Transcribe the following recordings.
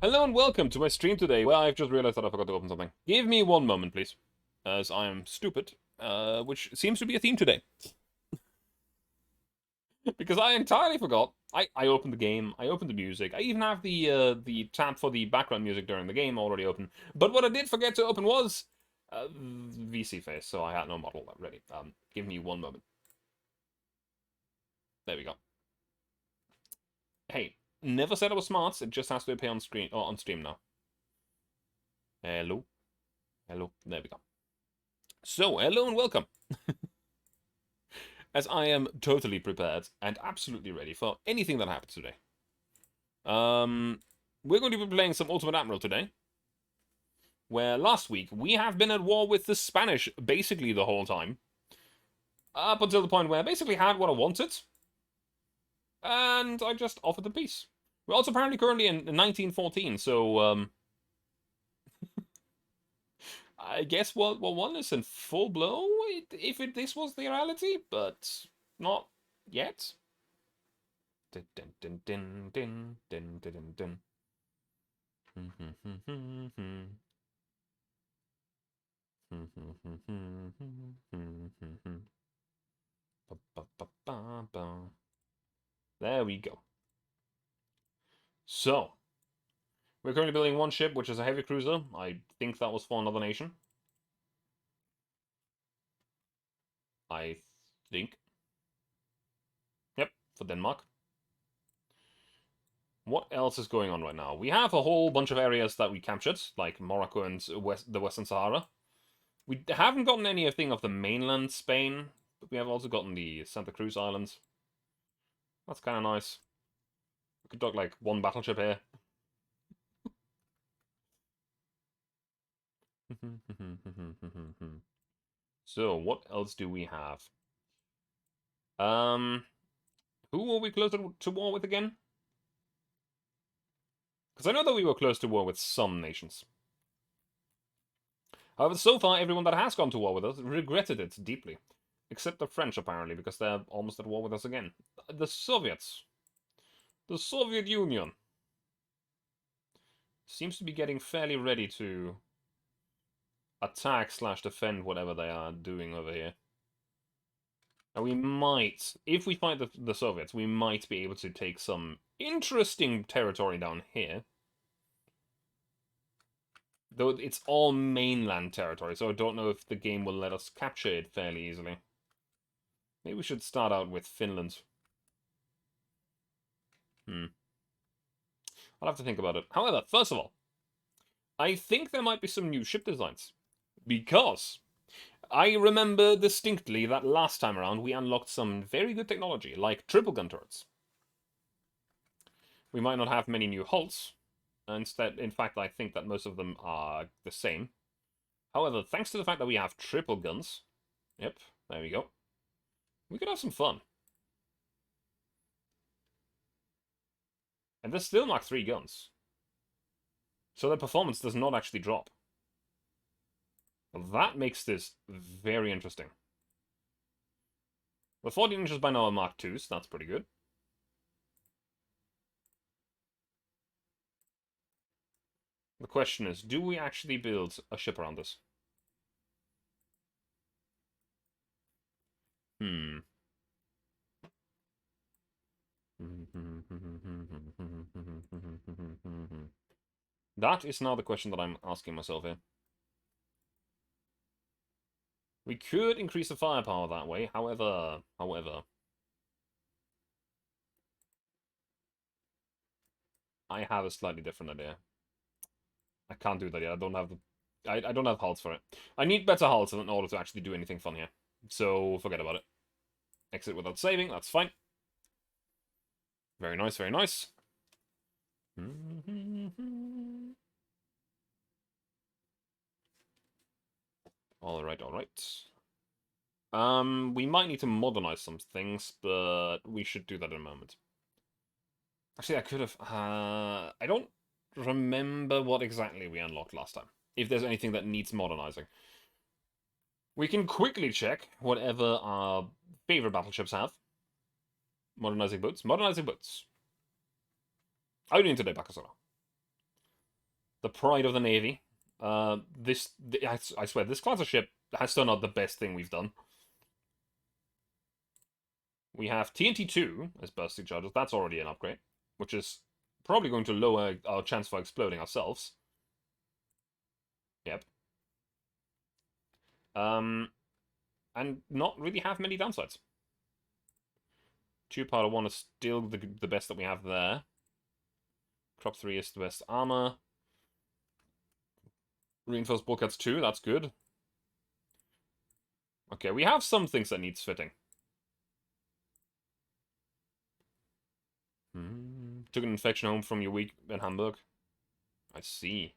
Hello and welcome to my stream today. Well, I've just realized that I forgot to open something. Give me one moment, please, as I am stupid, which seems to be a theme today. Because I entirely forgot. I opened the game, I opened the music, I even have the tab for the background music during the game already open. But what I did forget to open was VC face, so I had no model ready. Give me one moment. There we go. Hey, never said I was smart. It just has to appear on screen or on stream now. Hello, hello. There we go. So, hello and welcome. As I am totally prepared and absolutely ready for anything that happens today. We're going to be playing some Ultimate Admiral today, where last week we have been at war with the Spanish basically the whole time, up until the point where I basically had what I wanted, and I just offered them peace. We're also apparently currently in 1914, so I guess World War I is in full blow, if this was the reality, but not yet. Dun, dun, dun, dun, dun, dun, dun, dun. There we go. So, we're currently building one ship, which is a heavy cruiser. I think that was for another nation. I think. Yep, for Denmark. What else is going on right now? We have a whole bunch of areas that we captured, like Morocco and the Western Sahara. We haven't gotten anything of the mainland Spain, but we have also gotten the Santa Cruz Islands. That's kind of nice. We could dock like one battleship here. So, what else do we have? Um, who were we close to war with again? Because I know that we were close to war with some nations. However, so far, everyone that has gone to war with us regretted it deeply. Except the French, apparently, because they're almost at war with us again. The Soviets. The Soviet Union. Seems to be getting fairly ready to attack slash defend whatever they are doing over here. And we might, if we fight the Soviets, we might be able to take some interesting territory down here. Though it's all mainland territory, so I don't know if the game will let us capture it fairly easily. Maybe we should start out with Finland. I'll have to think about it. However, first of all, I think there might be some new ship designs. Because I remember distinctly that last time around we unlocked some very good technology, like triple gun turrets. We might not have many new hulls. Instead, in fact, I think that most of them are the same. However, thanks to the fact that we have triple guns, yep, there we go, we could have some fun. And there's still Mark 3 guns. So their performance does not actually drop. That makes this very interesting. The 14 inches by now are Mark 2s, that's pretty good. The question is, do we actually build a ship around this? That is now the question that I'm asking myself here. We could increase the firepower that way, however... I have a slightly different idea. I can't do that yet, I don't have the... I don't have hulls for it. I need better hulls in order to actually do anything fun here. So, forget about it. Exit without saving, that's fine. Very nice, very nice. Alright, alright. We might need to modernize some things, but we should do that in a moment. Actually, I could have... I don't remember what exactly we unlocked last time. If there's anything that needs modernizing. We can quickly check whatever our favorite battleships have. Modernizing boats. Modernizing boats. How are you doing today, Bakasora? The pride of the Navy. I swear, this class of ship has turned out the best thing we've done. We have TNT-2 as bursting charges. That's already an upgrade, which is probably going to lower our chance for exploding ourselves. Yep. And not really have many downsides. 2 Powder 1 is still the best that we have there. Crop 3 is the best armor. Reinforced bulkheads 2, that's good. Okay, we have some things that needs fitting. Took an infection home from your week in Hamburg. I see.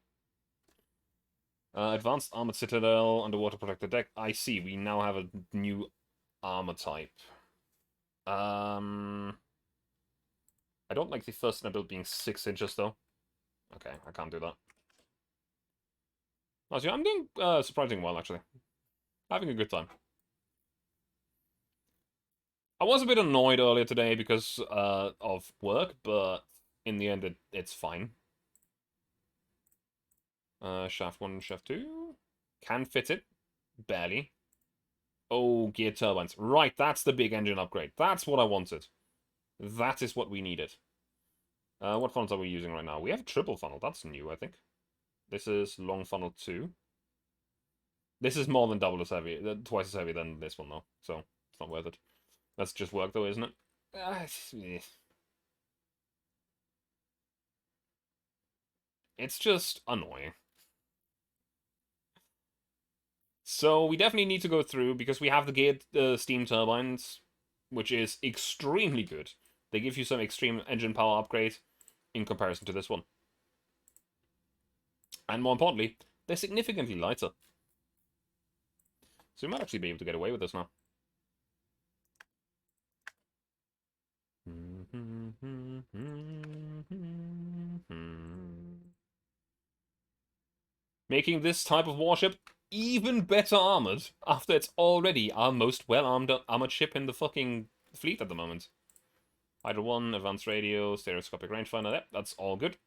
Advanced Armored Citadel, Underwater Protected Deck. I see, we now have a new armor type. I don't like the first in a build being 6 inches, though. Okay, I can't do that. Actually, I'm doing surprisingly well, actually. Having a good time. I was a bit annoyed earlier today because of work, but in the end, it's fine. Shaft 1 and Shaft 2. Can fit it. Barely. Oh, geared turbines. Right, that's the big engine upgrade. That's what I wanted. That is what we needed. What funnels are we using right now? We have a triple funnel. That's new, I think. This is long funnel 2. This is more than double as heavy, twice as heavy than this one, though. So, it's not worth it. That's just work, though, isn't it? It's just annoying. So we definitely need to go through, because we have the geared steam turbines, which is extremely good. They give you some extreme engine power upgrade in comparison to this one. And more importantly, they're significantly lighter. So we might actually be able to get away with this now. Making this type of warship even better armored after it's already our most well-armed armored ship in the fucking fleet at the moment. Hydra 1, advanced radio, stereoscopic rangefinder, yep, that's all good.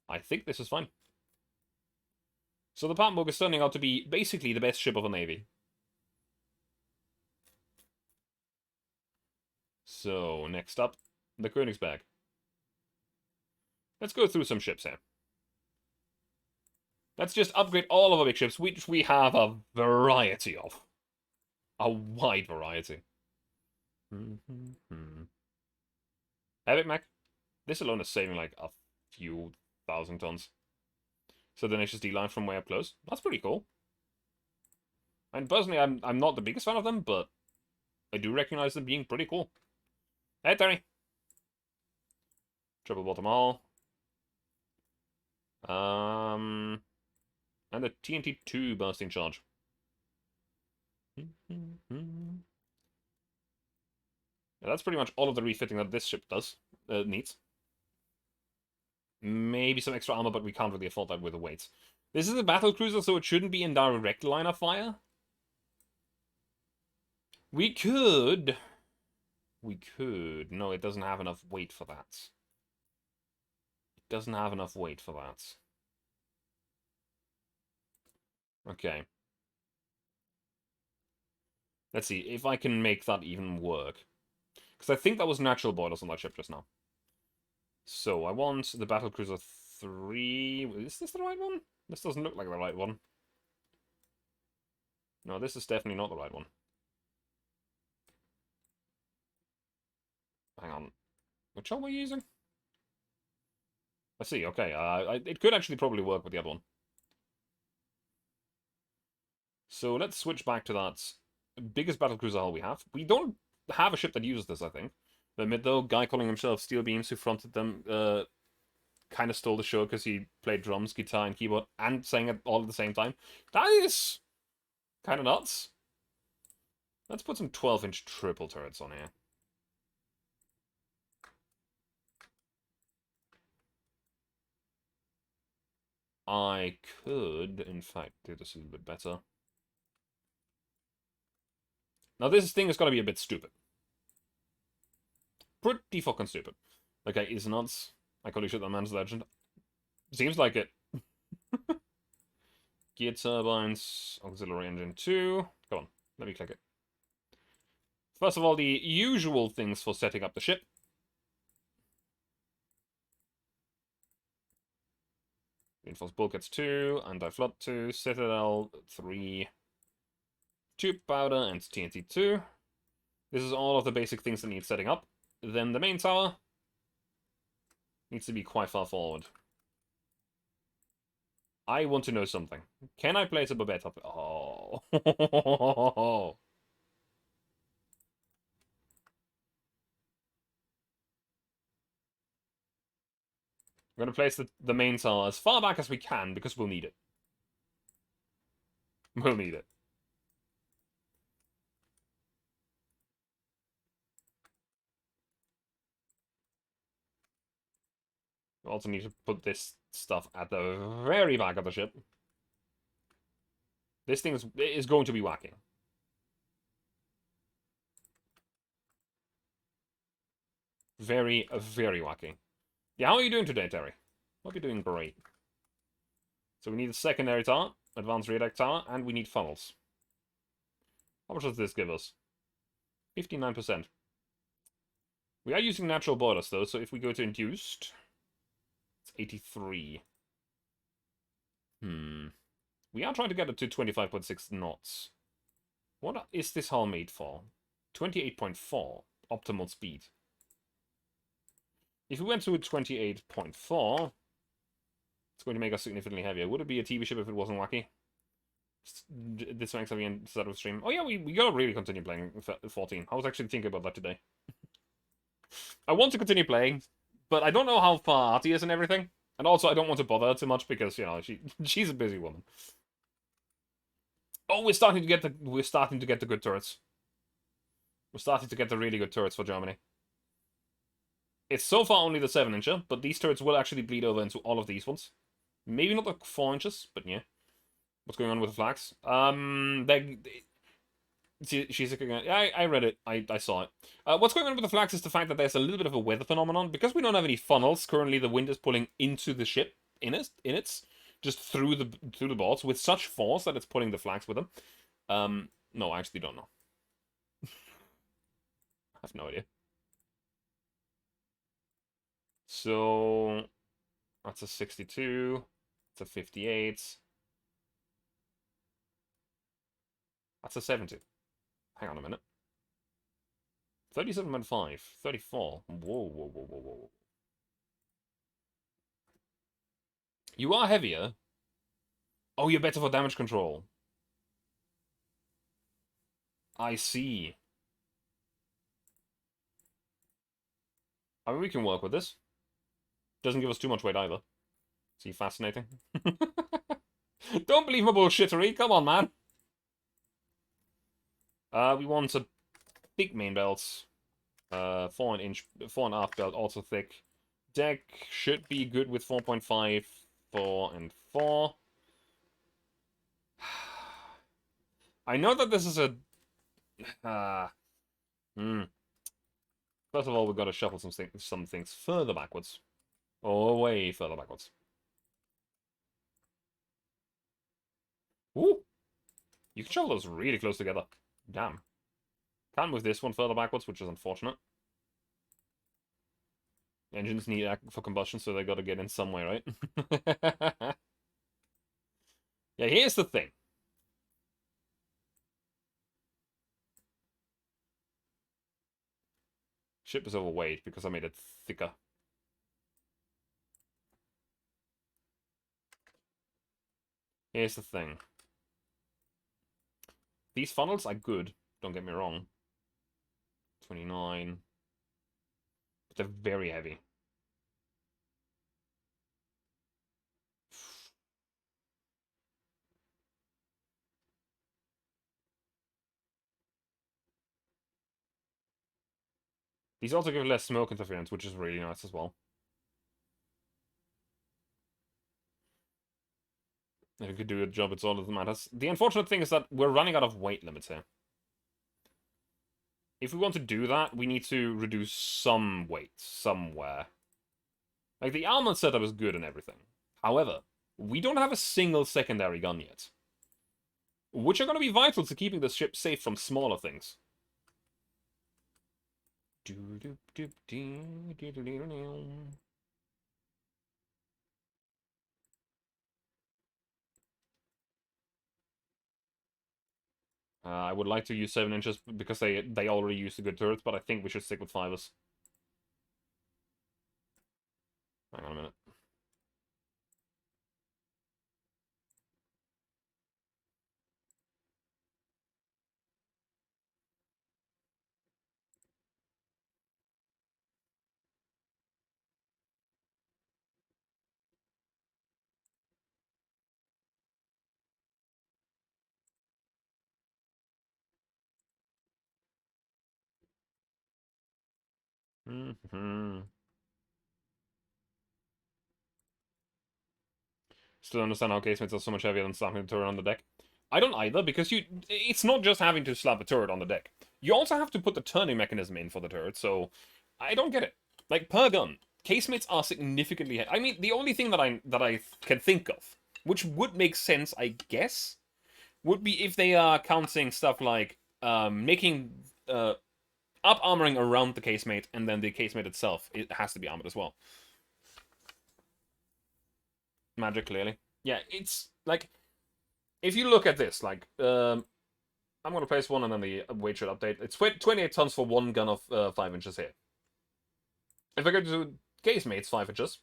I think this is fine. So the Papenburg is turning out to be basically the best ship of the Navy. So, next up, the Königsberg. Let's go through some ships here. Let's just upgrade all of our big ships, which we have a variety of. A wide variety. Epic Mech. This alone is saving like a few thousand tons. So the HSD line from way up close. That's pretty cool. And personally, I'm not the biggest fan of them, but I do recognize them being pretty cool. Hey, Terry. Triple bottom hull. And a TNT-2 bursting charge. Yeah, that's pretty much all of the refitting that this ship needs. Maybe some extra armor, but we can't really afford that with the weights. This is a battle cruiser, so it shouldn't be in direct line of fire. We could. No, it doesn't have enough weight for that. It doesn't have enough weight for that. Okay. Let's see if I can make that even work. Because I think that was natural boilers on that ship just now. So, I want the Battlecruiser 3... Is this the right one? This doesn't look like the right one. No, this is definitely not the right one. Hang on. Which one are we using? I see, okay. It could actually probably work with the other one. So, let's switch back to that biggest battlecruiser hull we have. We don't have a ship that uses this, I think. Admit though, guy calling himself Steel Beams, who fronted them, kind of stole the show because he played drums, guitar, and keyboard, and sang it all at the same time. That is kind of nuts. Let's put some 12-inch triple turrets on here. I could, in fact, do this a little bit better. Now, this thing is going to be a bit stupid. Pretty fucking stupid. Okay, is nuts. I call you shit that man's legend. Seems like it. Gear turbines, auxiliary engine 2. Come on, let me click it. First of all, the usual things for setting up the ship. Reinforced bulkheads 2, anti-flood 2, citadel 3, tube powder and TNT 2. This is all of the basic things that need setting up. Then the main tower needs to be quite far forward. I want to know something. Can I place a Babette up? Oh. We're going to place the main tower as far back as we can, because we'll need it. We'll need it. We also need to put this stuff at the very back of the ship. This thing is going to be whacking. Very, very wacky. Yeah, how are you doing today, Terry? Hope you're doing great. So we need a secondary tower, advanced redact tower, and we need funnels. How much does this give us? 59%. We are using natural boilers, though, so if we go to induced, it's 83. We are trying to get it to 25.6 knots. What is this hull made for? 28.4 optimal speed. If we went to 28.4, it's going to make us significantly heavier. Would it be a TV ship if it wasn't wacky? This makes me instead of stream. Oh yeah, we gotta really continue playing 14. I was actually thinking about that today. I want to continue playing, but I don't know how far Artie is and everything. And also, I don't want to bother her too much because, you know, she's a busy woman. Oh, we're starting to get the good turrets. We're starting to get the really good turrets for Germany. It's so far only the 7-incher, but these turrets will actually bleed over into all of these ones. Maybe not the 4 inches, but yeah. What's going on with the flags? She's yeah, I read it. I saw it. What's going on with the flags is the fact that there's a little bit of a weather phenomenon. Because we don't have any funnels, currently the wind is pulling into the ship, just through the boards, with such force that it's pulling the flags with them. No, I actually don't know. I have no idea. So, that's a 62. It's a 58. That's a 70. Hang on a minute. 37.5. 34. Whoa. You are heavier. Oh, you're better for damage control. I see. I mean, we can work with this. Doesn't give us too much weight either. See, fascinating. Don't believe my bullshittery. Come on, man. We want a big main belt. 4.5 belt, also thick. Deck should be good with 4.5, 4, and 4. I know that this is a... First of all, we've got to shuffle some things further backwards. Or way further backwards. Ooh! You can shuffle those really close together. Damn. Can't move this one further backwards, which is unfortunate. Engines need for combustion, so they gotta get in some way, right? Yeah, here's the thing. Ship is overweight because I made it thicker. Here's the thing. These funnels are good, don't get me wrong. 29. But they're very heavy. These also give less smoke interference, which is really nice as well. If you could do a job, it's all that matters. The unfortunate thing is that we're running out of weight limits here. If we want to do that, we need to reduce some weight somewhere. Like, the armor setup is good and everything. However, we don't have a single secondary gun yet, which are going to be vital to keeping the ship safe from smaller things. I would like to use 7 inches because they already used the good turrets, but I think we should stick with 5s. Hang on a minute. Still understand how casemates are so much heavier than slapping a turret on the deck. I don't either, because it's not just having to slap a turret on the deck. You also have to put the turning mechanism in for the turret, so I don't get it. Like, per gun, casemates are significantly I mean, the only thing that I can think of, which would make sense, I guess, would be if they are counting stuff like making up armoring around the casemate, and then the casemate itself, it has to be armored as well. Magic, clearly. Yeah, it's like, if you look at this, like, I'm going to place one and then the weight should update. It's 28 tons for one gun of 5 inches here. If I go to casemates 5 inches,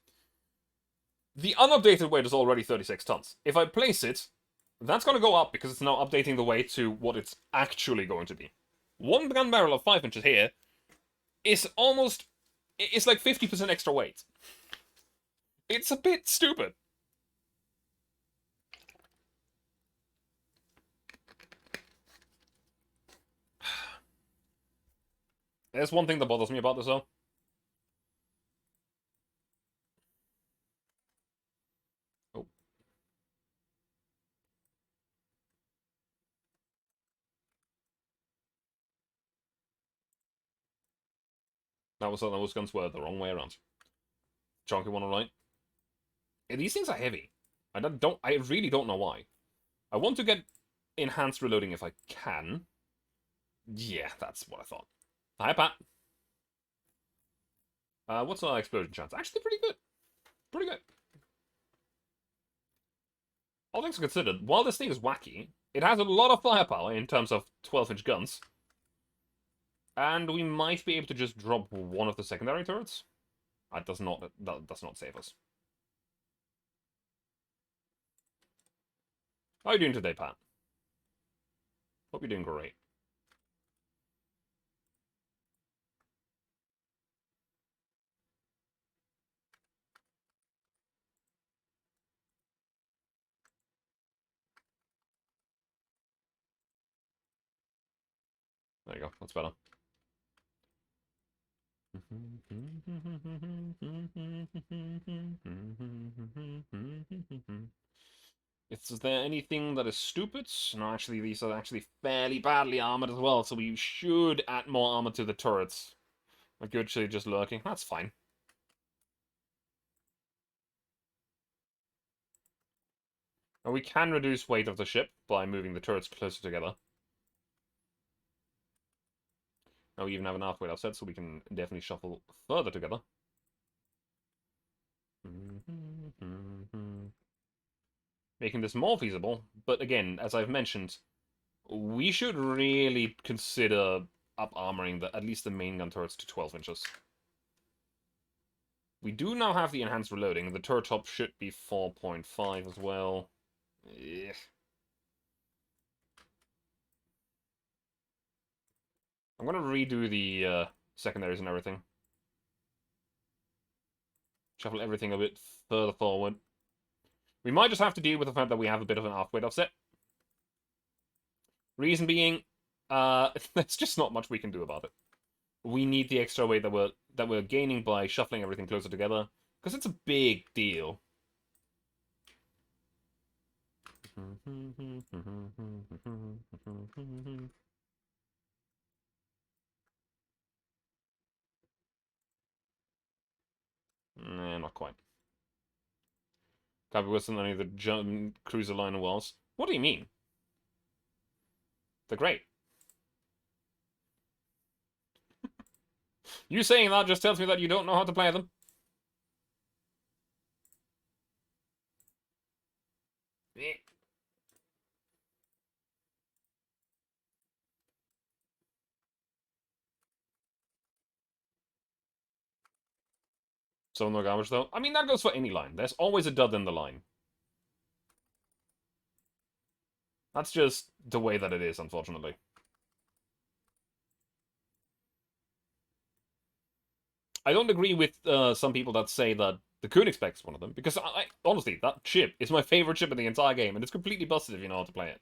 the unupdated weight is already 36 tons. If I place it, that's going to go up because it's now updating the weight to what it's actually going to be. One gun barrel of 5 inches here is almost... It's like 50% extra weight. It's a bit stupid. There's one thing that bothers me about this, though. Oh. Those guns were the wrong way around. Chunky one, alright. These things are heavy. I really don't know why. I want to get enhanced reloading if I can. Yeah, that's what I thought. Hi, Pat. What's our explosion chance? Actually, pretty good. Pretty good. All things considered, while this thing is wacky, it has a lot of firepower in terms of 12-inch guns. And we might be able to just drop one of the secondary turrets. That does not save us. How are you doing today, Pat? Hope you're doing great. There you go. That's better. Is there anything that is stupid? No, actually, these are actually fairly badly armored as well, so we should add more armor to the turrets. Like, you're actually just lurking. That's fine. And we can reduce weight of the ship by moving the turrets closer together. Now we even have an aft weight offset, so we can definitely shuffle further together. Making this more feasible, but again, as I've mentioned, we should really consider up-armoring at least the main gun turrets to 12 inches. We do now have the enhanced reloading. The turret top should be 4.5 as well. Yeah. I'm gonna redo the secondaries and everything. Shuffle everything a bit further forward. We might just have to deal with the fact that we have a bit of an aft weight offset. Reason being, there's just not much we can do about it. We need the extra weight that we're gaining by shuffling everything closer together, because it's a big deal. Nah, not quite. Can't be worse than any of the German cruiser liner was. What do you mean? They're great. You saying that just tells me that you don't know how to play them. So no garbage though. I mean, that goes for any line. There's always a dud in the line. That's just the way that it is, unfortunately. I don't agree with some people that say that the Königsberg is one of them, because honestly, that ship is my favorite ship in the entire game, and it's completely busted if you know how to play it.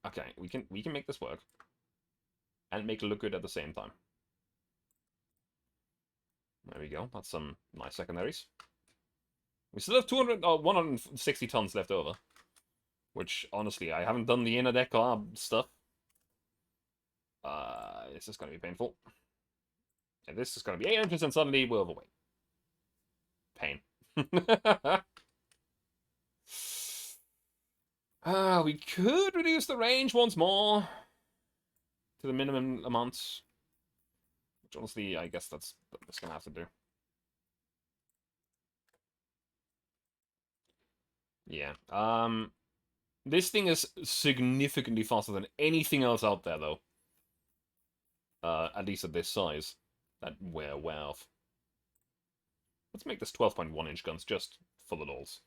Okay, we can make this work, and make it look good at the same time. There we go. That's some nice secondaries. We still have 160 tons left over, which honestly, I haven't done the inner deck stuff. This is going to be painful. And this is going to be 800, and suddenly we're overweight. Pain. We could reduce the range once more to the minimum amounts. Which honestly, I guess that's going to have to do. Yeah. This thing is significantly faster than anything else out there, though. At least at this size. That we're aware of. Let's make this 12.1-inch guns just for the lulz.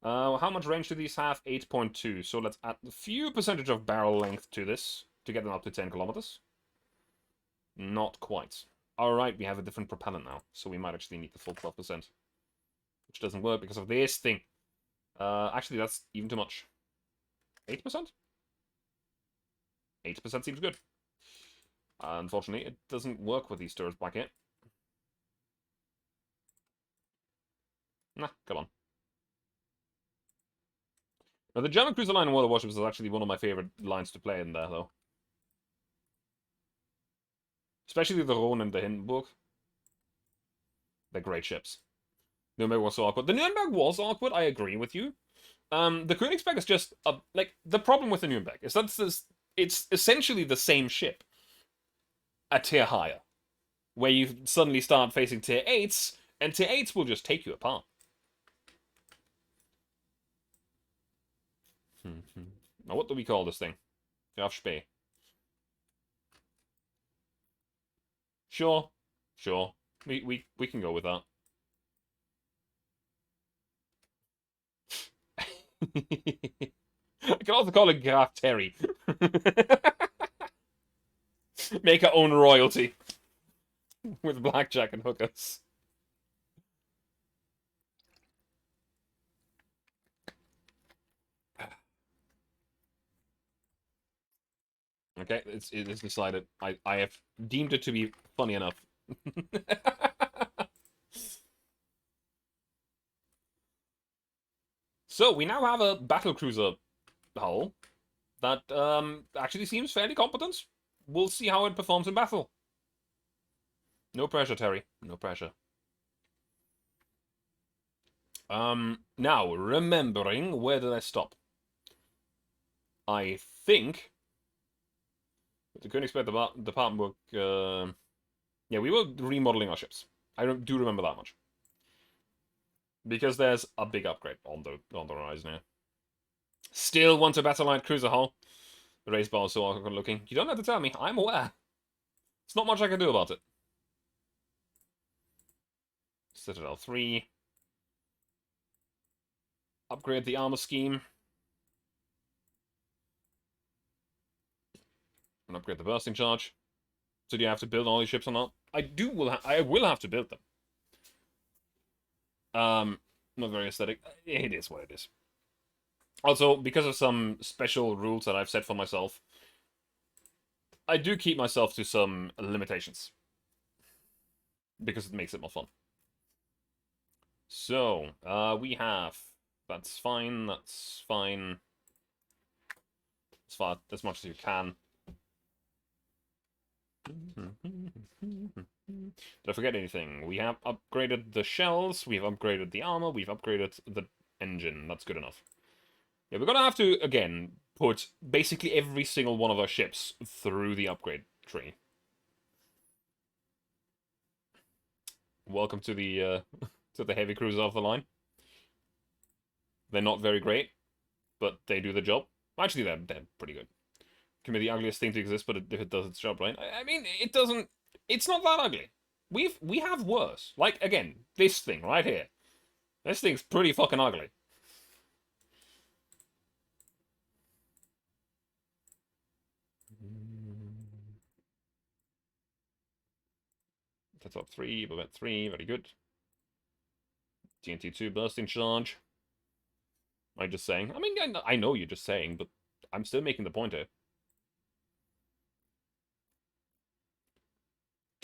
How much range do these have? 8.2. So let's add a few percentage of barrel length to this to get them up to 10 kilometers. Not quite. Alright, we have a different propellant now, so we might actually need the full 12%. Which doesn't work because of this thing. Actually, that's even too much. 8%? 8% seems good. Unfortunately, it doesn't work with these turrets back here. Nah, come on. Now, the German cruiser line in World of Warships is actually one of my favorite lines to play in there, though. Especially the Rhone and the Hindenburg. They're great ships. Nuremberg was so awkward. The Nuremberg was awkward, I agree with you. The Königsberg is just, like, the problem with the Nuremberg is that it's essentially the same ship. A tier higher. Where you suddenly start facing tier 8s, and tier 8s will just take you apart. Now, what do we call this thing? Graf Spee. Sure. Sure. We can go with that. I can also call it Graf Terry. Make our own royalty. With blackjack and hookers. Okay, it is decided. I have deemed it to be funny enough. So, we now have a battlecruiser hull that actually seems fairly competent. We'll see how it performs in battle. No pressure, Terry. No pressure. Now, remembering, where did I stop? I think the Königsberg Department book, yeah, we were remodeling our ships. I do remember that much. Because there's a big upgrade on the horizon here. Still want a battle line cruiser hull. The race bar is so awkward looking. You don't have to tell me. I'm aware. There's not much I can do about it. Citadel 3. Upgrade the armor scheme. And upgrade the bursting charge. So do you have to build all these ships or not? I will have to build them. Not very aesthetic. It is what it is. Also, because of some special rules that I've set for myself, I do keep myself to some limitations. Because it makes it more fun. So, we have... That's fine, that's fine. As far as much as you can. Did I forget anything? We have upgraded the shells, we've upgraded the armor, we've upgraded the engine. That's good enough. Yeah, we're gonna have to, again, put basically every single one of our ships through the upgrade tree. Welcome to the to the heavy cruisers off the line. They're not very great, but they do the job. Actually, they're pretty good. Can be the ugliest thing to exist, but if it does its job right, I mean, it doesn't. It's not that ugly. We have worse. Like again, this thing right here. This thing's pretty fucking ugly. That's up 3, but 3, very good. TNT2 bursting charge. I'm just saying. I mean, I know you're just saying, but I'm still making the point here.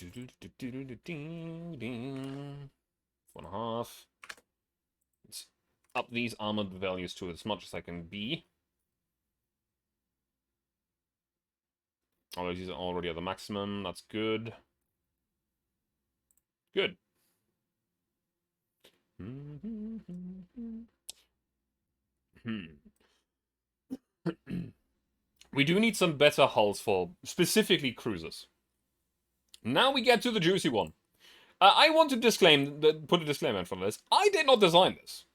4.5. Let's up these armored values to as much as I can be. Oh, these are already at the maximum. That's good. Good. We do need some better hulls for specifically cruisers. Now we get to the juicy one. I want to put a disclaimer in front of this. I did not design this.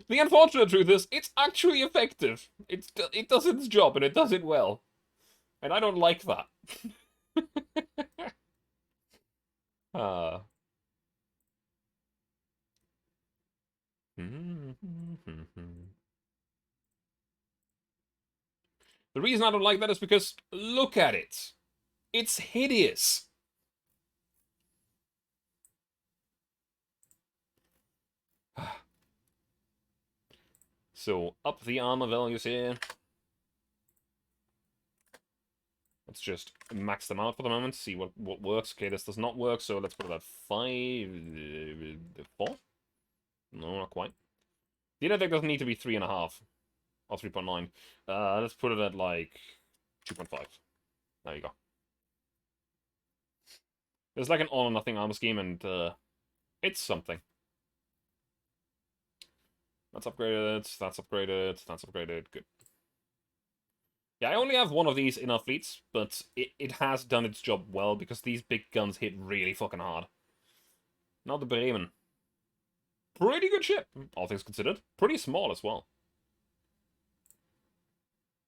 The unfortunate truth is, it's actually effective. It does its job, and it does it well. And I don't like that. The reason I don't like that is because, look at it. It's hideous. So, up the armor values here. Let's just max them out for the moment, see what works. Okay, this does not work, so let's put it at 5... 4? No, not quite. The inner deck doesn't need to be 3.5. Or 3.9. Let's put it at, like, 2.5. There you go. There's like an all-or-nothing armor scheme, and it's something. That's upgraded, that's upgraded, that's upgraded, good. Yeah, I only have one of these in our fleets, but it has done its job well, because these big guns hit really fucking hard. Now the Bremen. Pretty good ship, all things considered. Pretty small as well.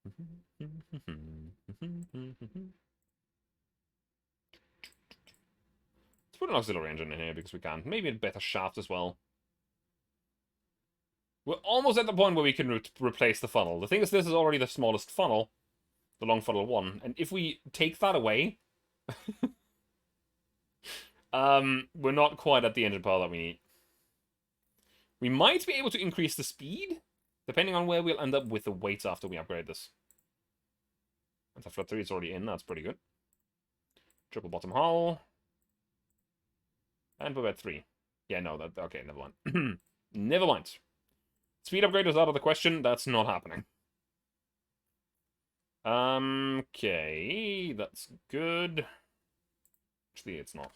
Let's put an auxiliary engine in here, because we can. Maybe a better shaft as well. We're almost at the point where we can replace the funnel. The thing is, this is already the smallest funnel. The long funnel 1. And if we take that away... we're not quite at the engine power that we need. We might be able to increase the speed, depending on where we'll end up with the weights after we upgrade this. Anti-flood 3 is already in, that's pretty good. Triple bottom hull. And we're at 3. Yeah, no, that... Okay, never mind. Never mind. Speed upgrade is out of the question, that's not happening. Okay, that's good. Actually, it's not.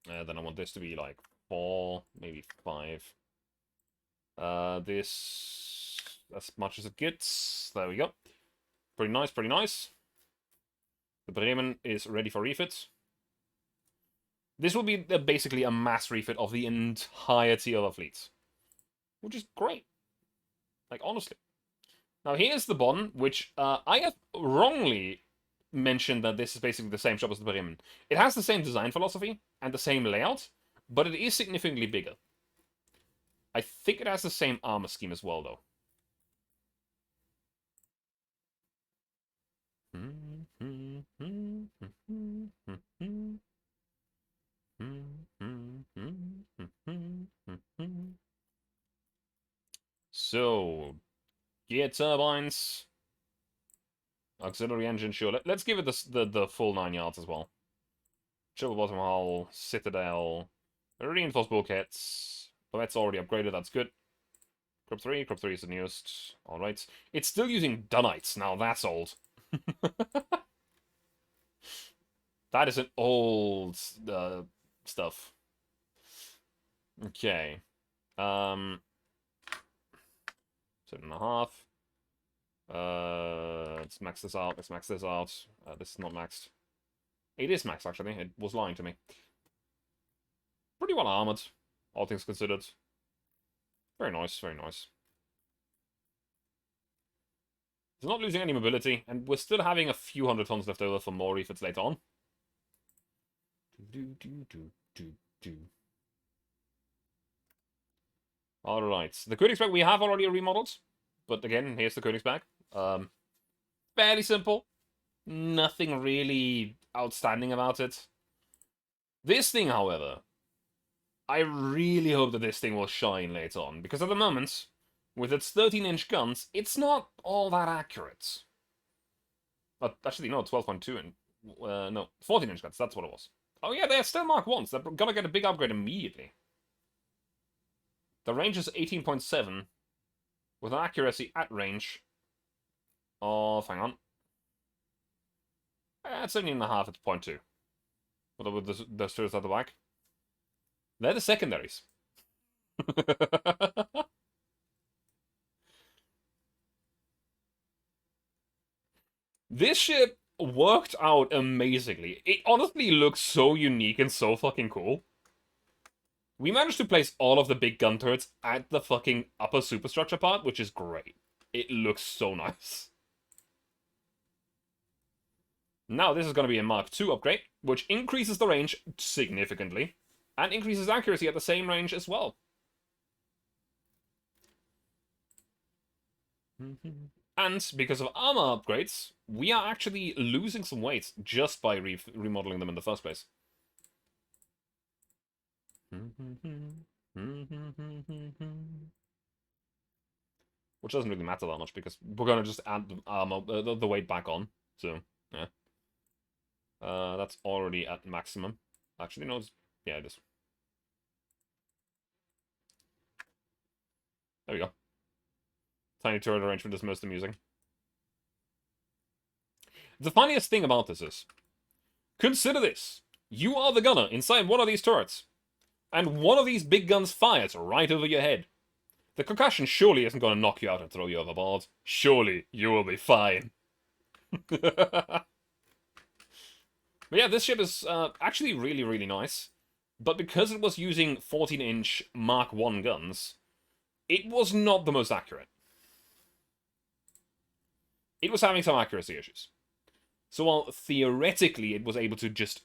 Then I want this to be like 4, maybe 5. This, as much as it gets. There we go. Pretty nice, pretty nice. The Bremen is ready for refit. This will be basically a mass refit of the entirety of our fleets. Which is great. Like, honestly. Now, here's the Bonn, which I have wrongly mentioned that this is basically the same shop as the Bremen. It has the same design philosophy and the same layout, but it is significantly bigger. I think it has the same armor scheme as well, though. So, gear turbines, auxiliary engine, sure. Let's give it the full 9 yards as well. Triple bottom hull, citadel, reinforced bulkheads. But that's already upgraded, that's good. Crop 3 is the newest. Alright. It's still using Dunites, now that's old. That is an old stuff. Okay. 7.5. Let's max this out. Let's max this out. This is not maxed. It is maxed, actually. It was lying to me. Pretty well armored, all things considered. Very nice, very nice. It's not losing any mobility, and we're still having a few hundred tons left over for more refits later on. Alright, the Königsberg we have already remodeled, but again, here's the Königsberg. Fairly simple. Nothing really outstanding about it. This thing, however, I really hope that this thing will shine later on, because at the moment, with its 13-inch guns, it's not all that accurate. But actually, no, 12.2 and no, 14-inch guns, that's what it was. Oh yeah, they're still Mark 1s. They're gonna get a big upgrade immediately. The range is 18.7, with an accuracy at range of, hang on. At 17.5, it's 0.2. What with the turrets at the back? They're the secondaries. This ship worked out amazingly. It honestly looks so unique and so fucking cool. We managed to place all of the big gun turrets at the fucking upper superstructure part, which is great. It looks so nice. Now this is going to be a Mark II upgrade, which increases the range significantly, and increases accuracy at the same range as well. And because of armor upgrades, we are actually losing some weight just by remodeling them in the first place. Which doesn't really matter that much, because we're going to just add the armor, the weight back on. So, yeah. That's already at maximum. Actually, no, yeah, it is. There we go. Tiny turret arrangement is most amusing. The funniest thing about this is, consider this. You are the gunner inside one of these turrets, and one of these big guns fires right over your head. The concussion surely isn't going to knock you out and throw you overboard. Surely you will be fine. But yeah, this ship is actually really, really nice. But because it was using 14-inch Mark I guns, it was not the most accurate. It was having some accuracy issues. So while theoretically it was able to just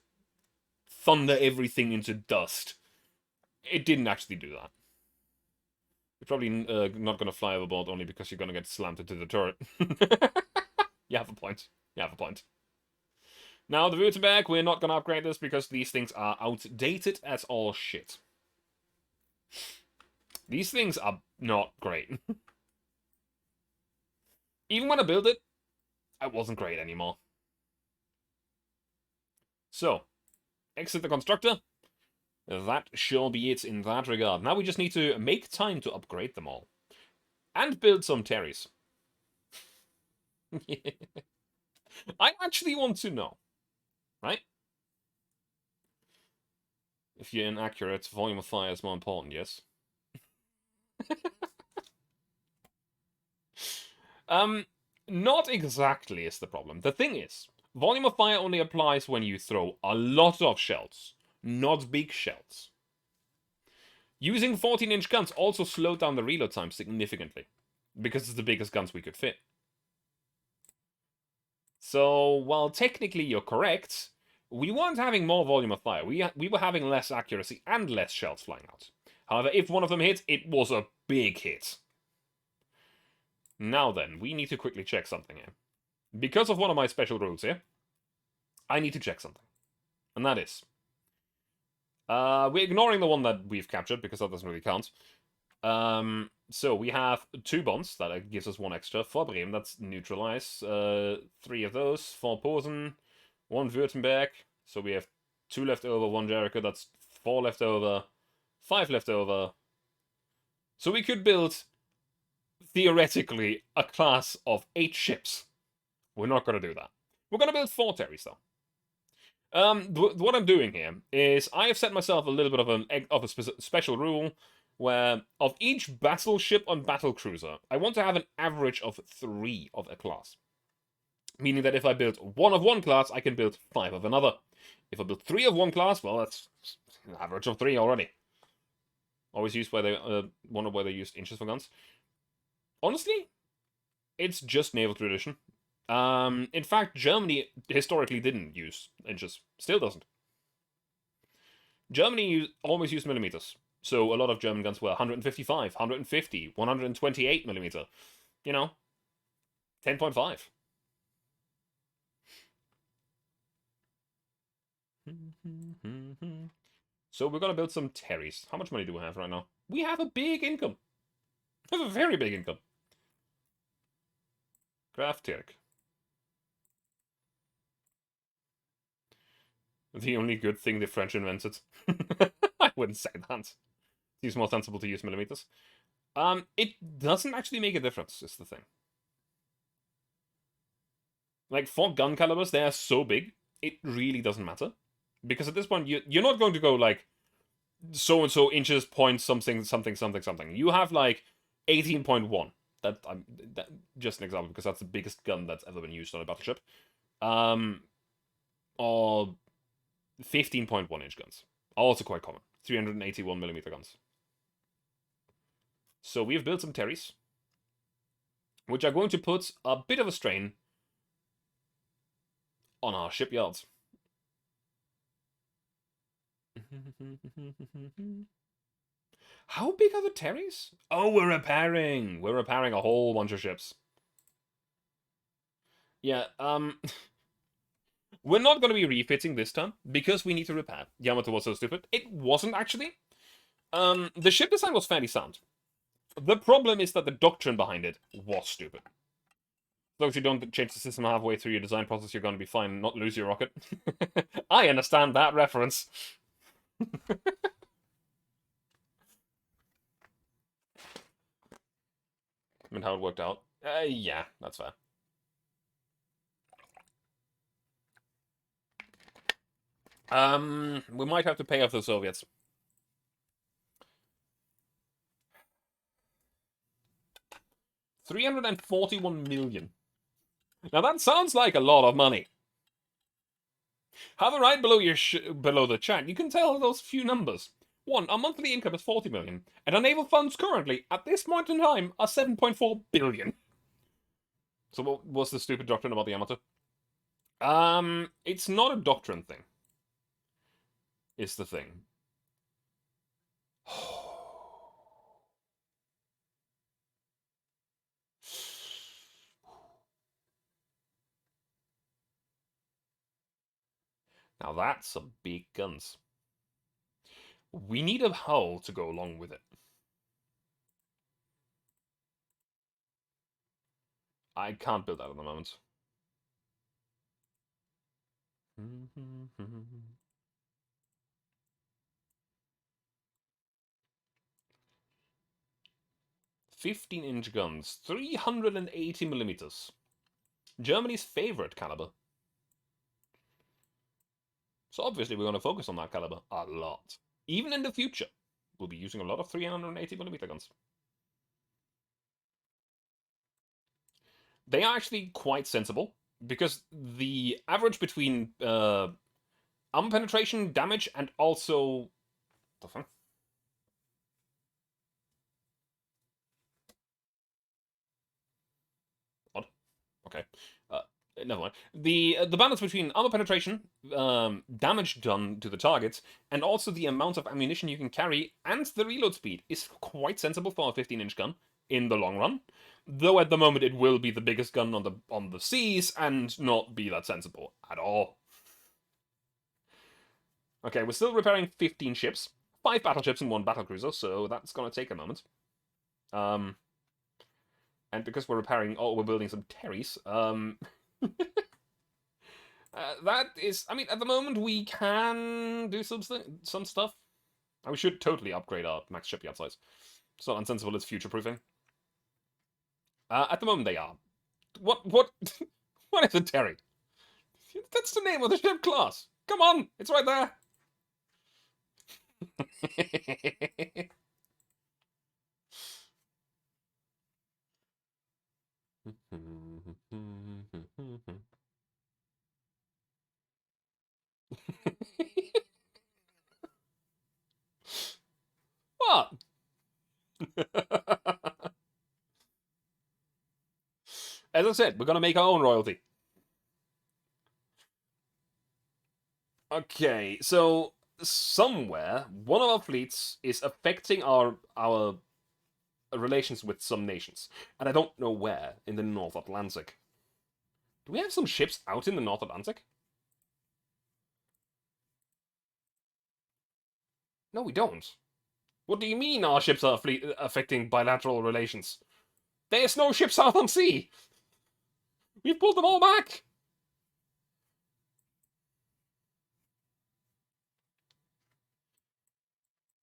thunder everything into dust, it didn't actually do that. You're probably not going to fly overboard only because you're going to get slammed into the turret. You have a point. You have a point. Now, the Württemberg, we're not going to upgrade this because these things are outdated as all shit. These things are not great. Even when I built it, it wasn't great anymore. So, exit the constructor. That shall be it in that regard. Now we just need to make time to upgrade them all. And build some Terrys. I actually want to know. Right? If you're inaccurate, volume of fire is more important, yes? Not exactly is the problem. The thing is, volume of fire only applies when you throw a lot of shells, not big shells. Using 14-inch guns also slowed down the reload time significantly, because it's the biggest guns we could fit. So, while technically you're correct, we weren't having more volume of fire. We were having less accuracy and less shells flying out. However, if one of them hit, it was a big hit. Now then, we need to quickly check something here. Because of one of my special rules here, I need to check something. And that is... we're ignoring the one that we've captured, because that doesn't really count. So we have 2 bonds, that gives us 1 extra. For Bremen, that's neutralize. 3 of those. For Posen, 1 Württemberg. So we have 2 left over, 1 Jericho, that's 4 left over. 5 left over. So we could build, theoretically, a class of 8 ships We're not going to do that. We're going to build 4 Terrys, though. What I'm doing here is I have set myself a little bit of a special rule where of each battleship on battlecruiser, I want to have an average of 3 of a class. Meaning that if I build 1 of one class, I can build 5 of another. If I build 3 of one class, well, that's an average of 3 already. Always used where they wonder where they used inches for guns. Honestly, it's just naval tradition. In fact, Germany historically didn't use inches. Still doesn't. Germany always used millimeters. So a lot of German guns were 155, 150, 128 millimeter. You know, 10.5. So we're gonna build some Terrys. How much money do we have right now? We have a big income. We have a very big income. Graf Tirk. The only good thing the French invented. I wouldn't say that. Seems more sensible to use millimeters. It doesn't actually make a difference, is the thing. Like, for gun calibers, they are so big, it really doesn't matter. Because at this point, you're not going to go, like, so-and-so inches, point something, something, something, something. You have, like, 18.1. That just an example, because that's the biggest gun that's ever been used on a battleship. Or 15.1 inch guns. Also quite common. 381 millimeter guns. So we've built some Terrys, which are going to put a bit of a strain on our shipyards. How big are the Terrys? Oh, we're repairing! We're repairing a whole bunch of ships. Yeah, we're not going to be refitting this time, because we need to repair. Yamato was so stupid. It wasn't, actually. The ship design was fairly sound. The problem is that the doctrine behind it was stupid. As long as you don't change the system halfway through your design process, you're going to be fine and not lose your rocket. I understand that reference. I mean, how it worked out. Yeah, that's fair. We might have to pay off the Soviets. $341 million. Now that sounds like a lot of money. However, right below below the chat, you can tell those few numbers. 1. Our monthly income is 40 million, and our naval funds currently, at this point in time, are 7.4 billion. So what was the stupid doctrine about the Yamato? It's not a doctrine thing. It's the thing. Now that's some big guns. We need a hull to go along with it. I can't build that at the moment. "15-inch guns, 380 millimeters. Germany's favorite caliber. So obviously we're going to focus on that caliber a lot. Even in the future, we'll be using a lot of 380 millimeter guns. They are actually quite sensible, because the average between armor penetration, damage, and also... the fuck? Odd. Okay. Never mind. The balance between armor penetration, damage done to the targets, and also the amount of ammunition you can carry, and the reload speed is quite sensible for a 15-inch gun in the long run. Though at the moment it will be the biggest gun on the seas and not be that sensible at all. Okay, we're still repairing 15 ships, 5 battleships and 1 battlecruiser, so that's gonna take a moment. And because we're repairing, we're building some Terrys, that is, I mean, at the moment we can do some stuff. We should totally upgrade our max shipyard size. It's not unsensible, it's future-proofing. At the moment they are. What What is it, Terry? That's the name of the ship class. Come on, it's right there. What? As I said, we're gonna make our own royalty. Okay, so somewhere one of our fleets is affecting our relations with some nations, and I don't know where in the North Atlantic. Do we have some ships out in the North Atlantic? No, we don't. What do you mean our ships are affecting bilateral relations? There's no ships south on sea. We've pulled them all back.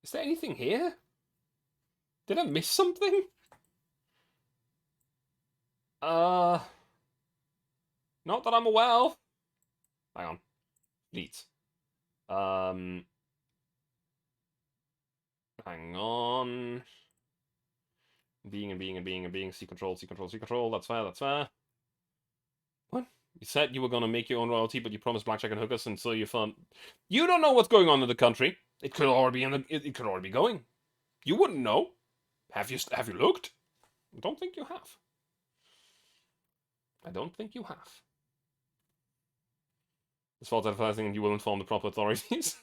Is there anything here? Did I miss something? Uh, not that I'm aware of. Hang on. Fleet. Um, hang on. Being. C control. That's fair, that's fair. What? You said you were gonna make your own royalty, but you promised blackjack and hookers, and so you found. You don't know what's going on in the country. It could already be it could already be going. You wouldn't know. Have you looked? I don't think you have. I don't think you have. As far as advertising, you will inform the proper authorities.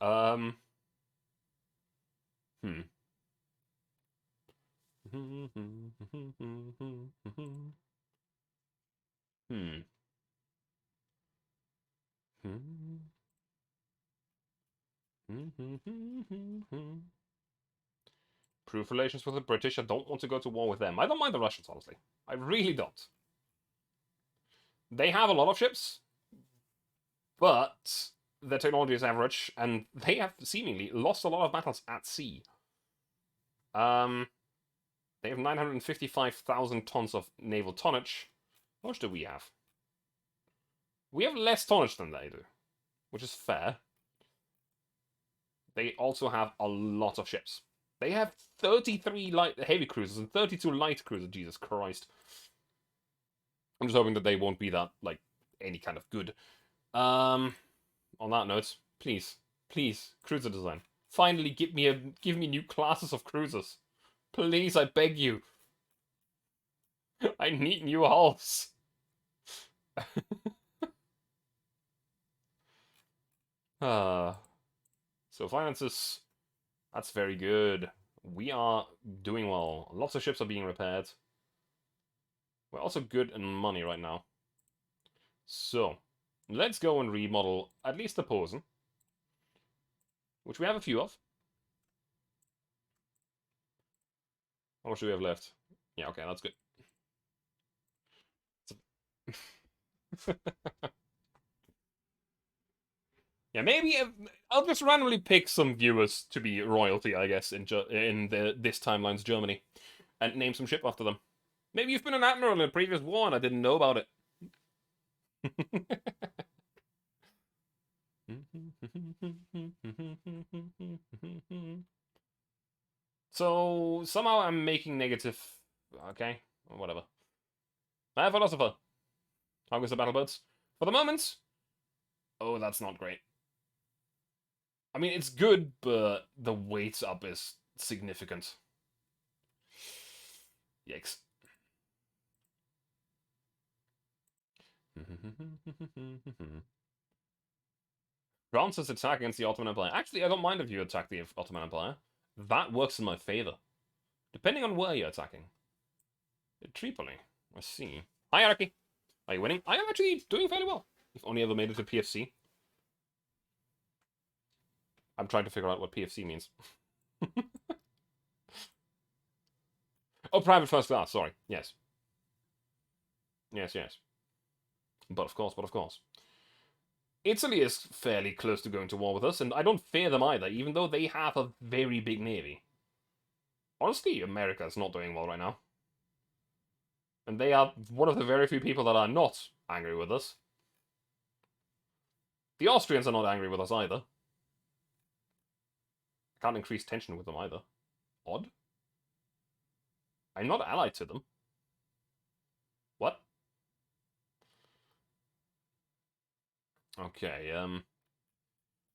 um. Hmm. Hmm. Proof relations with the British. I don't want to go to war with them. I don't mind the Russians, honestly. I really don't. They have a lot of ships, but their technology is average, and they have seemingly lost a lot of battles at sea. Um, they have 955,000 tons of naval tonnage. How much do we have? We have less tonnage than they do, which is fair. They also have a lot of ships. They have 33 light heavy cruisers and 32 light cruisers. Jesus Christ. I'm just hoping that they won't be that, like, any kind of good. On that note, please, cruiser design. Finally, give me new classes of cruisers. Please, I beg you. I need new hulls. So finances, that's very good. We are doing well. Lots of ships are being repaired. We're also good in money right now. So, let's go and remodel at least the Posen, which we have a few of. How much do we have left? Yeah, okay, that's good. Yeah, maybe I'll just randomly pick some viewers to be royalty, I guess, in this timeline's Germany, and name some ship after them. Maybe you've been an admiral in a previous war and I didn't know about it. So somehow I'm making negative. Okay, whatever. I have philosopher. How goes the battle boats? For the moment. Oh, that's not great. I mean, it's good, but the weight up is significant. Yikes. France's attack against the Ottoman Empire. Actually, I don't mind if you attack the Ottoman Empire. That works in my favor. Depending on where you're attacking. Tripoli. I see. Hierarchy. Are you winning? I am actually doing fairly well. If only ever made it to PFC. I'm trying to figure out what PFC means. Oh, private first class. Sorry. Yes. Yes. But of course. Italy is fairly close to going to war with us, and I don't fear them either, even though they have a very big navy. Honestly, America's not doing well right now. And they are one of the very few people that are not angry with us. The Austrians are not angry with us either. I can't increase tension with them either. Odd. I'm not allied to them. What? Okay,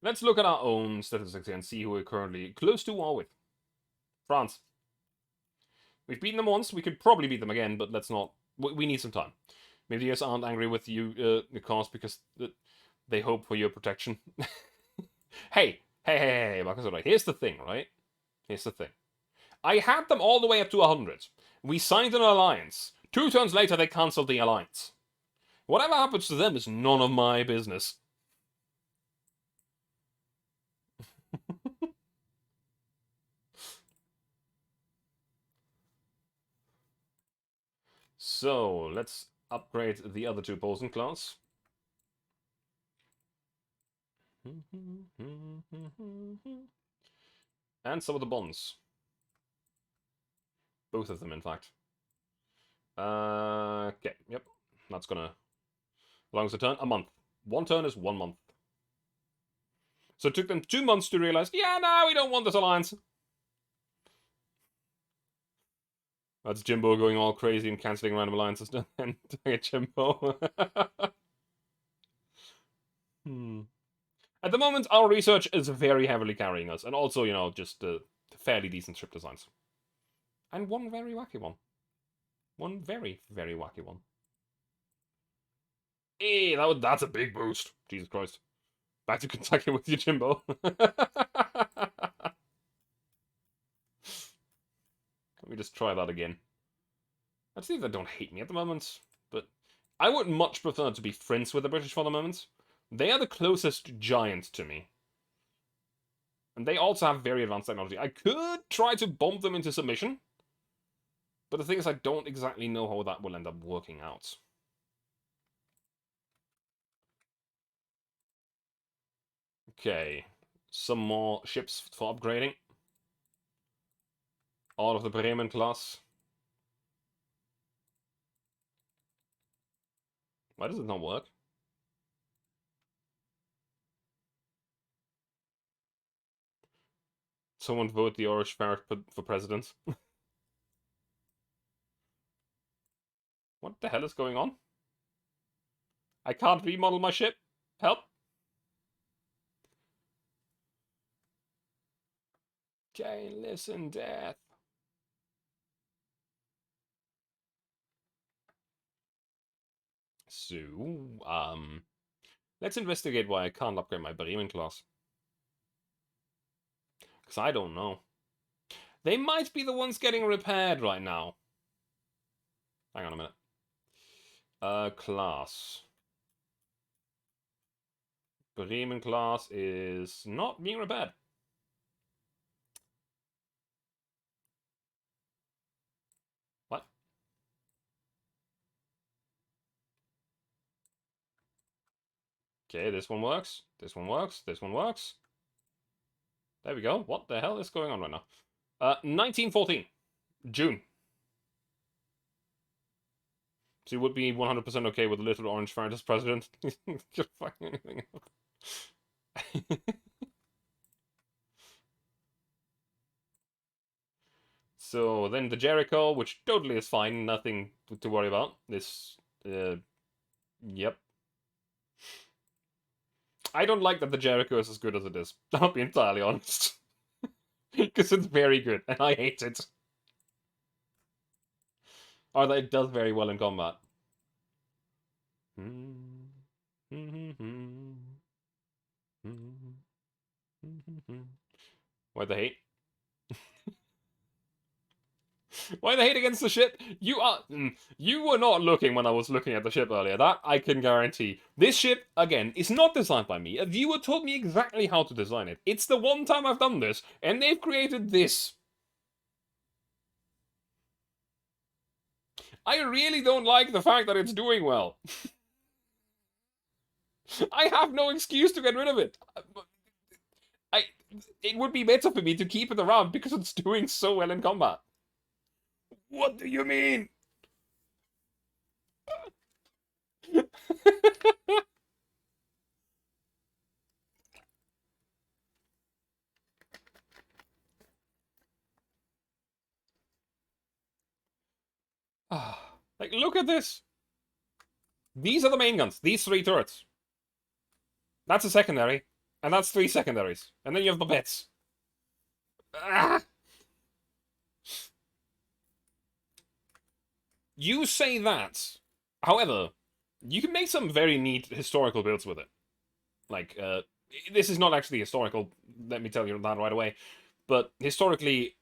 let's look at our own statistics here and see who we're currently close to war with. France. We've beaten them once. We could probably beat them again, but let's not. We need some time. Maybe the US aren't angry with you, Nicolas, because they hope for your protection. Hey, Marcus, all right. Here's the thing, right? Here's the thing. I had them all the way up to 100. We signed an alliance. 2 turns later, they cancelled the alliance. Whatever happens to them is none of my business. So, let's upgrade the other 2 Posen class. And some of the bonds. Both of them, in fact. Okay, yep. That's gonna... How long is a turn? A month. 1 turn is 1 month. So it took them 2 months to realize, yeah, no, we don't want this alliance. That's Jimbo going all crazy and cancelling random alliances and doing a Jimbo. At the moment, our research is very heavily carrying us, and also, you know, just fairly decent ship designs. And one very wacky one. One very, very wacky one. Hey, that's a big boost. Jesus Christ. Back to Kentucky with you, Jimbo. Let me just try that again. Let's see if they don't hate me at the moment, but I would much prefer to be friends with the British for the moment. They are the closest giant to me. And they also have very advanced technology. I could try to bomb them into submission, but the thing is I don't exactly know how that will end up working out. Okay, some more ships for upgrading. All of the Bremen class. Why does it not work? Someone vote the Irish ferret for president. What the hell is going on? I can't remodel my ship. Help. Okay, listen, death. So, let's investigate why I can't upgrade my Bremen class. Because I don't know. They might be the ones getting repaired right now. Hang on a minute. Class. Bremen class is not being repaired. What? Okay, this one works. This one works. This one works. There we go. What the hell is going on right now? 1914. June. So you would be 100% okay with Little Orange Ferret as president? Just fucking anything up. So then the Jericho, which totally is fine, nothing to worry about. This, yep. I don't like that the Jericho is as good as it is. I'll be entirely honest. Because it's very good, and I hate it. Or that it does very well in combat. Why the hate? Why the hate against the ship? You were not looking when I was looking at the ship earlier. That I can guarantee. This ship, again, is not designed by me. A viewer told me exactly how to design it. It's the one time I've done this, and they've created this. I really don't like the fact that it's doing well. I have no excuse to get rid of it. I. It would be better for me to keep it around because it's doing so well in combat. What do you mean? Like, look at this. These are the main guns. These 3 turrets. That's a secondary. And that's 3 secondaries. And then you have the bits. Ah! You say that. However, you can make some very neat historical builds with it. Like, this is not actually historical, let me tell you that right away. But historically,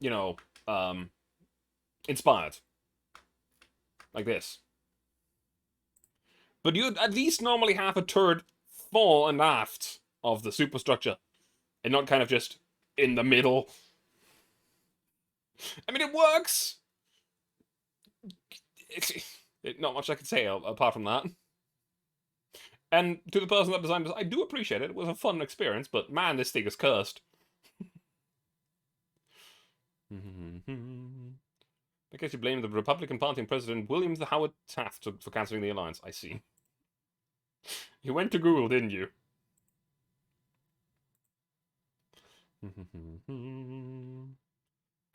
you know, inspired. Like this. But you'd at least normally have a turret fore and aft of the superstructure. And not kind of just in the middle. I mean, it works! Not much I can say apart from that. And to the person that designed this, I do appreciate it. It was a fun experience, but man, this thing is cursed. I guess you blame the Republican Party and President William Howard Taft for cancelling the alliance. I see. You went to Google, didn't you?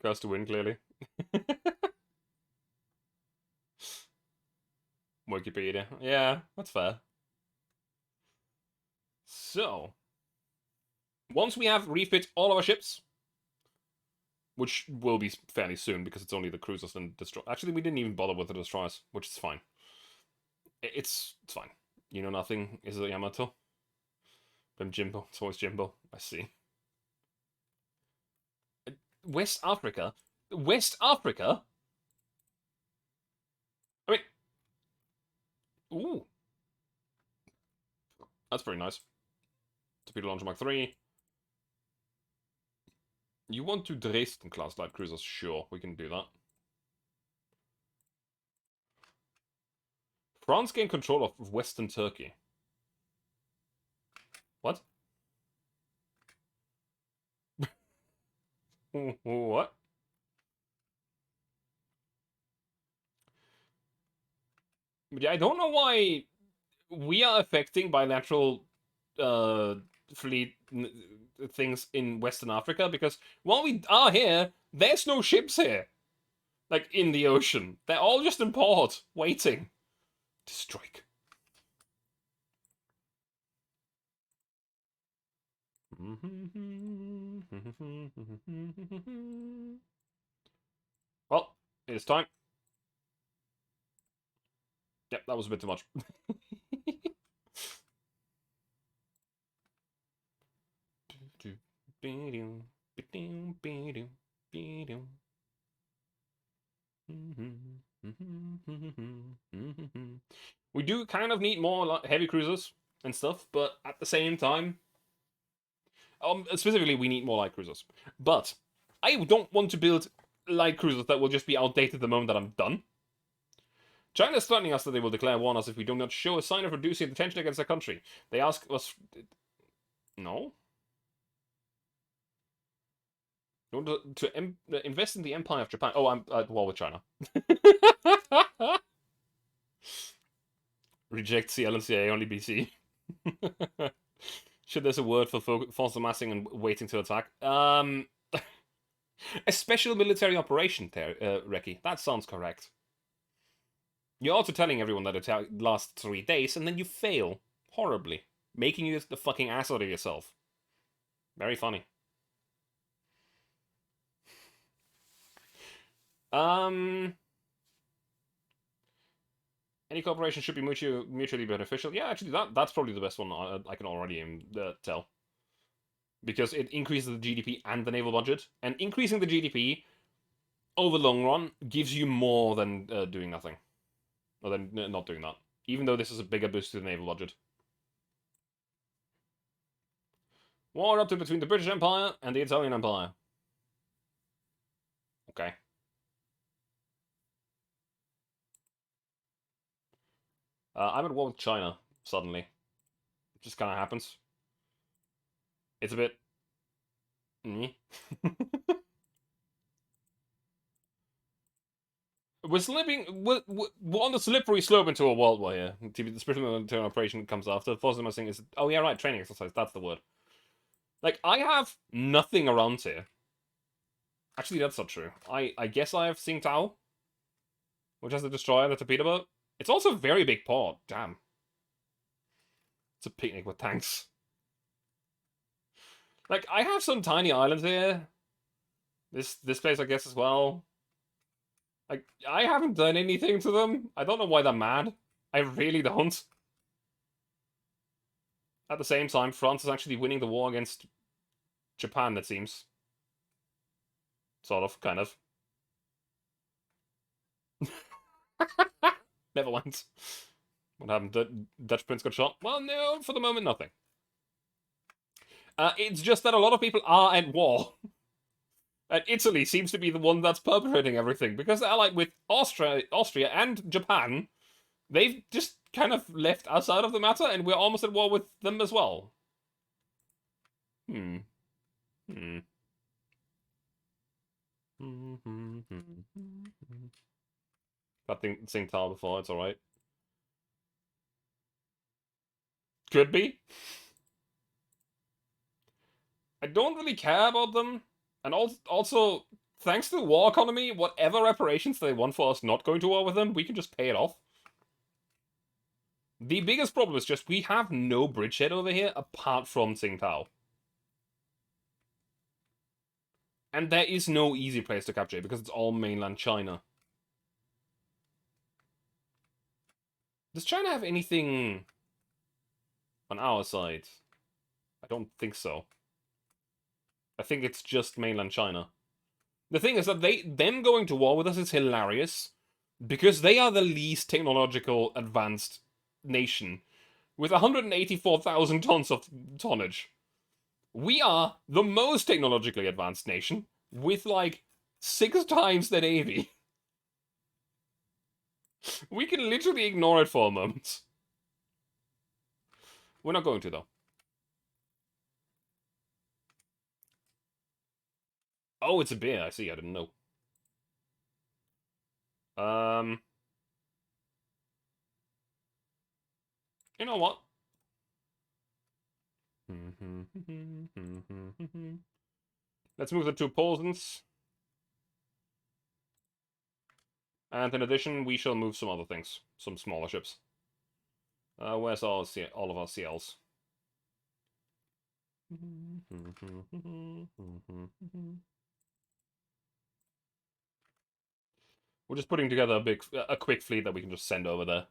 Cursed to win, clearly. Wikipedia. Yeah, that's fair. So, once we have refit all of our ships, which will be fairly soon because it's only the cruisers and destroy. Actually, we didn't even bother with the destroyers, which is fine. It's fine. You know nothing is a Yamato. But Jimbo, it's always Jimbo. I see. West Africa? West Africa? I mean, ooh. That's pretty nice. Torpedo Launcher Mark 3. You want to Dresden class light cruisers? Sure, we can do that. France gained control of Western Turkey. What? What? Yeah, I don't know why we are affecting bilateral fleet things in Western Africa, because while we are here, there's no ships here. Like, in the ocean. They're all just in port, waiting to strike. Well, it's time. Yep, that was a bit too much. We do kind of need more heavy cruisers and stuff, but at the same time, specifically we need more light cruisers. But I don't want to build light cruisers that will just be outdated the moment that I'm done. China is threatening us that they will declare war on us if we do not show a sign of reducing the tension against their country. They ask us... No? You want to invest in the Empire of Japan. Oh, I'm at war with China. Reject CLNCA, only BC. Should there's a word for force amassing and waiting to attack? A special military operation, Reki. That sounds correct. You're also telling everyone that it lasts 3 days, and then you fail horribly, making you the fucking ass out of yourself. Very funny. Any cooperation should be mutually beneficial. Yeah, actually, that's probably the best one I can already tell. Because it increases the GDP and the naval budget. And increasing the GDP over the long run gives you more than doing nothing. Or than not doing that. Even though this is a bigger boost to the naval budget. War erupted between the British Empire and the Italian Empire. Okay. I'm at war with China. suddenly. It just kind of happens. It's a bit... We're slipping... We're on the slippery slope into a world war here. Especially when the operation comes after. First thing I'm saying is... Oh yeah, right, training exercise. That's the word. Like, I have nothing around here. Actually, that's not true. I guess I have Tsingtao, which has the destroyer, the torpedo boat. It's also a very big port. Damn. It's a picnic with tanks. Like, I have some tiny islands here. This place, I guess, as well. Like, I haven't done anything to them. I don't know why they're mad. I really don't. At the same time, France is actually winning the war against Japan, it seems. Sort of, kind of. Never went. What happened? The Dutch prince got shot? Well, no, for the moment, nothing. It's just that a lot of people are at war. And Italy seems to be the one that's perpetrating everything, because they're like with Austria and Japan, they've just kind of left us out of the matter, and we're almost at war with them as well. Hmm. Hmm. Got Sing Tower before, it's alright. Could be. I don't really care about them. And also, thanks to the war economy, whatever reparations they want for us not going to war with them, we can just pay it off. The biggest problem is just we have no bridgehead over here apart from Tsingtao. And there is no easy place to capture it because it's all mainland China. Does China have anything on our side? I don't think so. I think it's just mainland China. The thing is that them going to war with us is hilarious because they are the least technological advanced nation with 184,000 tons of tonnage. We are the most technologically advanced nation with like 6 times the navy. We can literally ignore it for a moment. We're not going to, though. Oh, it's a beer. I see. I didn't know. Um, you know what? Let's move the 2 Polsens. And in addition, we shall move some other things. Some smaller ships. Where's all of our CLs? We're just putting together a quick fleet that we can just send over there.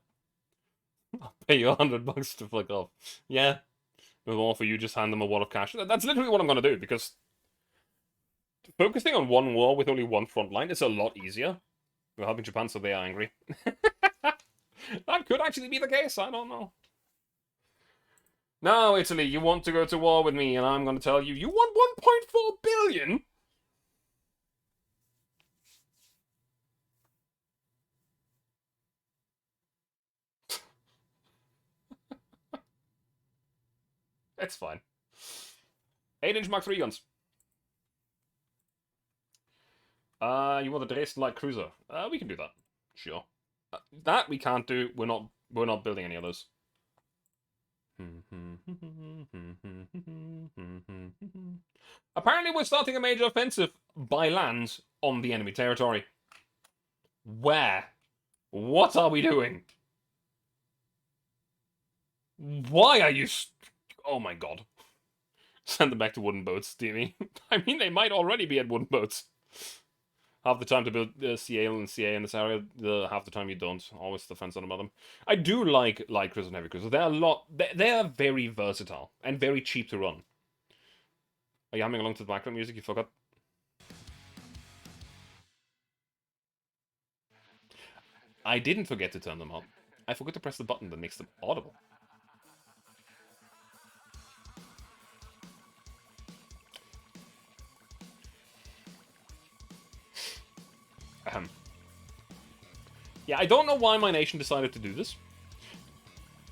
I'll pay you $100 to flick off. Yeah. No more for you, just hand them a wad of cash. That's literally what I'm gonna do, because focusing on one war with only one front line is a lot easier. We're helping Japan, so they are angry. That could actually be the case, I don't know. Now, Italy, you want to go to war with me, and I'm gonna tell you, you want 1.4 billion? It's fine. 8-inch Mark III guns. You want the Dresden light cruiser? We can do that. Sure. That we can't do. We're not building any of those. Apparently we're starting a major offensive by land on the enemy territory. Where? What are we doing? Why are you... Oh my god. Send them back to wooden boats, do you mean? I mean, they might already be at wooden boats. Half the time to build CL and CA in this area, half the time you don't. Always the fence on about them. I do like light cruisers and heavy cruisers. They're very versatile and very cheap to run. Are you humming along to the background music? You forgot. I didn't forget to turn them on. I forgot to press the button that makes them audible. Yeah, I don't know why my nation decided to do this.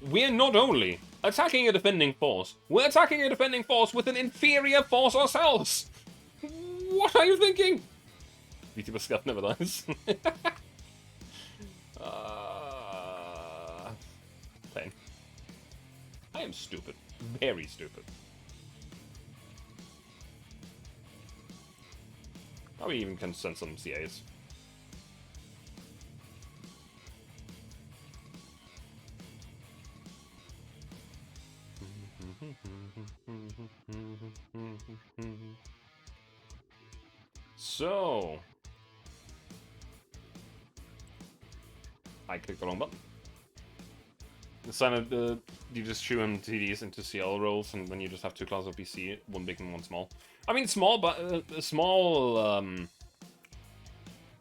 we're not only attacking a defending force, we're attacking a defending force with an inferior force ourselves! What are you thinking? VTuber Scuff never dies. Pain. I am stupid. Very stupid. Now we even can send some CAs. So... I clicked the wrong button. Decided you just chew in TDs into CL roles, and then you just have two classes of PC, one big and one small. I mean, small, but small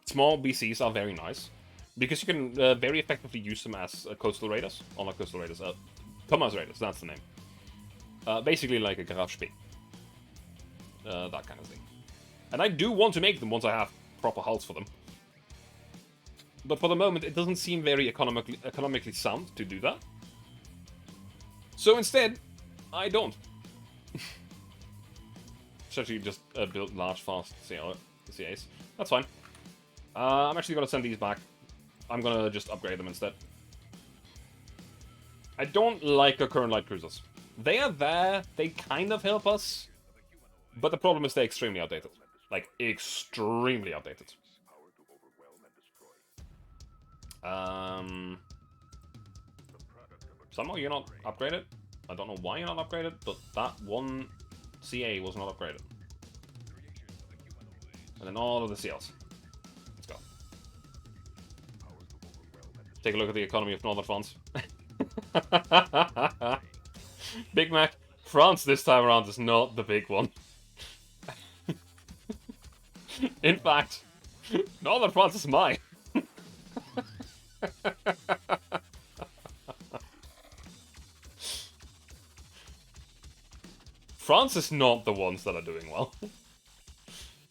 BCs are very nice because you can very effectively use them as coastal raiders, or not coastal raiders, Thomas raiders. That's the name. Basically, like a Graf Spee, that kind of thing. And I do want to make them once I have proper hulls for them. But for the moment, it doesn't seem very economically sound to do that. So instead, I don't. Essentially just build large, fast CAs. That's fine. I'm actually going to send these back. I'm going to just upgrade them instead. I don't like our current light cruisers. They are there, they kind of help us. But the problem is they're extremely outdated. Like, extremely outdated. Somehow you're not upgraded. I don't know why you're not upgraded, but that one CA was not upgraded. And then all of the CLs. Let's go. Take a look at the economy of Northern France. Big Mac. France this time around is not the big one. In fact, Northern France is mine. France is not the ones that are doing well.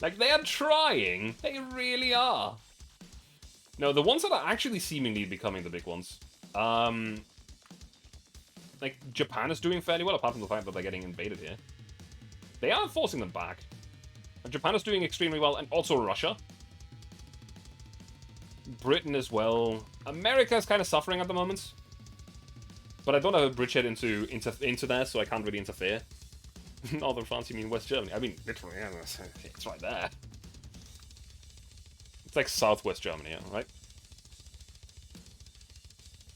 Like, they are trying. They really are. No, the ones that are actually seemingly becoming the big ones. Like, Japan is doing fairly well, apart from the fact that they're getting invaded here. They are forcing them back. And Japan is doing extremely well, and also Russia. Britain as well. America is kind of suffering at the moment. But I don't have a bridgehead into there, so I can't really interfere. Northern France, you mean West Germany? I mean, literally, yeah, it's right there. It's like Southwest Germany, yeah, right?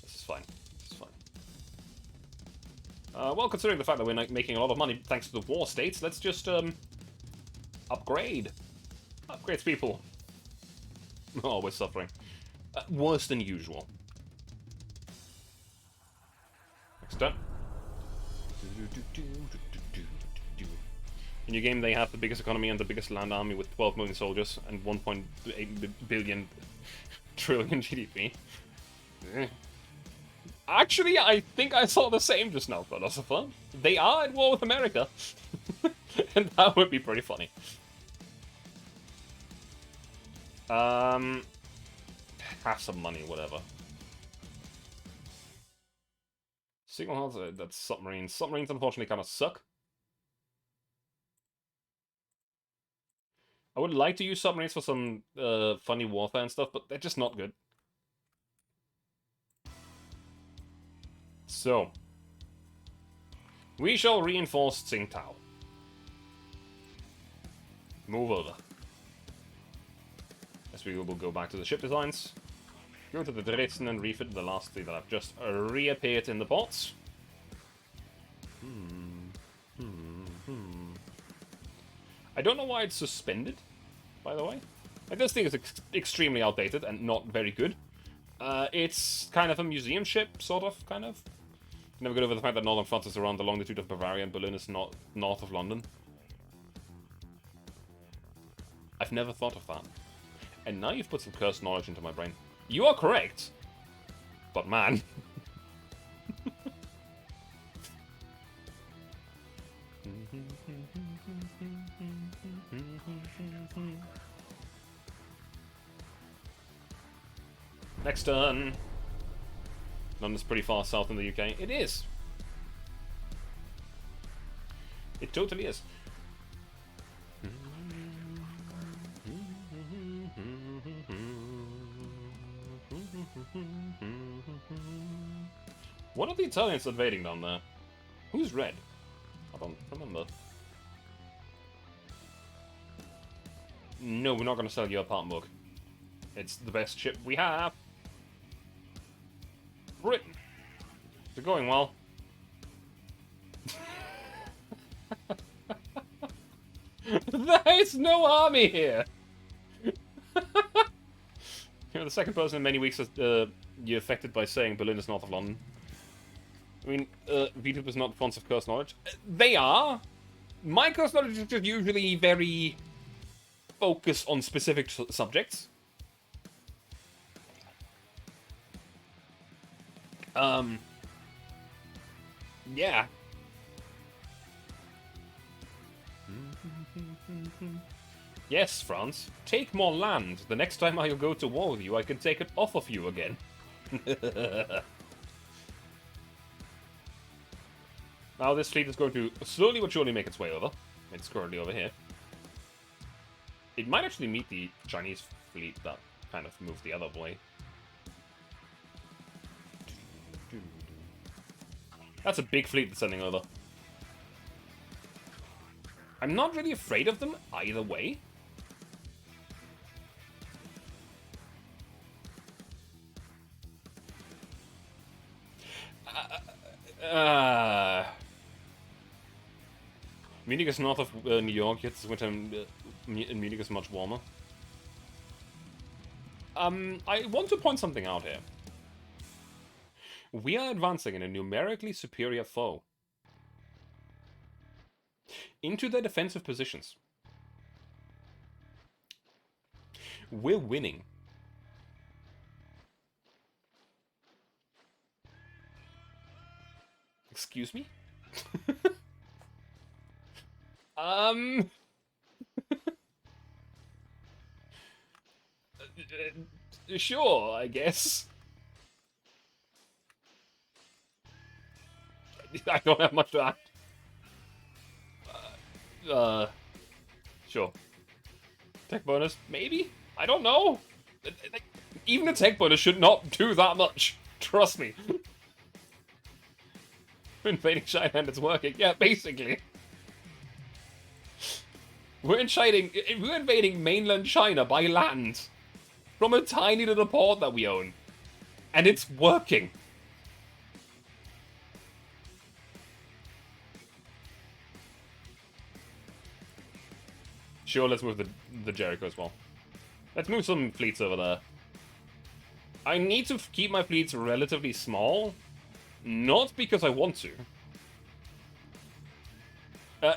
This is fine. This is fine. Well, considering the fact that we're making a lot of money thanks to the war states, let's just, upgrade. Upgrades, people. Oh, we're suffering. Worse than usual. Next turn. In your game, they have the biggest economy and the biggest land army with 12 million soldiers and 1.8 billion trillion GDP. Actually, I think I saw the same just now, philosopher. They are at war with America. And that would be pretty funny. Have some money, whatever. Signal hull, that's submarines. Submarines, unfortunately, kind of suck. I would like to use submarines for some funny warfare and stuff, but they're just not good. So, we shall reinforce Tsingtao. Move over. As we will go back to the ship designs. Go to the Dresden and refit the last three that have just reappeared in the ports. I don't know why it's suspended, by the way. Like, this thing is extremely outdated and not very good. It's kind of a museum ship, sort of, kind of. Never get over the fact that Northern France is around the longitude of Bavaria and Berlin is not north of London. I've never thought of that. And now you've put some cursed knowledge into my brain. You are correct. But man. Next turn. London's pretty far south in the UK. It is. It totally is. What are the Italians invading down there? Who's red? I don't remember. No, we're not going to sell you a part mug. It's the best ship we have. Britain. It's going well. There is no army here! You're the second person in many weeks that you're affected by saying Berlin is north of London. I mean, VTube is not fond of curse knowledge. They are. My curse knowledge is just usually very focused on specific subjects. Yeah. Yes, France. Take more land. The next time I'll go to war with you, I can take it off of you again. Now this fleet is going to slowly but surely make its way over. It's currently over here. It might actually meet the Chinese fleet that kind of moved the other way. That's a big fleet that's sending over. I'm not really afraid of them either way. Munich is north of New York, yet this winter in Munich is much warmer. I want to point something out here. We are advancing in a numerically superior foe into their defensive positions. We're winning. Excuse me? Sure, I guess. I don't have much to add. Sure. Tech bonus? Maybe? I don't know. Even a tech bonus should not do that much. Trust me. We're invading China and it's working. Yeah, basically. We're invading mainland China by land. From a tiny little port that we own. And it's working. Sure, let's move the Jericho as well. Let's move some fleets over there. I need to keep my fleets relatively small. Not because I want to.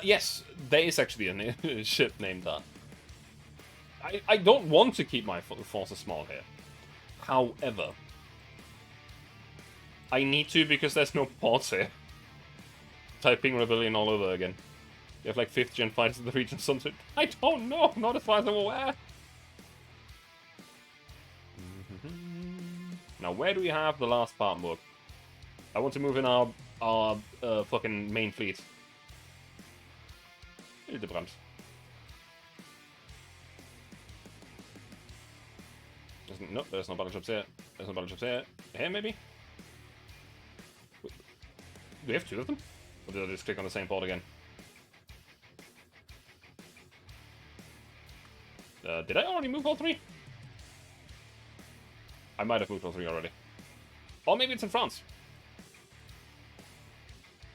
Yes, there is actually a ship named that. I don't want to keep my forces small here. However, I need to because there's no ports here. Typing Rebellion all over again. You have like 5th gen fighters in the region something. I don't know, not as far as I'm aware. Now where do we have the last part book? I want to move in our fucking main fleet. Hildebrand. Nope, there's no battleships here. There's no battleships here. Here, maybe? Do we have 2 of them? Or did I just click on the same port again? Did I already move all 3? I might have moved all 3 already. Or maybe it's in France.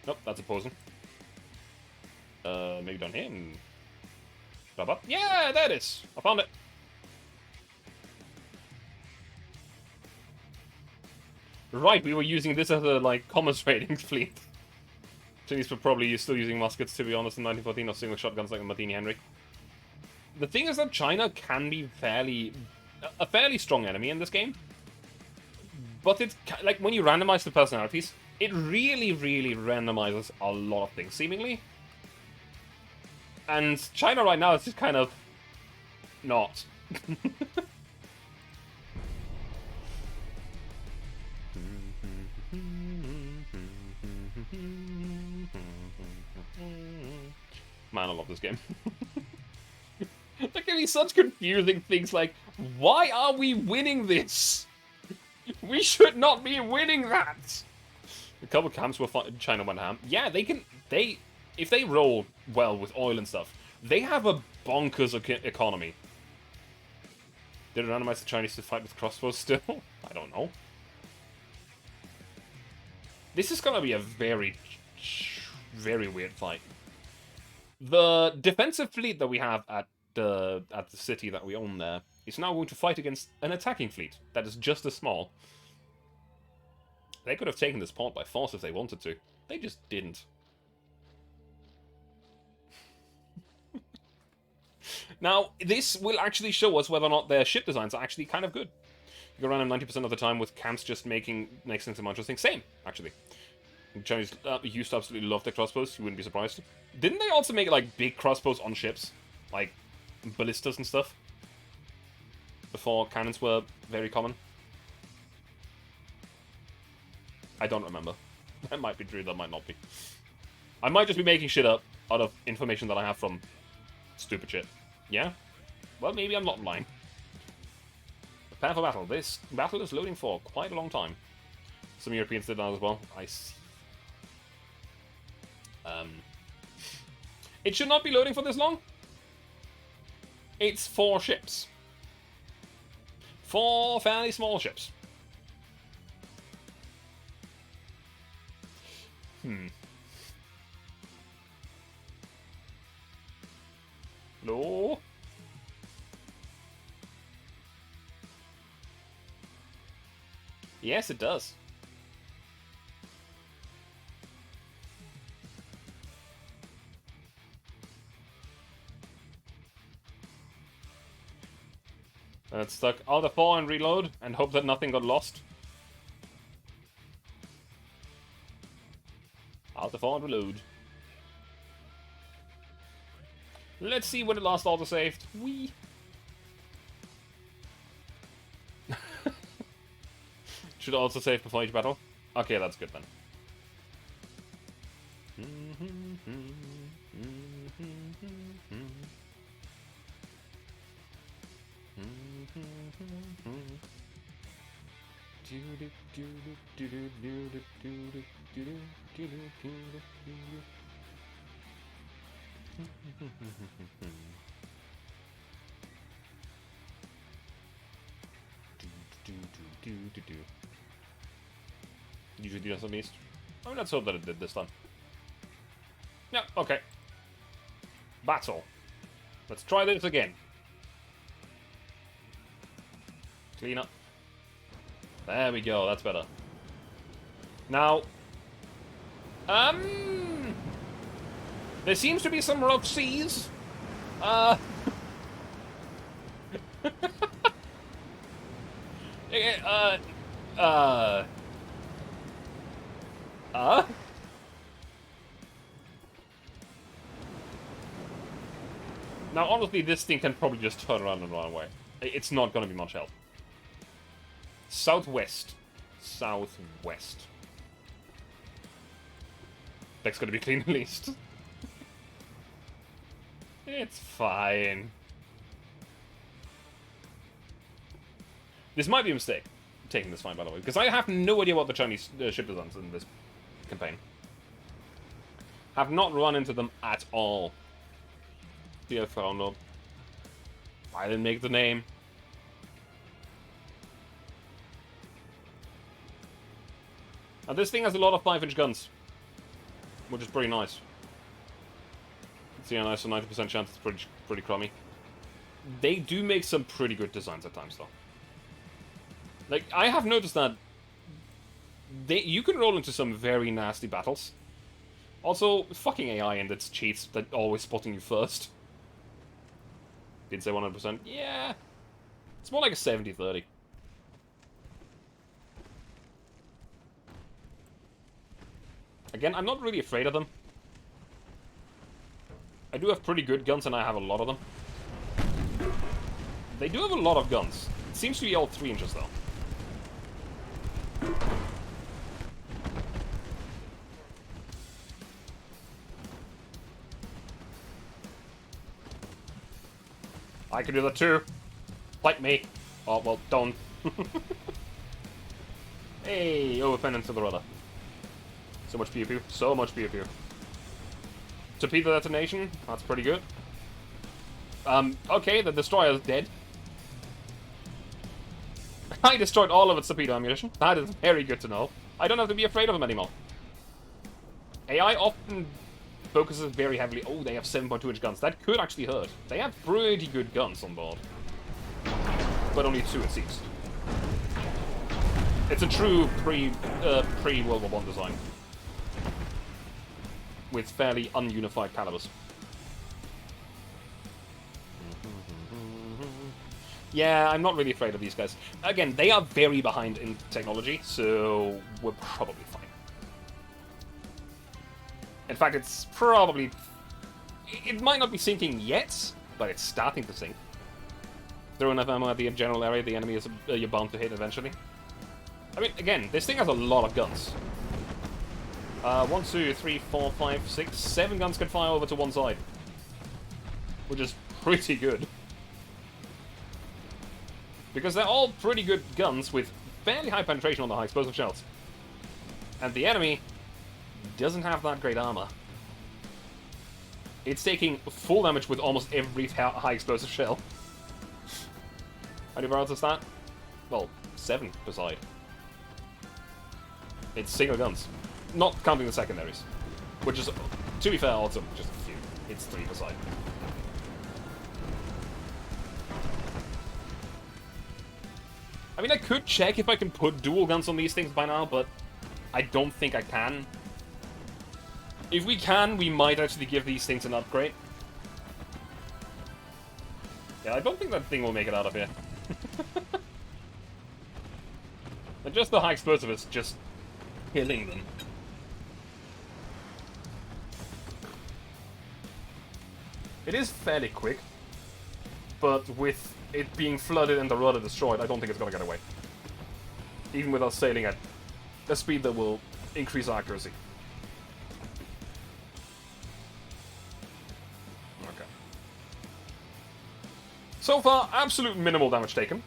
Nope, that's opposing. Maybe down here and... Yeah, there it is! I found it! Right, we were using this as a, like, commerce trading fleet. Chinese were probably still using muskets, to be honest, in 1914, or single shotguns like the Martini Henry. The thing is that China can be a fairly strong enemy in this game. But it's, like, when you randomize the personalities, it really, really randomizes a lot of things, seemingly. And China right now is just kind of... not. Man, I love this game. There can be such confusing things like, why are we winning this? We should not be winning that! A couple of camps were China went ham. Yeah, if they roll well with oil and stuff, they have a bonkers economy. Did it randomize the Chinese to fight with crossbows still? I don't know. This is gonna be a very, very weird fight. The defensive fleet that we have at the city that we own there is now going to fight against an attacking fleet that is just as small. They could have taken this port by force if they wanted to. They just didn't. Now, this will actually show us whether or not their ship designs are actually kind of good. You go around 90% of the time with camps just making next thing to interesting. Same, actually. The Chinese used to absolutely love their crossbows, you wouldn't be surprised. Didn't they also make, like, big crossbows on ships? Like, ballistas and stuff? Before cannons were very common? I don't remember. That might be true, that might not be. I might just be making shit up out of information that I have from stupid shit. Yeah? Well, maybe I'm not lying. Prepare for battle. This battle is loading for quite a long time. Some Europeans did that as well. I see. It should not be loading for this long. It's 4 ships. 4 fairly small ships. No. Yes, it does. It's stuck. Alt F4 and reload, and hope that nothing got lost. Alt F4 and reload. Let's see when it last auto-saved. Whee! Should also save before each battle? Okay, that's good then. Usually does at least. I mean, let's hope that it did this time. Yeah, okay. Battle. Let's try this again. Clean up. There we go, that's better. Now, there seems to be some rough seas. Now, honestly, this thing can probably just turn around and run away. It's not gonna be much help. Southwest. Southwest. Deck's gonna be clean at least. It's fine. This might be a mistake, taking this fine, by the way, because I have no idea what the Chinese ship designs in this campaign. Have not run into them at all. Dear Frauenlob. I didn't make the name. Now this thing has a lot of 5-inch guns, which is pretty nice. See how nice, a 90% chance it's pretty crummy. They do make some pretty good designs at times, though. Like, I have noticed that you can roll into some very nasty battles. Also, fucking AI and its cheats that always spotting you first. Did say 100%? Yeah. It's more like a 70-30. Again, I'm not really afraid of them. I do have pretty good guns, and I have a lot of them. They do have a lot of guns. It seems to be all 3 inches, though. I can do that too. Fight me. Oh, well, don't. Hey, overpennant to the rudder. So much pew pew. So much pew pew. Torpedo detonation. That's pretty good. Okay, the destroyer is dead. I destroyed all of its torpedo ammunition. That is very good to know. I don't have to be afraid of them anymore. AI often focuses very heavily. Oh, they have 7.2-inch guns. That could actually hurt. They have pretty good guns on board. But only 2, it seems. It's a true pre-World War I design. With fairly ununified calibers. Yeah, I'm not really afraid of these guys. Again, they are very behind in technology, so we're probably fine. In fact, it's probably... It might not be sinking yet, but it's starting to sink. Throw enough ammo at the general area, the enemy is you're bound to hit eventually. I mean, again, this thing has a lot of guns. 1, 2, 3, 4, 5, 6, 7 guns can fire over to one side. Which is pretty good. Because they're all pretty good guns with fairly high penetration on the high explosive shells. And the enemy doesn't have that great armor. It's taking full damage with almost every high explosive shell. How many barrels is that? Well, 7 per side. It's single guns. Not counting the secondaries. Which is, to be fair, also just a few. It's 3 per side. I mean, I could check if I can put dual guns on these things by now, but I don't think I can. If we can, we might actually give these things an upgrade. Yeah, I don't think that thing will make it out of here. And just the high explosive is just killing them. It is fairly quick, but with it being flooded and the rudder destroyed, I don't think it's gonna get away. Even with us sailing at a speed that will increase our accuracy. Okay. So far, absolute minimal damage taken.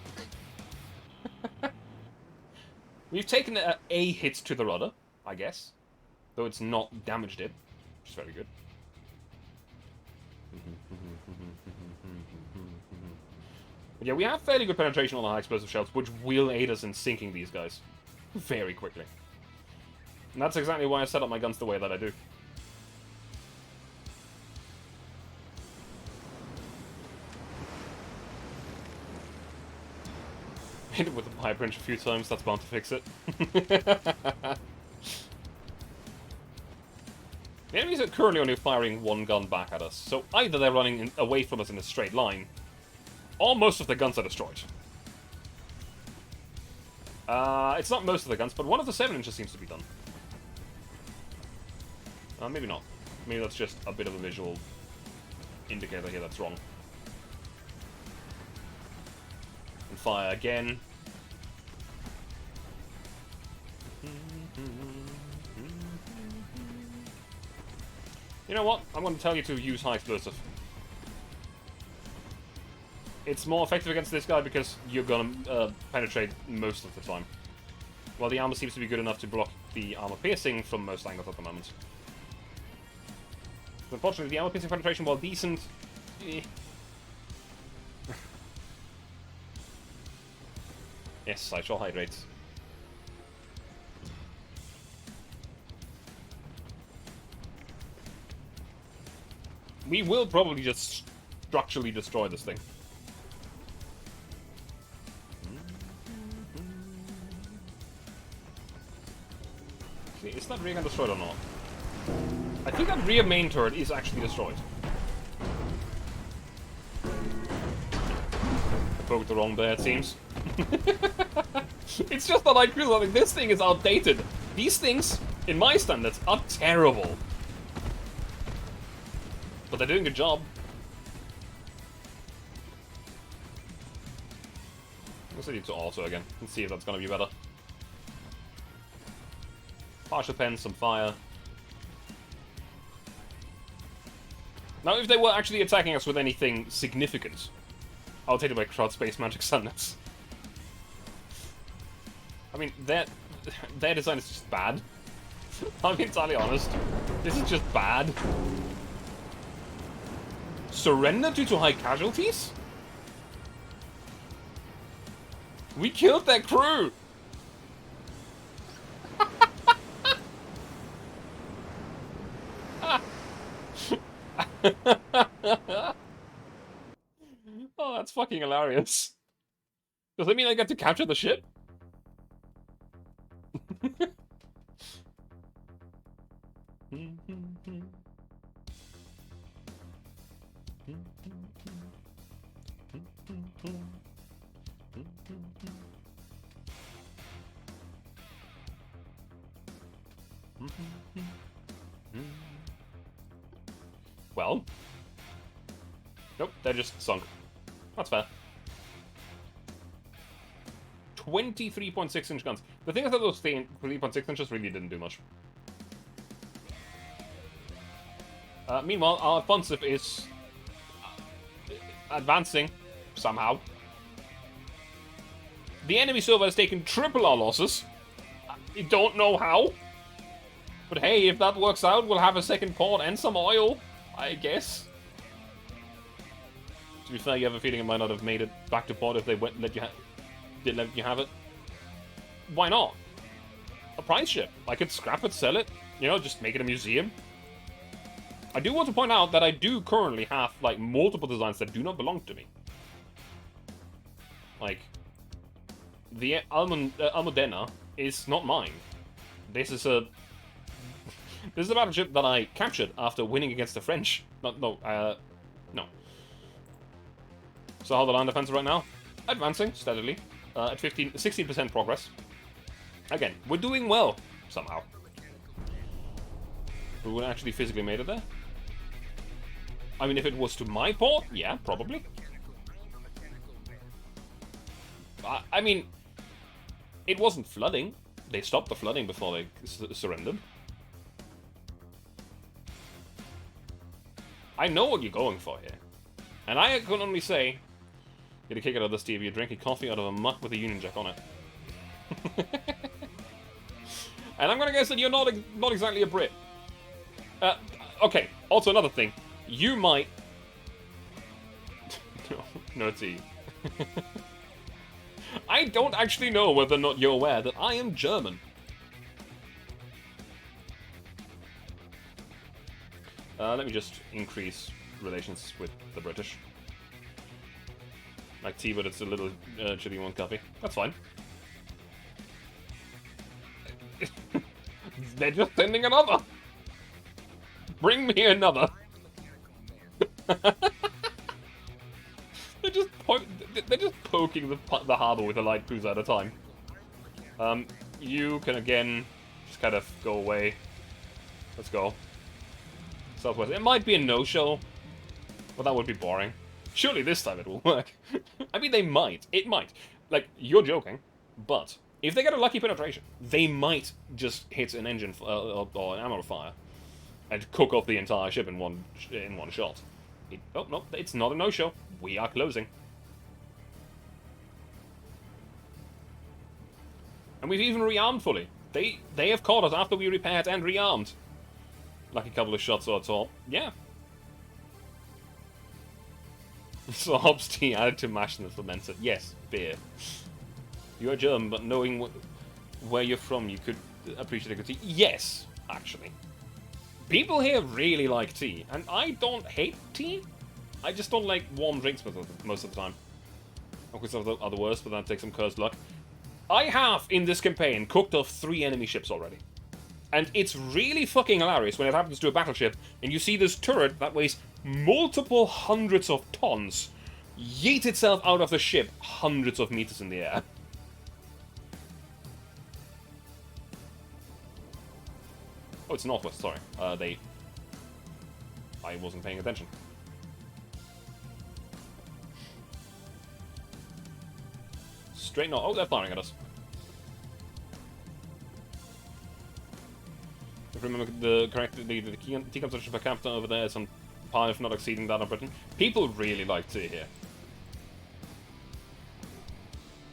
We've taken a hit to the rudder, I guess. Though it's not damaged it, which is very good. But yeah, we have fairly good penetration on the high explosive shells, which will aid us in sinking these guys very quickly. And that's exactly why I set up my guns the way that I do. Hit it with a pipe wrench a few times, that's bound to fix it. The enemies are currently only firing 1 gun back at us, so either they're running away from us in a straight line, or most of the guns are destroyed. It's not most of the guns, but one of the 7 inches seems to be done. Maybe not. Maybe that's just a bit of a visual indicator here that's wrong. And fire again. You know what? I'm going to tell you to use high explosive. It's more effective against this guy because you're going to penetrate most of the time. Well, the armor seems to be good enough to block the armor piercing from most angles at the moment. Unfortunately, the armor piercing penetration, while decent... Yes, I shall hydrate. We will probably just structurally destroy this thing. Is that rear gun destroyed or not? I think that rear main turret is actually destroyed. I poked the wrong bear, it seems. It's just that I feel like this thing is outdated. These things, in my standards, are terrible. But they're doing a good job. Let's set it to auto again and see if that's gonna be better. Partial pen, some fire. Now, if they were actually attacking us with anything significant, I'll take it by crowd space magic sunnets. I mean, their design is just bad. I'll be entirely honest. This is just bad. Surrender due to high casualties? We killed their crew! Oh, that's fucking hilarious. Does that mean I get to capture the ship? Well. Nope, they're just sunk. That's fair. 23.6-inch guns. The thing is that those 3.6 inches really didn't do much. Meanwhile, our offensive is advancing somehow. The enemy server has taken triple our losses. I don't know how. But hey, if that works out, we'll have a second port and some oil, I guess. To be fair, you have a feeling it might not have made it back to port if they let you have it. Why not? A prize ship. I could scrap it, sell it, you know, just make it a museum. I do want to point out that I do currently have, like, multiple designs that do not belong to me. Like, the Almudena is not mine. This is a battleship that I captured after winning against the French. No. So how the land defense right now? Advancing steadily at 16% progress. Again, we're doing well somehow. We would actually physically made it there. I mean, if it was to my port, yeah, probably. I mean, it wasn't flooding. They stopped the flooding before they surrendered. I know what you're going for here. And I can only say, get a kick out of this, Steve. You're drinking coffee out of a mug with a Union Jack on it. And I'm gonna guess that you're not exactly a Brit. Okay, also another thing. You might... no tea. I don't actually know whether or not you're aware that I am German. Let me just increase relations with the British. Like tea, but it's a little chilly one copy. That's fine. They're just sending another! Bring me another! They're just poking the harbour with a light cruiser at a time. You can again just kind of go away. Let's go. Southwest. It might be a no-show, but that would be boring. Surely this time it will work. I mean, they might. It might. Like, you're joking, but if they get a lucky penetration, they might just hit an engine or an ammo fire and cook off the entire ship in one shot. Oh, no, it's not a no-show. We are closing. And we've even rearmed fully. They have caught us after we repaired and rearmed. Like a couple of shots or all. Yeah. So hops tea added to mash and fermented. Yes, beer. You are German, but knowing where you're from, you could appreciate a good tea. Yes, actually. People here really like tea, and I don't hate tea. I just don't like warm drinks most of the time. Of course, are the worst, but that takes some cursed luck. I have, in this campaign, cooked off 3 enemy ships already. And it's really fucking hilarious when it happens to a battleship, and you see this turret that weighs multiple hundreds of tons yeet itself out of the ship hundreds of meters in the air. Oh, it's northwest, sorry. I wasn't paying attention. Straight north. Oh, they're firing at us. If I remember correctly, the tea consumption per capita over there is on par, if not exceeding that of Britain. People really like tea here.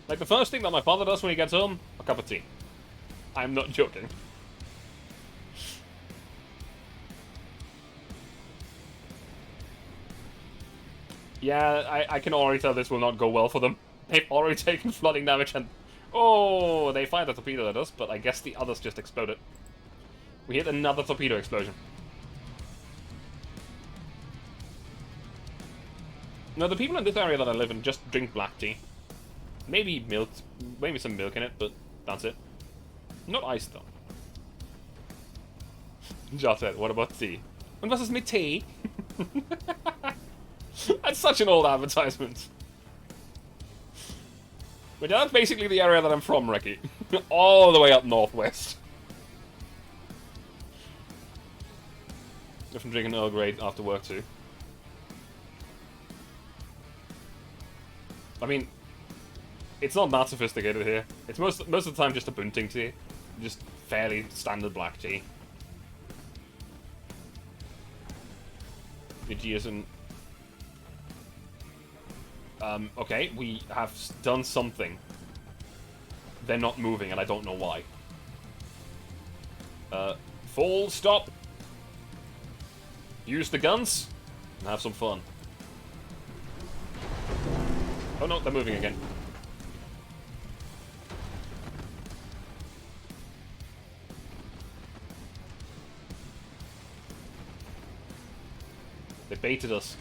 Like, the first thing that my father does when he gets home, a cup of tea. I'm not joking. Yeah, I can already tell this will not go well for them. They've already taken flooding damage and... Oh, they fired a torpedo at us, but I guess the others just exploded. We hit another torpedo explosion. No, the people in this area that I live in just drink black tea. Maybe milk, maybe some milk in it, but that's it. Not ice, though. Jotted, what about tea? And was is mit tea? That's such an old advertisement. But yeah, that's basically the area that I'm from, Reki. All the way up northwest. If I'm drinking Earl Grey after work, too. I mean, it's not that sophisticated here. It's most of the time just a bunting tea. Just fairly standard black tea. Vigi isn't... okay, we have done something. They're not moving, and I don't know why. Full stop. Use the guns, and have some fun. Oh no, they're moving again. They baited us.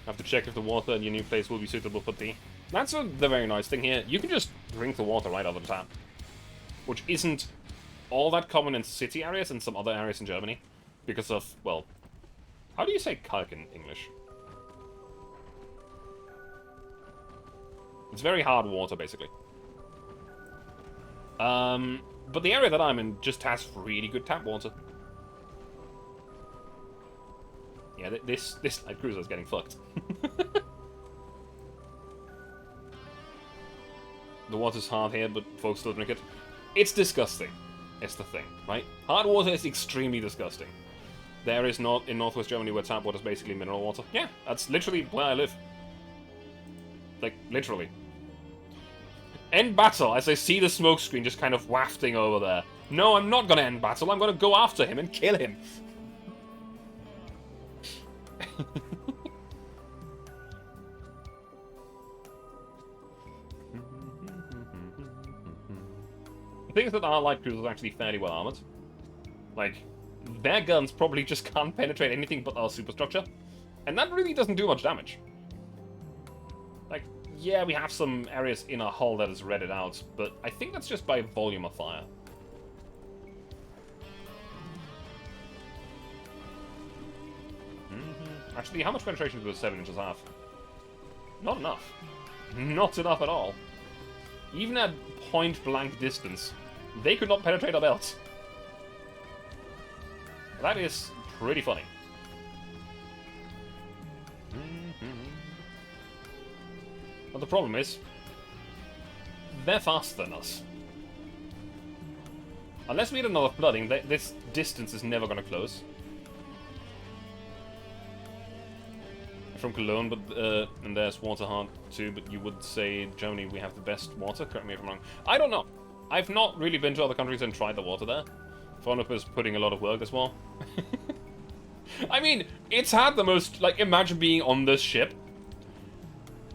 Have to check if the water in your new place will be suitable for tea. That's the very nice thing here. You can just drink the water right out of the tap. Which isn't all that common in city areas and some other areas in Germany. Because of, well... How do you say kalk in English? It's very hard water, basically. But the area that I'm in just has really good tap water. Yeah, this light cruiser is getting fucked. The water's hard here, but folks still drink it. It's disgusting. It's the thing, right? Hard water is extremely disgusting. There is not in northwest Germany where tap water is basically mineral water. Yeah, that's literally where I live. Like, literally. End battle as I see the smoke screen just kind of wafting over there. No, I'm not gonna end battle. I'm gonna go after him and kill him. The thing is that our light cruisers are actually fairly well armored. Like, their guns probably just can't penetrate anything but our superstructure. And that really doesn't do much damage. Like, yeah, we have some areas in our hull that is redded out, but I think that's just by volume of fire. Actually, how much penetration do those 7 inches have? Not enough. Not enough at all. Even at point-blank distance, they could not penetrate our belt. That is pretty funny. But the problem is, they're faster than us. Unless we get another flooding, this distance is never going to close. From Cologne, but and there's water hard too, but you would say Germany we have the best water? Correct me if I'm wrong. I don't know. I've not really been to other countries and tried the water there. Frauenlob is putting a lot of work as well. I mean, it's had the most, like, imagine being on this ship.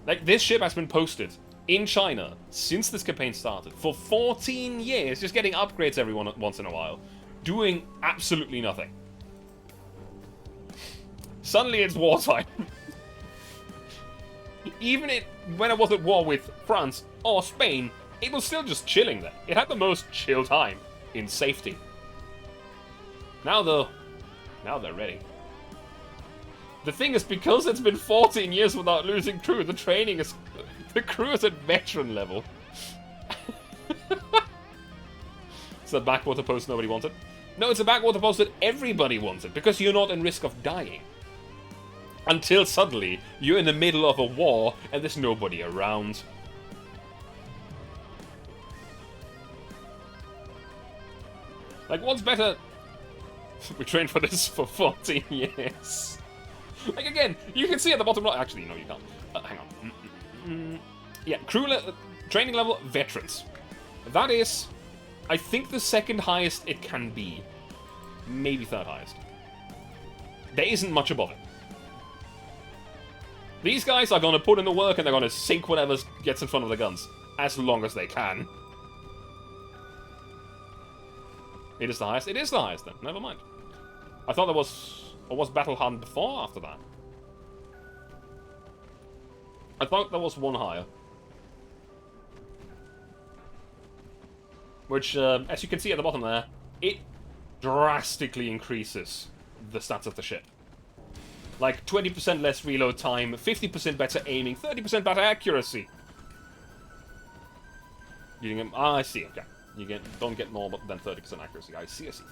Like, this ship has been posted in China since this campaign started for 14 years, just getting upgrades every once in a while, doing absolutely nothing. Suddenly it's wartime. Even when it was at war with France or Spain, it was still just chilling there. It had the most chill time in safety. Now though, now they're ready. The thing is, because it's been 14 years without losing crew, the training is... the crew is at veteran level. It's a backwater post nobody wanted. No, it's a backwater post that everybody wanted, because you're not in risk of dying. Until suddenly, you're in the middle of a war, and there's nobody around. Like, what's better... We trained for this for 14 years. Like, again, you can see at the bottom right... Actually, no, you can't. Hang on. Yeah, training level, veterans. That is, I think, the second highest it can be. Maybe third highest. There isn't much above it. These guys are gonna put in the work and they're gonna sink whatever gets in front of the guns. As long as they can. It is the highest? It is the highest then. Never mind. I thought there was... Or was Battle Hardened before or after that? I thought there was one higher. Which, as you can see at the bottom there, it drastically increases the stats of the ship. Like, 20% less reload time, 50% better aiming, 30% better accuracy. You can get... Ah, I see, okay. Don't get more than 30% accuracy. I see, I see.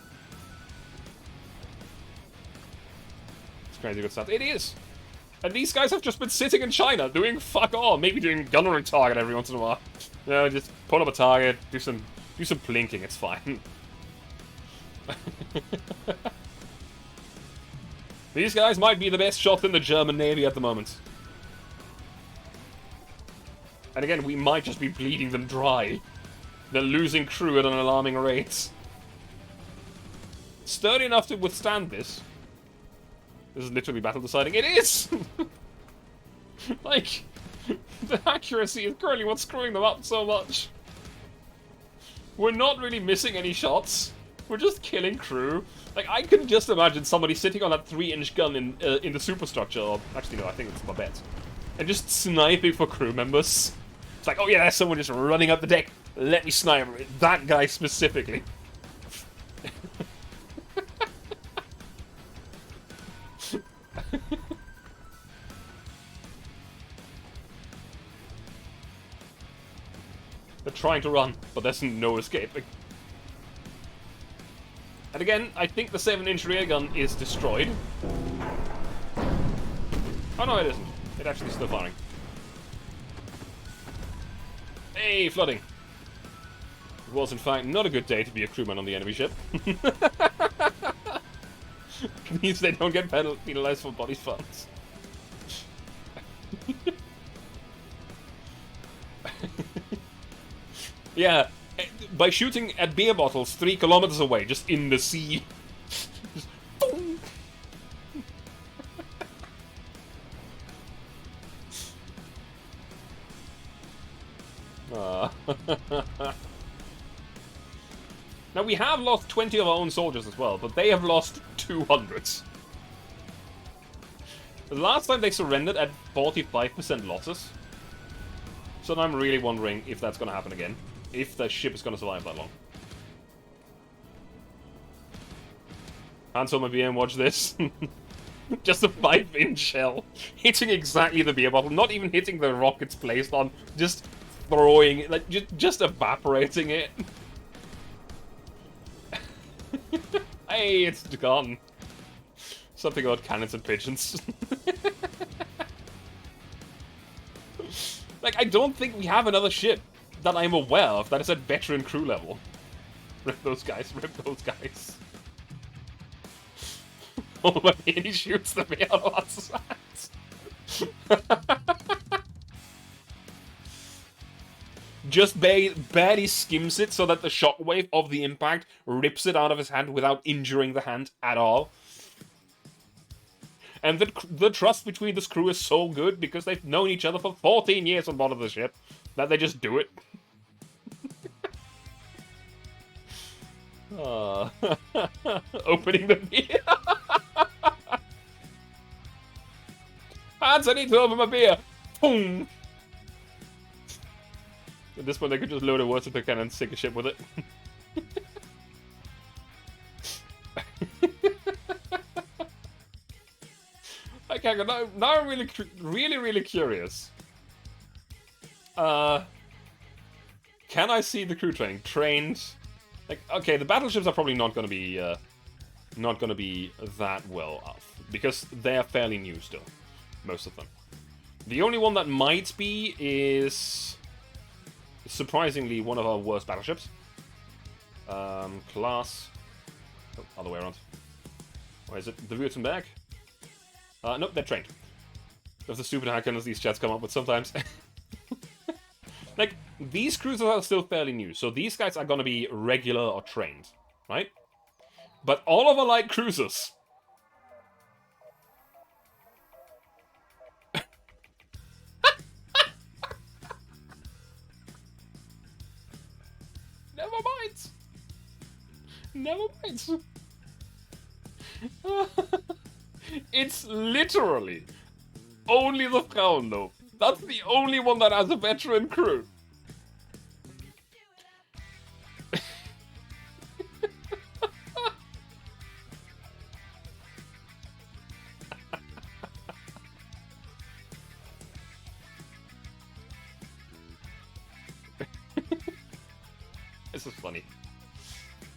It's crazy good stats. It is! And these guys have just been sitting in China, doing fuck all. Maybe doing gunnery target every once in a while. You know, just pull up a target, do some plinking, it's fine. These guys might be the best shot in the German Navy at the moment. And again, we might just be bleeding them dry. They're losing crew at an alarming rate. Sturdy enough to withstand this. This is literally battle deciding. It is! Like, the accuracy is currently what's screwing them up so much. We're not really missing any shots. We're just killing crew. Like, I can just imagine somebody sitting on that 3-inch gun in the superstructure, or actually no, I think it's Babette, and just sniping for crew members. It's like, oh yeah, there's someone just running up the deck. Let me snipe that guy specifically. They're trying to run, but there's no escaping. And again, I think the 7-inch rear gun is destroyed. Oh no, it isn't. It actually is still firing. Hey, flooding. It was, in fact, not a good day to be a crewman on the enemy ship. It means they don't get penalized for body funds. Yeah, by shooting at beer bottles 3 kilometers away, just in the sea. Just boom. Now, we have lost 20 of our own soldiers as well, but they have lost 200. The last time they surrendered at 45% losses. So now I'm really wondering if that's going to happen again. If the ship is going to survive that long. Hands on my beer and watch this. Just a 5-inch shell. Hitting exactly the beer bottle. Not even hitting the rock it's placed on. Just throwing it. Like, just evaporating it. Hey, it's gone. Something about cannons and pigeons. Like, I don't think we have another ship that I'm aware of that is at veteran crew level. Rip those guys, rip those guys. Oh my, and he shoots them out of our sides. Just barely skims it so that the shockwave of the impact rips it out of his hand without injuring the hand at all. And the trust between this crew is so good because they've known each other for 14 years on board of the ship that they just do it. Opening the beer. Hans, I need to open my beer. Boom. At this point, they could just load a water pick cannon and sink a ship with it. Okay, now I'm really curious. Can I see the crew training? Trained? Like, okay, the battleships are probably not gonna be that well off because they're fairly new still, most of them. The only one that might be is surprisingly one of our worst battleships. Class. Oh, other way around. Where is it? The Württemberg? Nope, they're trained. That's the stupid hackers these chats come up with sometimes. Like, these cruisers are still fairly new, so these guys are gonna be regular or trained, right? But all of our light cruisers... Never mind! Never mind! It's literally only the Frauenlob. That's the only one that has a veteran crew. This is funny.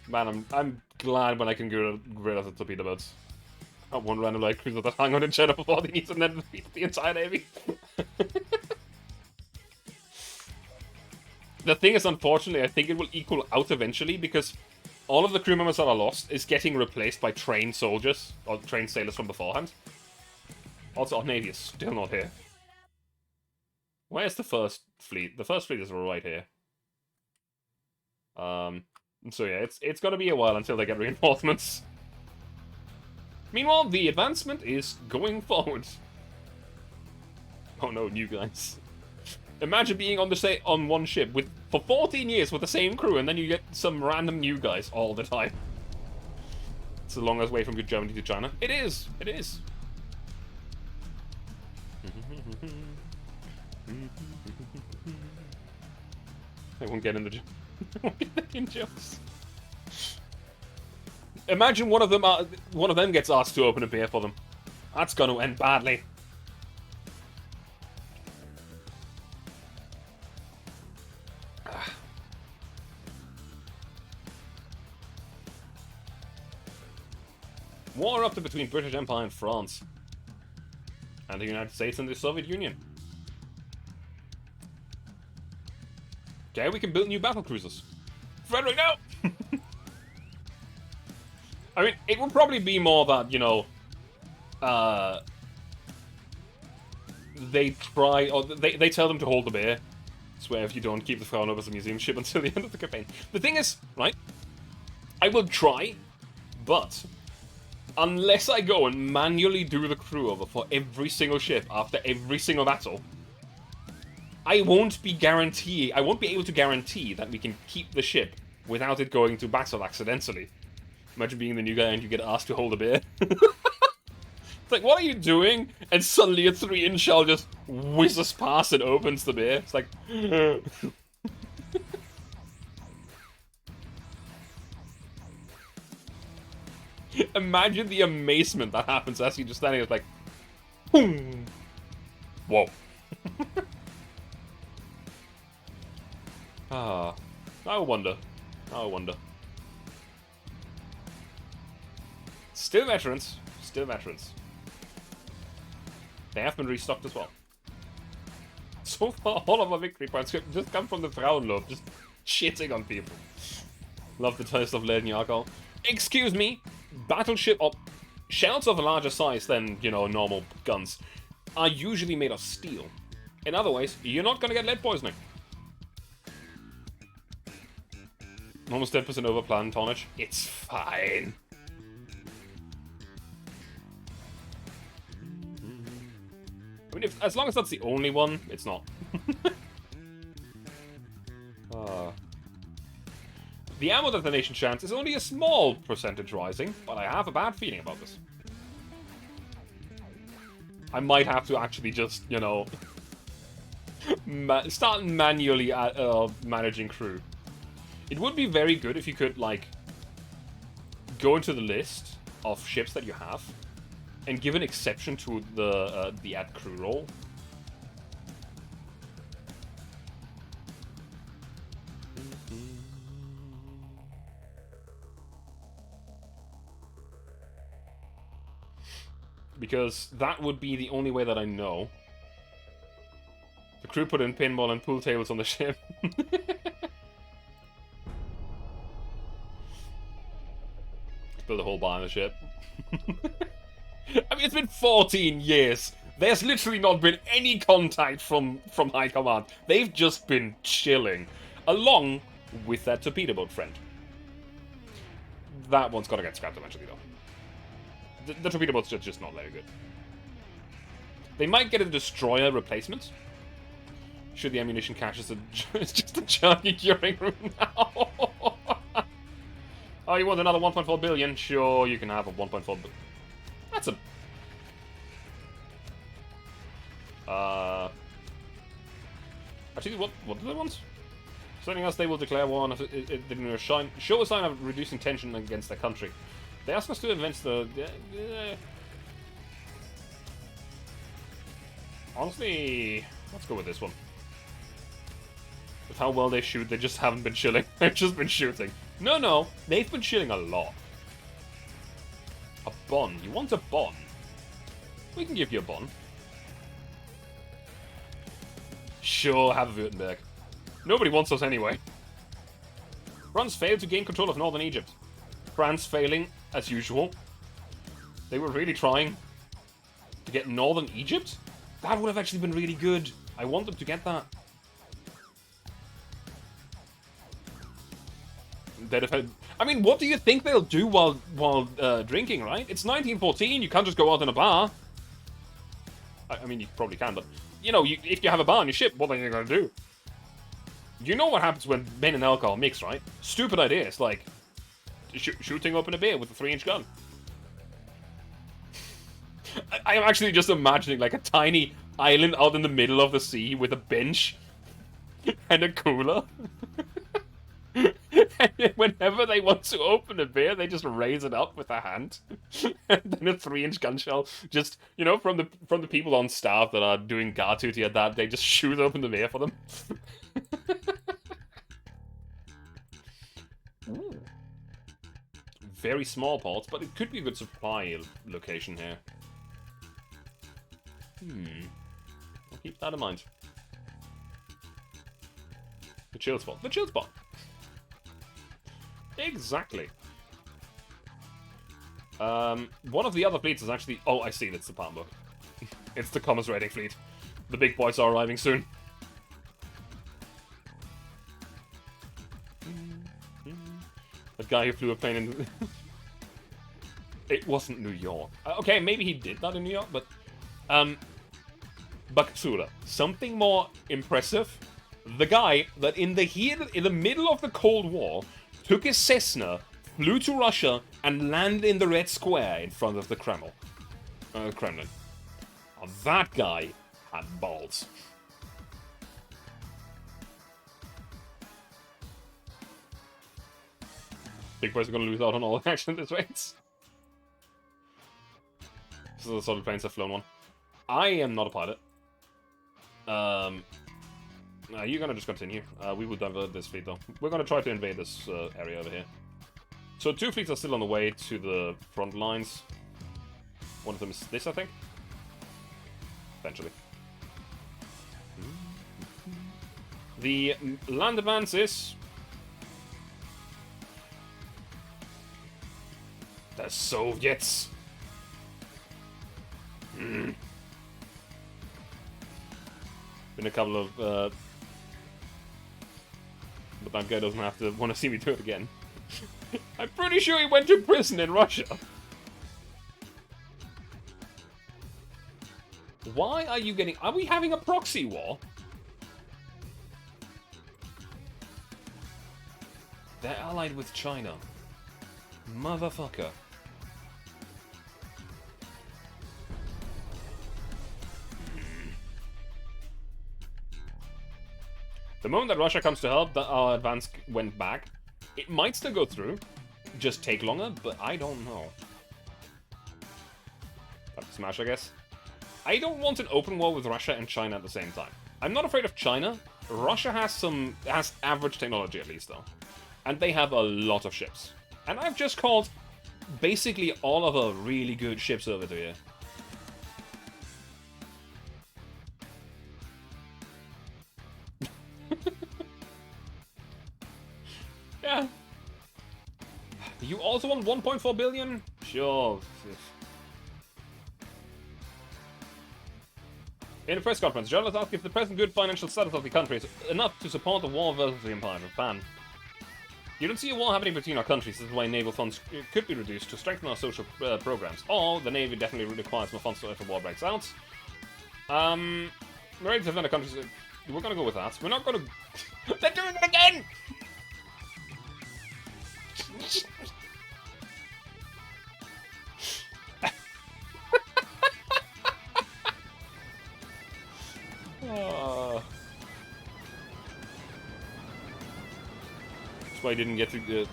Man, I'm glad when I can get rid of the torpedo boats. Not one random light cruiser that hang on in China for 40 needs and then defeat the entire navy. The thing is, unfortunately, I think it will equal out eventually because all of the crew members that are lost is getting replaced by trained soldiers or trained sailors from beforehand. Also, our navy is still not here. Where's the first fleet? The first fleet is right here. So yeah, it's gonna be a while until they get reinforcements. Meanwhile, the advancement is going forward. Oh no, new guys. Imagine being on one ship for 14 years with the same crew, and then you get some random new guys all the time. It's the longest way from Germany to China. It is. It is. They won't get in the jokes. Imagine one of them gets asked to open a beer for them. That's going to end badly. War erupted between British Empire and France, and the United States and the Soviet Union. Okay, we can build new battle cruisers. Frederick, no! I mean, it would probably be more that, you know, they try, or they tell them to hold the beer. Swear if you don't, keep the Frauenlob as a museum ship until the end of the campaign. The thing is, right, I will try, but unless I go and manually do the crew over for every single ship after every single battle, I won't be able to guarantee that we can keep the ship without it going to battle accidentally. Imagine being the new guy and you get asked to hold a beer. It's like, what are you doing? And suddenly a 3-inch shell just whizzes past and opens the beer. It's like... Imagine the amazement that happens as you just standing there like... Boom! Whoa. Ah, I wonder. I wonder. Still veterans. Still veterans. They have been restocked as well. So far, all of our victory points just come from the Frauenlob, just shitting on people. Love the taste of lead and alcohol. Excuse me, battleship or shells of a larger size than, you know, normal guns are usually made of steel. In other ways, you're not gonna get lead poisoning. Almost 10% over plan tonnage. It's fine. I mean, as long as that's the only one, it's not. The ammo detonation chance is only a small percentage rising, but I have a bad feeling about this. I might have to actually just, you know, start manually managing crew. It would be very good if you could, like, go into the list of ships that you have and give an exception to the add crew roll. Because that would be the only way that I know. The crew put in pinball and pool tables on the ship. Build a whole bar on the ship. I mean, it's been 14 years. There's literally not been any contact from High Command. They've just been chilling. Along with that torpedo boat friend. That one's gotta get scrapped eventually, though. The torpedo boats are just not very good. They might get a destroyer replacement. Should the ammunition cache is it's just a chunky curing room now. Oh, you want another 1.4 billion? Sure, you can have a 1.4 billion. That's a... Actually, what do they want? Something else, they will declare war if it didn't show a sign of reducing tension against their country. They ask us to advance the... Honestly, let's go with this one. With how well they shoot, they just haven't been chilling. They've just been shooting. No, they've been chilling a lot. A Bonn. You want a Bonn? We can give you a Bonn. Sure, have a Württemberg. Nobody wants us anyway. France failed to gain control of northern Egypt. France failing, as usual. They were really trying to get northern Egypt? That would have actually been really good. I want them to get that. I mean, what do you think they'll do while drinking, right? It's 1914, you can't just go out in a bar. I mean, you probably can, but, you know, if you have a bar on your ship, what are you going to do? You know what happens when men and alcohol mix, right? Stupid ideas, like shooting open a beer with a 3-inch gun. I am actually just imagining, like, a tiny island out in the middle of the sea with a bench and a cooler. And whenever they want to open a beer, they just raise it up with a hand, and then a 3-inch gun shell, just, you know, from the people on staff that are doing guard duty at that, they just shoot open the beer for them. Ooh. Very small ports, but it could be a good supply location here. I'll keep that in mind. The chill spot. The chill spot. Exactly. One of the other fleets is actually... Oh, I see, it's the Palmboat. It's the Commerce Raiding Fleet. The big boys are arriving soon. That guy who flew a plane in... It wasn't New York. Okay, maybe he did that in New York, but... Bakasura. Something more impressive. The guy that in the middle of the Cold War... took his Cessna, flew to Russia, and landed in the Red Square in front of the Kremlin. Now, that guy had balls. Big boys are going to lose out on all action this race. So the solid planes have flown one. I am not a pilot. You're gonna just continue. We will divert this fleet, though. We're gonna try to invade this area over here. So 2 fleets are still on the way to the front lines. One of them is this, I think. Eventually. The land advance is... the Soviets. Been a couple of... But that guy doesn't have to want to see me do it again. I'm pretty sure he went to prison in Russia. Why are you getting... Are we having a proxy war? They're allied with China. Motherfucker. The moment that Russia comes to help, our advance went back. It might still go through, just take longer, but I don't know. Have to smash, I guess. I don't want an open war with Russia and China at the same time. I'm not afraid of China. Russia has average technology, at least, though. And they have a lot of ships. And I've just called basically all of the really good ships over there. Yeah. You also want 1.4 billion? Sure. In a press conference, journalists asked if the present good financial status of the country is enough to support the war versus the Empire of Japan. You don't see a war happening between our countries, this is why naval funds could be reduced to strengthen our social programs. Or, the Navy definitely requires more funds if a war breaks out. We're ready to defend our countries. We're gonna go with that. We're not gonna... They're doing it again! That's why I didn't get to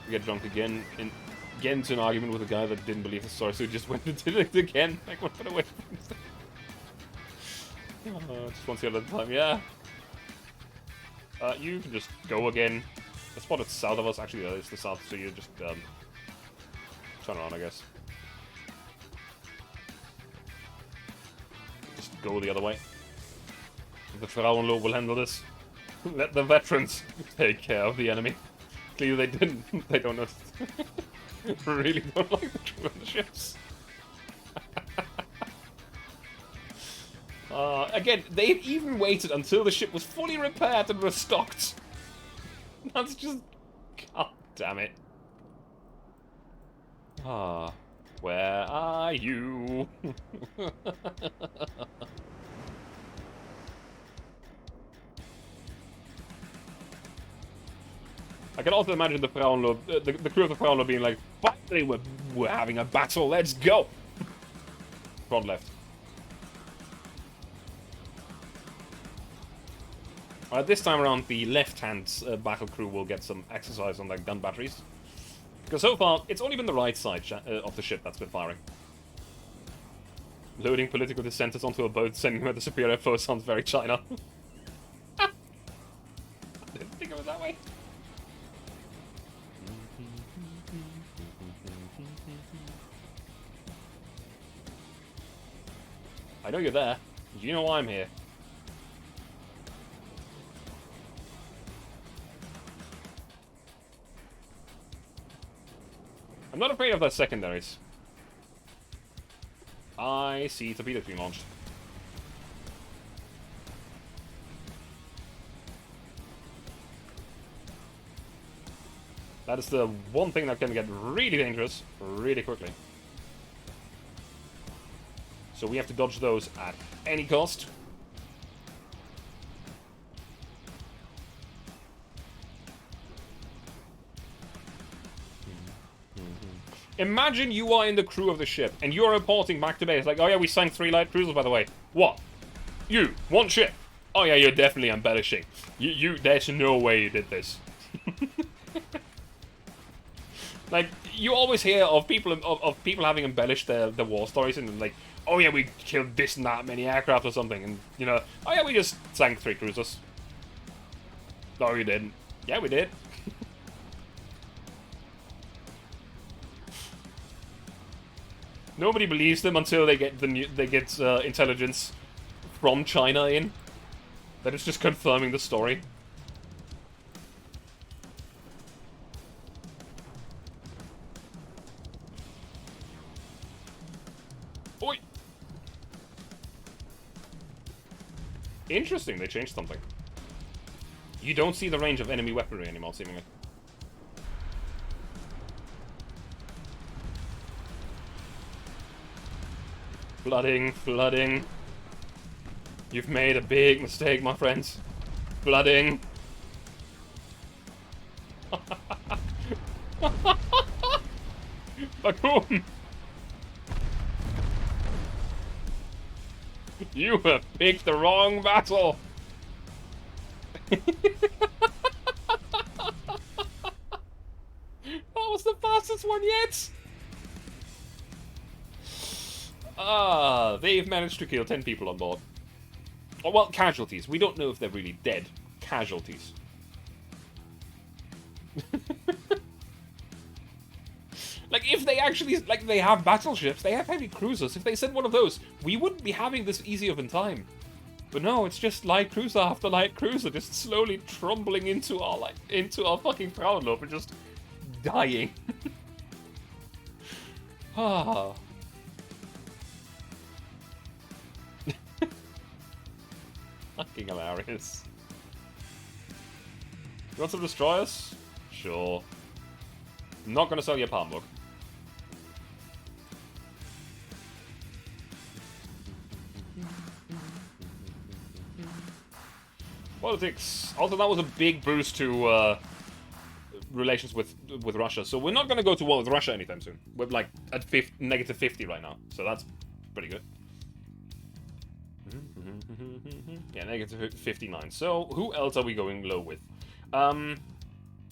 get drunk again get into an argument with a guy that didn't believe the story, so he just went and did it again. Like, one foot away from him. Just once the other time, yeah. You can just go again. The spot is south of us. Actually, it's the south, so you just turn around, I guess. Just go the other way. The Frauenlob will handle this. Let the veterans take care of the enemy. Clearly they didn't. They don't know. Really don't like the crew on the ships. Again, they even waited until the ship was fully repaired and restocked. That's just... God damn it. Where are you? I can also imagine the Frauenlob, the crew of the Frauenlob being like, finally we're having a battle, let's go! Front left. This time around, the left-hand battle crew will get some exercise on their gun batteries. Because so far, it's only been the right side of the ship that's been firing. Loading political dissenters onto a boat, sending them at the superior foe sounds very China. I didn't think of it that way. I know you're there. You know I'm here. I'm not afraid of their secondaries. I see torpedoes being launched. That is the one thing that can get really dangerous really quickly. So we have to dodge those at any cost. Imagine you are in the crew of the ship, and you're reporting back to base, like, oh yeah, we sank 3 light cruisers, by the way. What? You, one ship? Oh yeah, you're definitely embellishing. There's no way you did this. Like, you always hear of people having embellished their war stories, and like, oh yeah, we killed this and that many aircraft or something, and, you know, oh yeah, we just sank 3 cruisers. No, you didn't. Yeah, we did. Nobody believes them until they get intelligence from China in. That is just confirming the story. Oi! Interesting, they changed something. You don't see the range of enemy weaponry anymore, seemingly. Flooding, flooding. You've made a big mistake, my friends. Flooding. Boom! You have picked the wrong battle! That was the fastest one yet! They've managed to kill 10 people on board. Oh, well, casualties. We don't know if they're really dead. Casualties. Like, if they actually, like, they have battleships, they have heavy cruisers. If they sent one of those, we wouldn't be having this easy of a time. But no, it's just light cruiser after light cruiser, just slowly trundling into our fucking Frauenlob and just dying. Fucking hilarious. You want some destroyers? Sure. Not gonna sell you a palm book. Politics. Also, that was a big boost to relations with Russia. So we're not gonna go to war with Russia anytime soon. We're like at -50 right now, so that's pretty good. Yeah, -59. So who else are we going low with?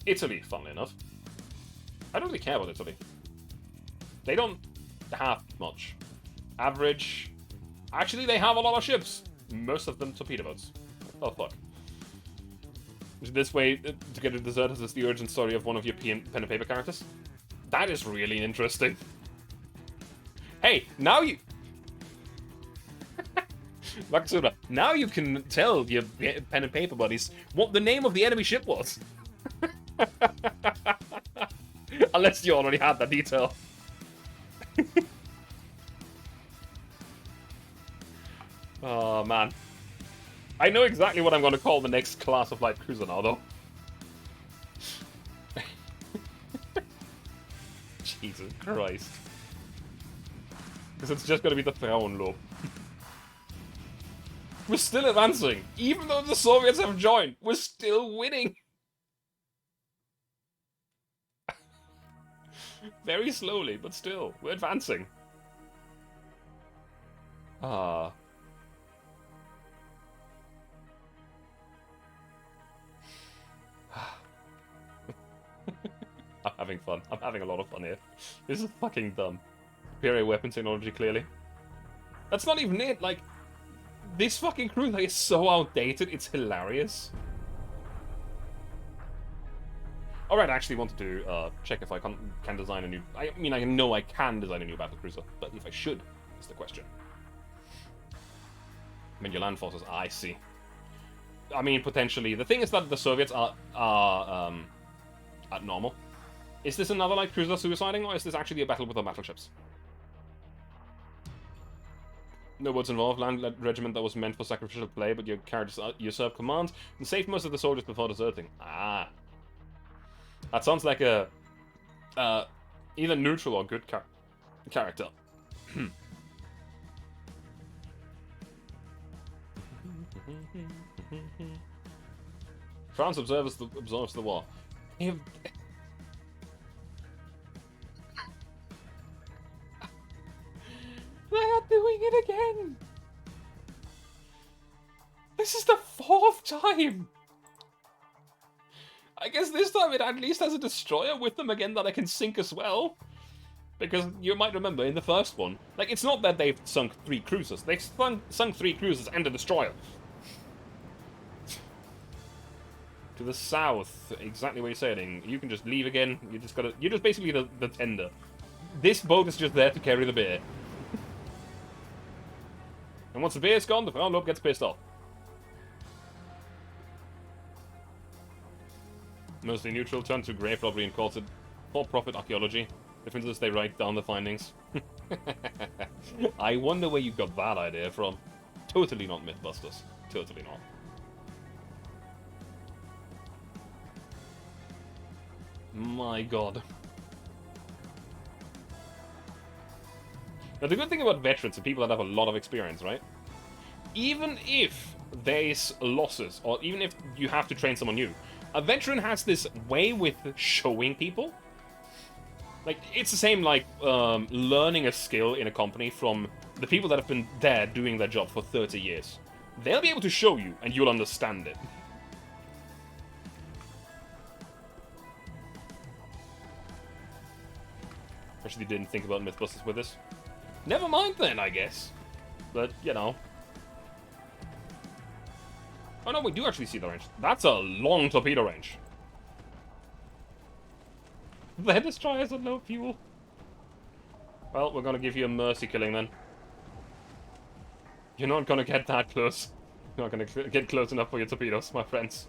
Italy, funnily enough. I don't really care about Italy. They don't have much. Average. Actually, they have a lot of ships. Most of them torpedo boats. Oh, fuck. This way, to get a dessert is the origin story of one of your pen and paper characters. That is really interesting. Hey, now you... Maksura, now you can tell your pen and paper buddies what the name of the enemy ship was. Unless you already had that detail. Oh, man. I know exactly what I'm going to call the next class of light cruiser now, though. Jesus Christ. Because it's just going to be the Frauenlob. We're still advancing. Even though the Soviets have joined, we're still winning. Very slowly, but still, we're advancing. Ah. I'm having fun. I'm having a lot of fun here. This is fucking dumb. Superior weapon technology, clearly. That's not even it, like... This fucking cruiser is so outdated, it's hilarious. Alright, I actually wanted to check if I can design a new... I mean, I know I can design a new battle cruiser, but if I should, is the question. I mean, your land forces, I see. I mean, potentially. The thing is that the Soviets are at normal. Is this another light cruiser suiciding, or is this actually a battle with the battleships? No words involved. Land regiment that was meant for sacrificial play, but your characters usurped command and saved most of the soldiers before deserting. Ah. That sounds like a either neutral or good character. France absorbs the war. If... They are doing it again! This is the 4th time! I guess this time it at least has a destroyer with them again that I can sink as well. Because you might remember, in the first one, like, it's not that they've sunk 3 cruisers. They've sunk 3 cruisers and a destroyer. To the south, exactly what you're saying. You can just leave again. You're just basically the tender. This boat is just there to carry the beer. And once the beer's gone, the Frauenlob gets pissed off. Mostly neutral, turn to grave robbery and calls it for-profit archaeology. Differences, they write down the findings. I wonder where you got that idea from. Totally not Mythbusters. Totally not. My god. Now the good thing about veterans and people that have a lot of experience, right? Even if there's losses, or even if you have to train someone new, a veteran has this way with showing people. Like, it's the same like learning a skill in a company from the people that have been there doing their job for 30 years. They'll be able to show you, and you'll understand it. Actually didn't think about Mythbusters with this. Never mind then, I guess. But, you know. Oh no, we do actually see the range. That's a long torpedo range. Their destroyers are no fuel. Well, we're gonna give you a mercy killing then. You're not gonna get that close. You're not gonna get close enough for your torpedoes, my friends.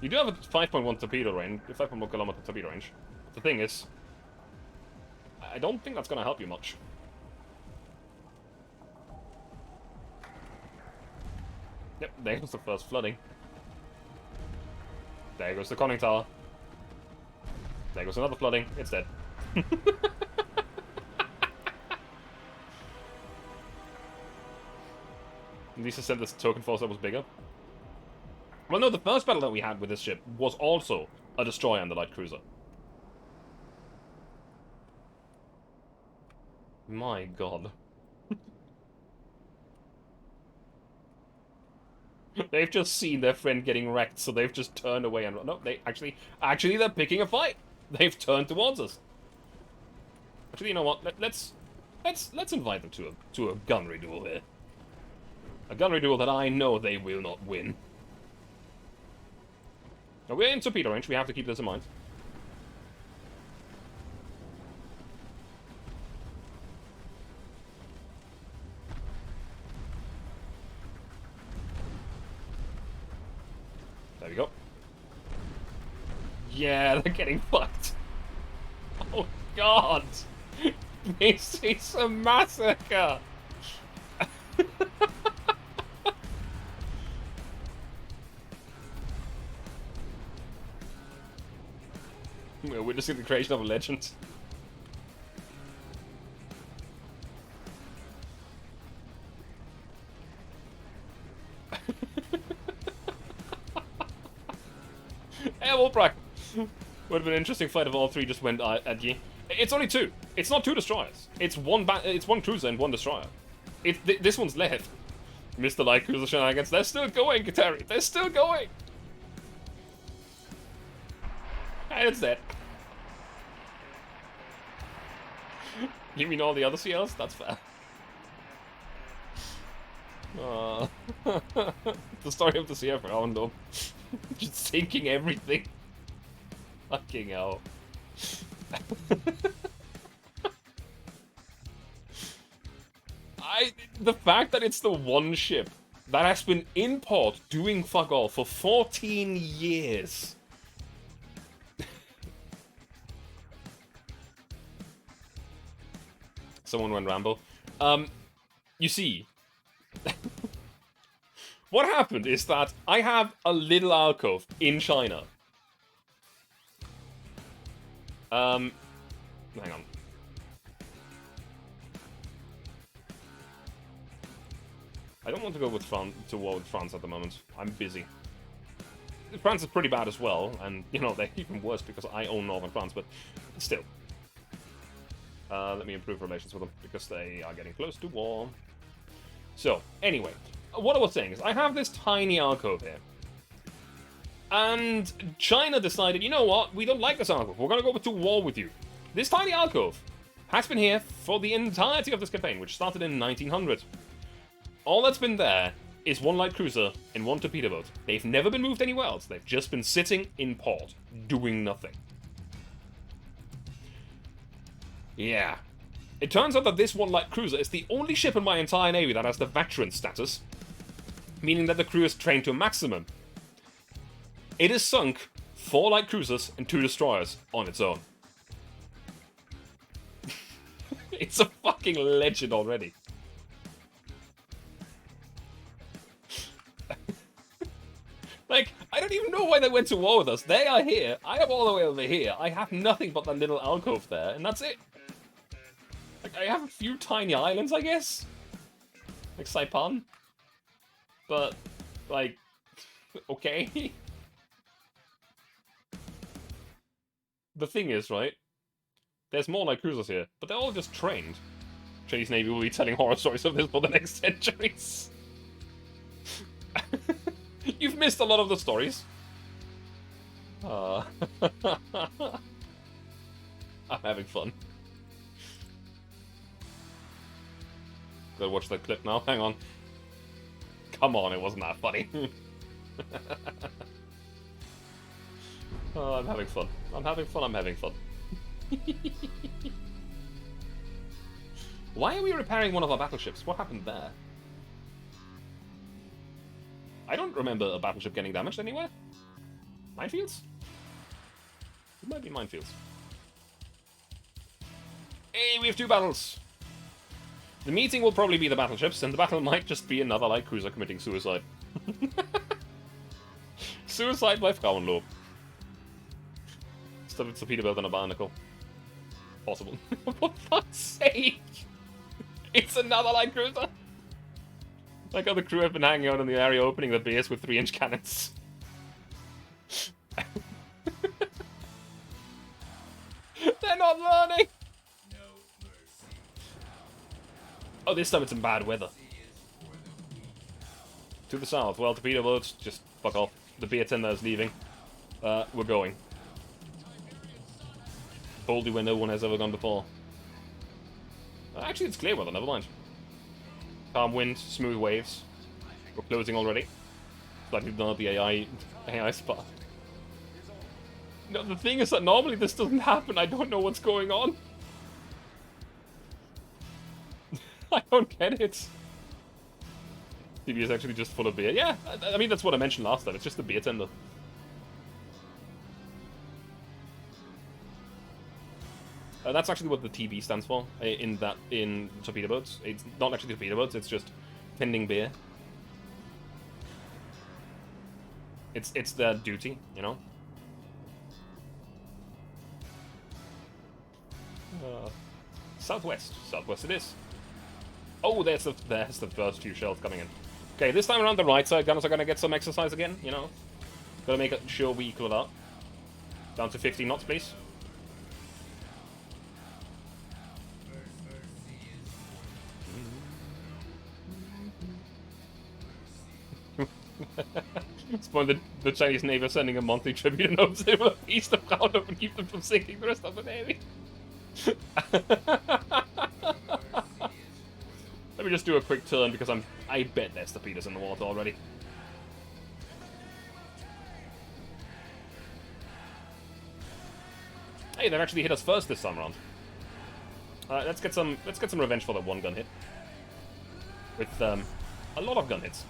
You do have a 5.1 torpedo range, 5.1 kilometer torpedo range. The thing is, I don't think that's gonna help you much. Yep, there goes the first flooding. There goes the conning tower. There goes another flooding. It's dead. Lisa said this token force that was bigger. Well, no, the first battle that we had with this ship was also a destroyer and a light cruiser. My god. They've just seen their friend getting wrecked, so they've just turned away and... No, they actually they're picking a fight. They've turned towards us. Actually, you know what? Let's invite them to a gunnery duel here. A gunnery duel that I know they will not win. Now, we're in torpedo range. We have to keep this in mind. There we go. Yeah, they're getting fucked. Oh, God. This is a massacre. We're witnessing the creation of a legend. Airwall Brack! Would have been an interesting fight if all three just went at ye. It's only two. It's not two destroyers. It's one cruiser and one destroyer. This one's left. Mr. Light Cruiser shenanigans. They're still going, Kateri. They're still going. And it's dead. You mean all the other CLs? That's fair. The story of the CF Frauenlob. Just sinking everything. Fucking hell. The fact that it's the one ship that has been in port doing fuck all for 14 years. Someone went Rambo. You see, what happened is that I have a little alcove in China. Hang on. I don't want to go with to war with France at the moment. I'm busy. France is pretty bad as well, and, you know, they're even worse because I own northern France, but still. Let me improve relations with them, because they are getting close to war. So, anyway, what I was saying is, I have this tiny alcove here. And China decided, you know what, we don't like this alcove, we're gonna go to war with you. This tiny alcove has been here for the entirety of this campaign, which started in 1900. All that's been there is one light cruiser and one torpedo boat. They've never been moved anywhere else. They've just been sitting in port, doing nothing. Yeah. It turns out that this one light cruiser is the only ship in my entire navy that has the veteran status, meaning that the crew is trained to a maximum. It has sunk 4 light cruisers and 2 destroyers on its own. It's a fucking legend already. Like, I don't even know why they went to war with us. They are here. I am all the way over here. I have nothing but that little alcove there, and that's it. Like, I have a few tiny islands, I guess. Like Saipan. But, like, okay. The thing is, right? There's more light cruisers here, but they're all just trained. Chinese Navy will be telling horror stories of this for the next centuries. You've missed a lot of the stories. I'm having fun. Gotta watch that clip now. Hang on. Come on, it wasn't that funny. Oh, I'm having fun. I'm having fun, I'm having fun. Why are we repairing one of our battleships? What happened there? I don't remember a battleship getting damaged anywhere. Minefields? It might be minefields. Hey, we have 2 battles! The meeting will probably be the battleships, and the battle might just be another light cruiser committing suicide. Suicide by Frauenlob. Stuff with torpedo built on a barnacle. Possible. For fuck's sake! It's another light cruiser! Like how the crew have been hanging out in the area opening the base with 3-inch cannons. They're not learning! Oh, this time it's in bad weather. To the south. Well, torpedo boats, just fuck off. The beer tender is leaving. We're going. Boldly where no one has ever gone before. Actually, it's clear weather, never mind. Calm wind, smooth waves. We're closing already. Slightly not the AI spot. No, the thing is that normally this doesn't happen. I don't know what's going on. I don't get it. TV is actually just full of beer. Yeah, I mean, that's what I mentioned last time. It's just the beer tender. That's actually what the TB stands for in torpedo boats. It's not actually torpedo boats. It's just tending beer. It's their duty, you know. Southwest it is. Oh, there's the first few shells coming in. Okay, this time around the right side gunners are gonna get some exercise again, you know. Gotta make sure we equal it up. Down to 50 knots, please. It's point the Chinese Navy are sending a monthly tribute and hopes they will ease the crowd up and keep them from sinking the rest of the Navy. Let me just do a quick turn because I bet there's torpedoes in the water already. Hey, they've actually hit us first this time around. Let's get some revenge for that one gun hit. With a lot of gun hits.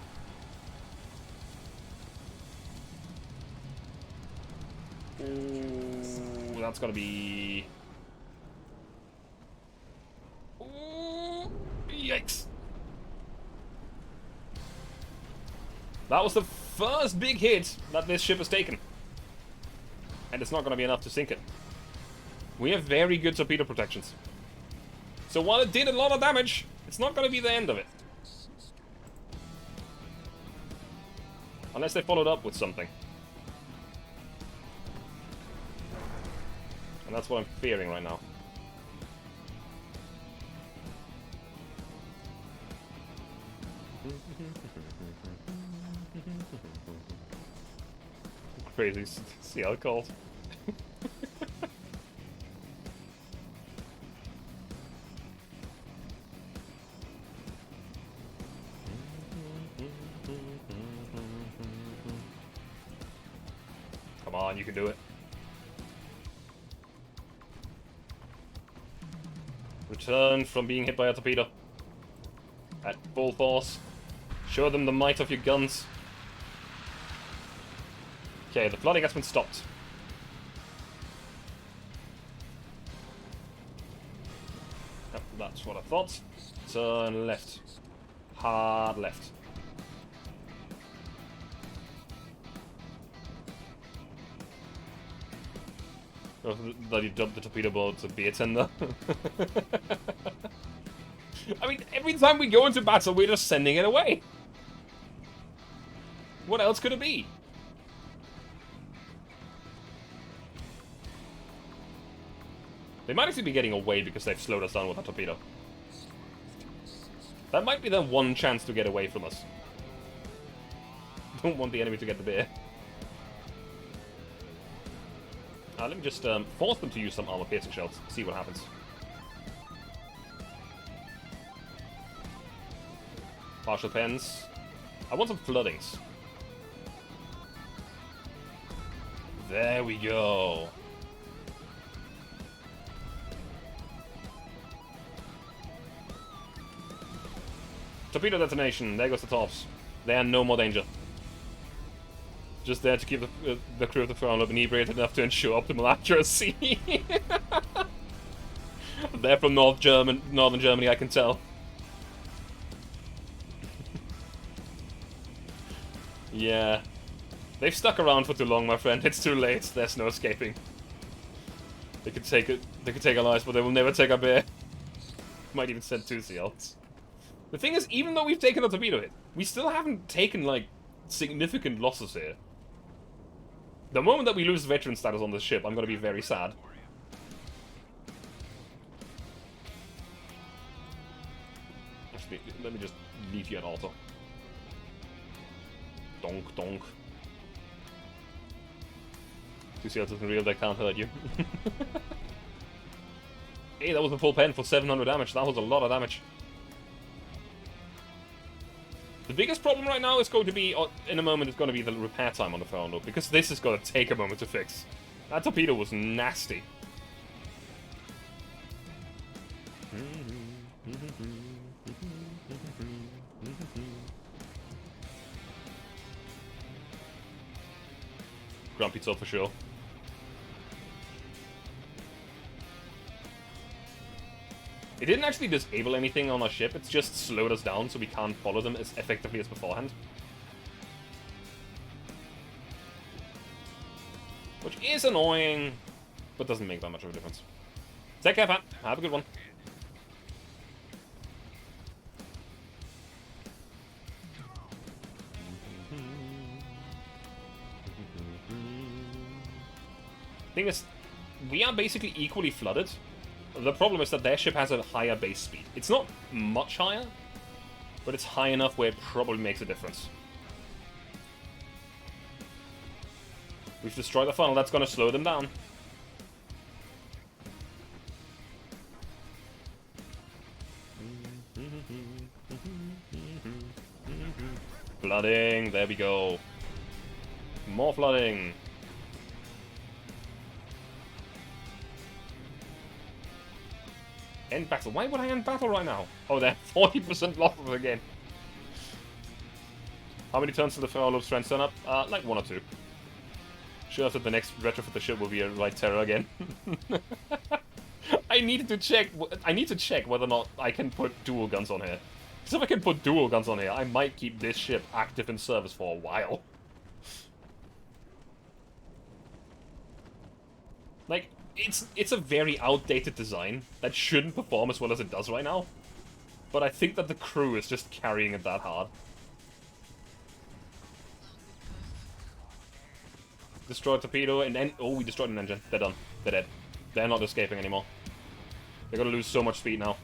Ooh, that's gotta be... Ooh, yikes. That was the first big hit that this ship has taken. And it's not gonna be enough to sink it. We have very good torpedo protections. So while it did a lot of damage, it's not gonna be the end of it. Unless they followed up with something. And that's what I'm fearing right now. Crazy. See how it calls. Come on, you can do it. Return from being hit by a torpedo. At full force. Show them the might of your guns. Okay, the flooding has been stopped. Yep, that's what I thought. Turn left. Hard left. Bloody dumped the torpedo boat to be a tender. I mean, every time we go into battle, we're just sending it away. What else could it be? They might actually be getting away because they've slowed us down with a torpedo. That might be their one chance to get away from us. Don't want the enemy to get the beer. Let me just force them to use some armor-piercing shells, see what happens. Partial pens. I want some floodings. There we go. Torpedo detonation. There goes the tops. They are no more danger. Just there to keep the crew of the Frauenlob inebriated enough to ensure optimal accuracy. They're from northern Germany, I can tell. Yeah. They've stuck around for too long, my friend. It's too late. There's no escaping. They could take it. They could take our lives, but they will never take our bear. Might even send 2 seals. The thing is, even though we've taken a torpedo hit, we still haven't taken, like, significant losses here. The moment that we lose veteran status on this ship, I'm gonna be very sad. Actually, let me just leave you at auto. Donk, donk. 2 seals isn't real, they can't hurt you. Hey, that was a full pen for 700 damage. That was a lot of damage. The biggest problem right now is going to be, in a moment, it's going to be the repair time on the Frauenlob, because this is going to take a moment to fix. That torpedo was nasty. Grumpy top for sure. It didn't actually disable anything on our ship, it's just slowed us down so we can't follow them as effectively as beforehand. Which is annoying, but doesn't make that much of a difference. Take care, Pat. Have a good one. Thing is, we are basically equally flooded. The problem is that their ship has a higher base speed. It's not much higher, but it's high enough where it probably makes a difference. We've destroyed the funnel, that's going to slow them down. Flooding, there we go. More flooding. End battle. Why would I end battle right now? Oh, they're 40% losses again. How many turns to the Frauenlob strength turn up? Like 1 or 2. Sure that the next retrofit the ship will be a right terror again. I need to check whether or not I can put dual guns on here. Because if I can put dual guns on here, I might keep this ship active in service for a while. Like, it's a very outdated design that shouldn't perform as well as it does right now. But I think that the crew is just carrying it that hard. Destroyed torpedo, and then... Oh, we destroyed an engine. They're done. They're dead. They're not escaping anymore. They're gonna lose so much speed now.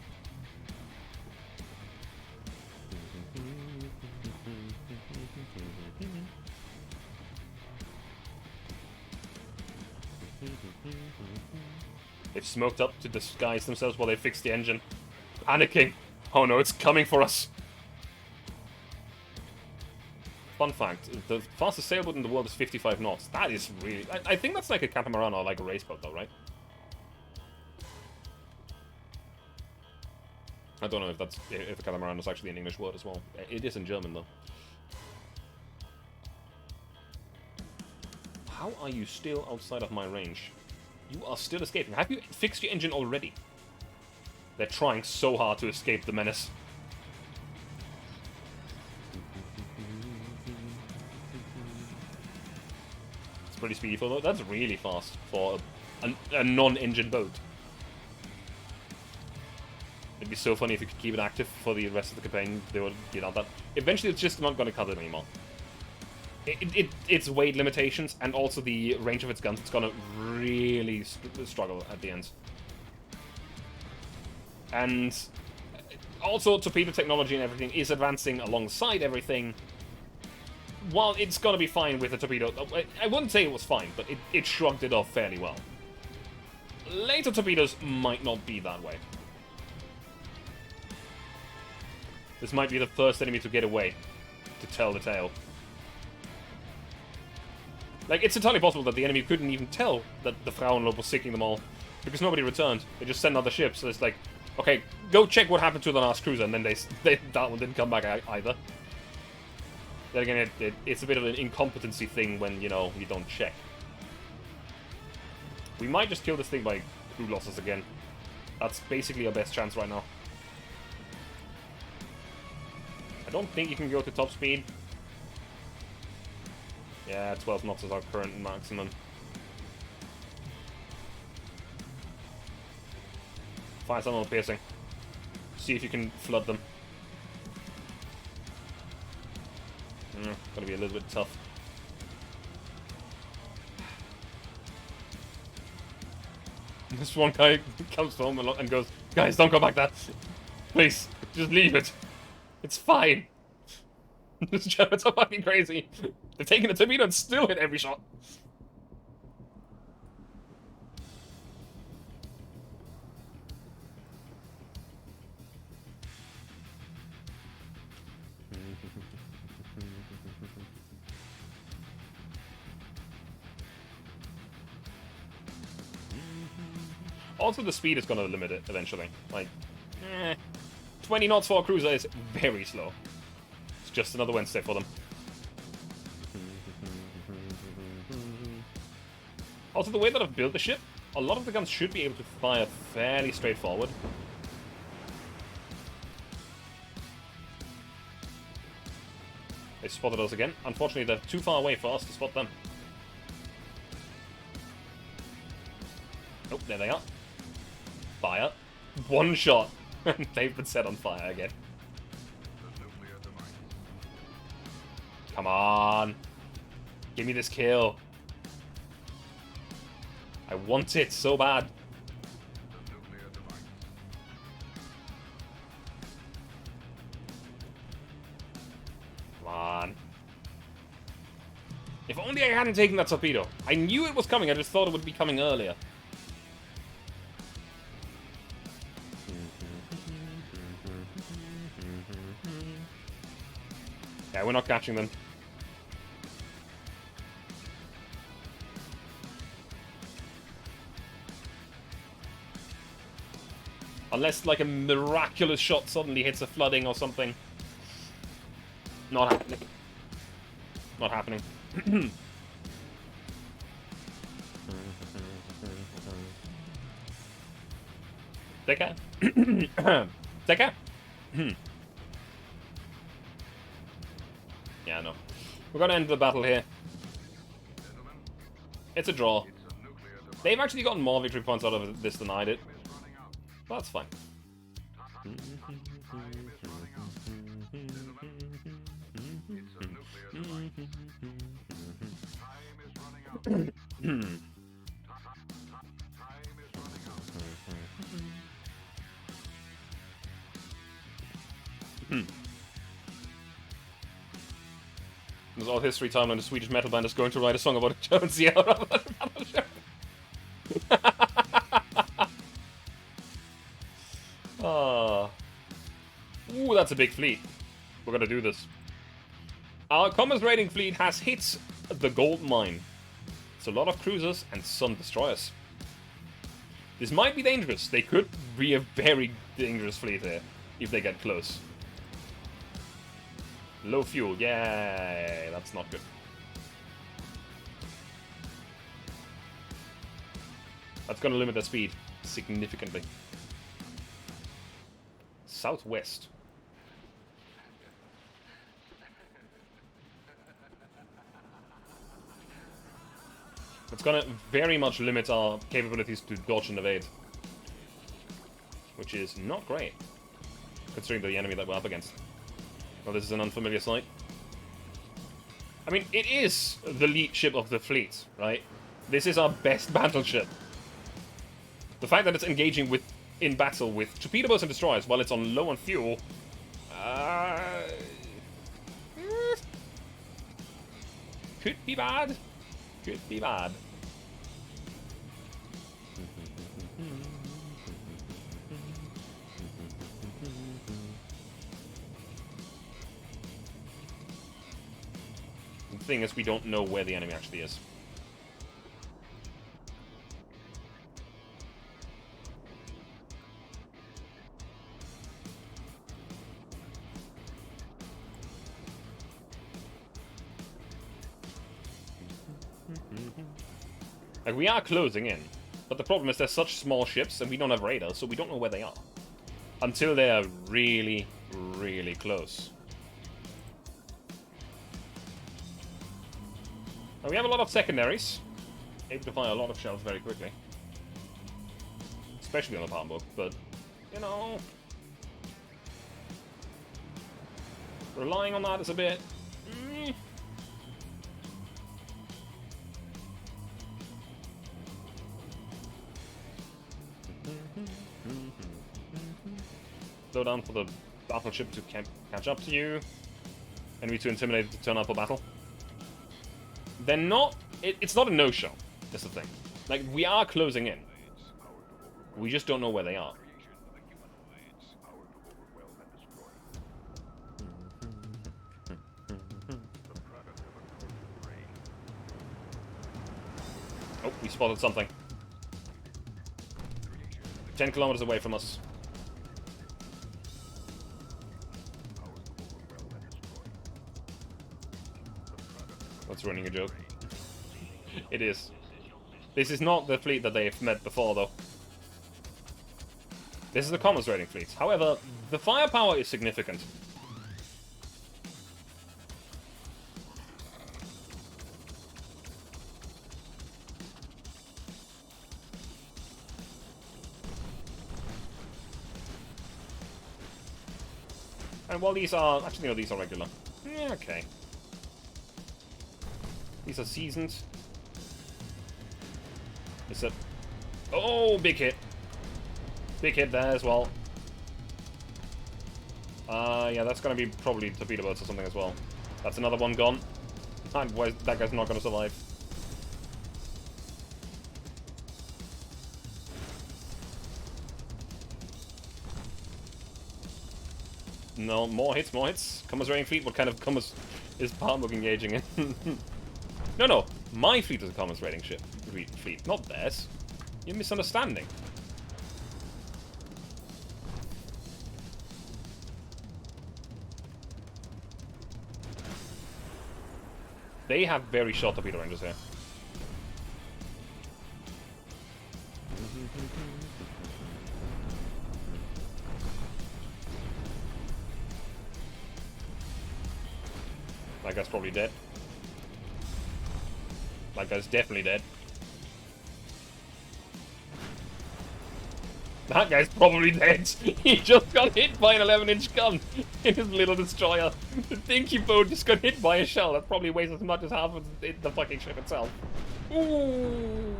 They've smoked up to disguise themselves while they fix the engine. Panicking. Oh no, it's coming for us. Fun fact, the fastest sailboat in the world is 55 knots. That is really... I think that's like a catamaran or like a race boat though, right? I don't know if a catamaran is actually an English word as well. It is in German though. How are you still outside of my range? You are still escaping. Have you fixed your engine already? They're trying so hard to escape the menace. It's pretty speedy for though. That's really fast for a non-engine boat. It'd be so funny if you could keep it active for the rest of the campaign. They would get on that. Eventually, it's just not going to cut it anymore. Its weight limitations and also the range of its guns, it's gonna really struggle at the end. And also torpedo technology and everything is advancing alongside everything. While it's gonna be fine with a torpedo, I wouldn't say it was fine, but it shrugged it off fairly well. Later torpedoes might not be that way. This might be the first enemy to get away, to tell the tale. Like, it's entirely possible that the enemy couldn't even tell that the Frauenlob was sinking them all, because nobody returned. They just sent other ships, so it's like, okay, go check what happened to the last cruiser, and then that one didn't come back either. Then again, it's a bit of an incompetency thing when, you know, you don't check. We might just kill this thing by crew losses again. That's basically our best chance right now. I don't think you can go to top speed. Yeah, 12 knots is our current maximum. Fire some on piercing. See if you can flood them. Gonna be a little bit tough. This one guy comes home a lot and goes, "Guys, don't go back there. Please, just leave it. It's fine." This Germans are fucking crazy. They're taking the torpedo and still hit every shot. Also, the speed is going to limit it eventually. Like, 20 knots for a cruiser is very slow. It's just another Wednesday for them. Also, the way that I've built the ship, a lot of the guns should be able to fire fairly straightforward. They spotted us again. Unfortunately, they're too far away for us to spot them. Oh, there they are. Fire. One shot. They've been set on fire again. Come on. Give me this kill. I want it so bad. Come on. If only I hadn't taken that torpedo. I knew it was coming, I just thought it would be coming earlier. Yeah, we're not catching them. Unless, like, a miraculous shot suddenly hits a flooding or something. Not happening. Not happening. Take care. Take care. Yeah, no. We're gonna end the battle here. It's a draw. They've actually gotten more victory points out of this than I did. That's fine. There's all history time when the Swedish metal band is going to write a song about a German sea rather than a battleship. Ooh, that's a big fleet. We're gonna do this. Our commerce raiding fleet has hit the gold mine. It's a lot of cruisers and some destroyers. This might be dangerous. They could be a very dangerous fleet here if they get close. Low fuel, yay, that's not good. That's gonna limit their speed significantly. Southwest. It's gonna very much limit our capabilities to dodge and evade. Which is not great, considering the enemy that we're up against. Well, this is an unfamiliar sight. I mean, it is the lead ship of the fleet, right? This is our best battleship. The fact that it's engaging in battle with torpedo boats and destroyers while it's on low on fuel... could be bad. Could be bad. The thing is, we don't know where the enemy actually is. Like, we are closing in, but the problem is they're such small ships and we don't have radar, so we don't know where they are. Until they are really, really close. And we have a lot of secondaries. Able to fire a lot of shells very quickly. Especially on the palm book, but, you know... Relying on that is a bit... Slow down for the battleship to catch up to you. Enemy too intimidated to turn up for battle. They're not... It's not a no-show. That's the thing. Like, we are closing in. We just don't know where they are. Oh, we spotted something. 10 kilometers away from us. That's running a joke. It is. This is not the fleet that they've met before, though. This is the commerce raiding fleet. However, the firepower is significant. And while these are... Actually, no, these are regular. Yeah, okay. These are seasoned. It's a... Oh, big hit. Big hit there as well. Yeah, that's gonna be probably torpedo boats or something as well. That's another one gone. Otherwise, that guy's not gonna survive. No, more hits, more hits. Commerce raiding fleet, what kind of commerce is Palmbook engaging in? No, my fleet is a commerce raiding ship. Fleet, not theirs. You're misunderstanding. They have very short torpedo ranges here. That guy's probably dead. That guy's definitely dead. That guy's probably dead. He just got hit by an 11-inch gun in his little destroyer. The dinky boat just got hit by a shell. That probably weighs as much as half of the fucking ship itself. Ooh.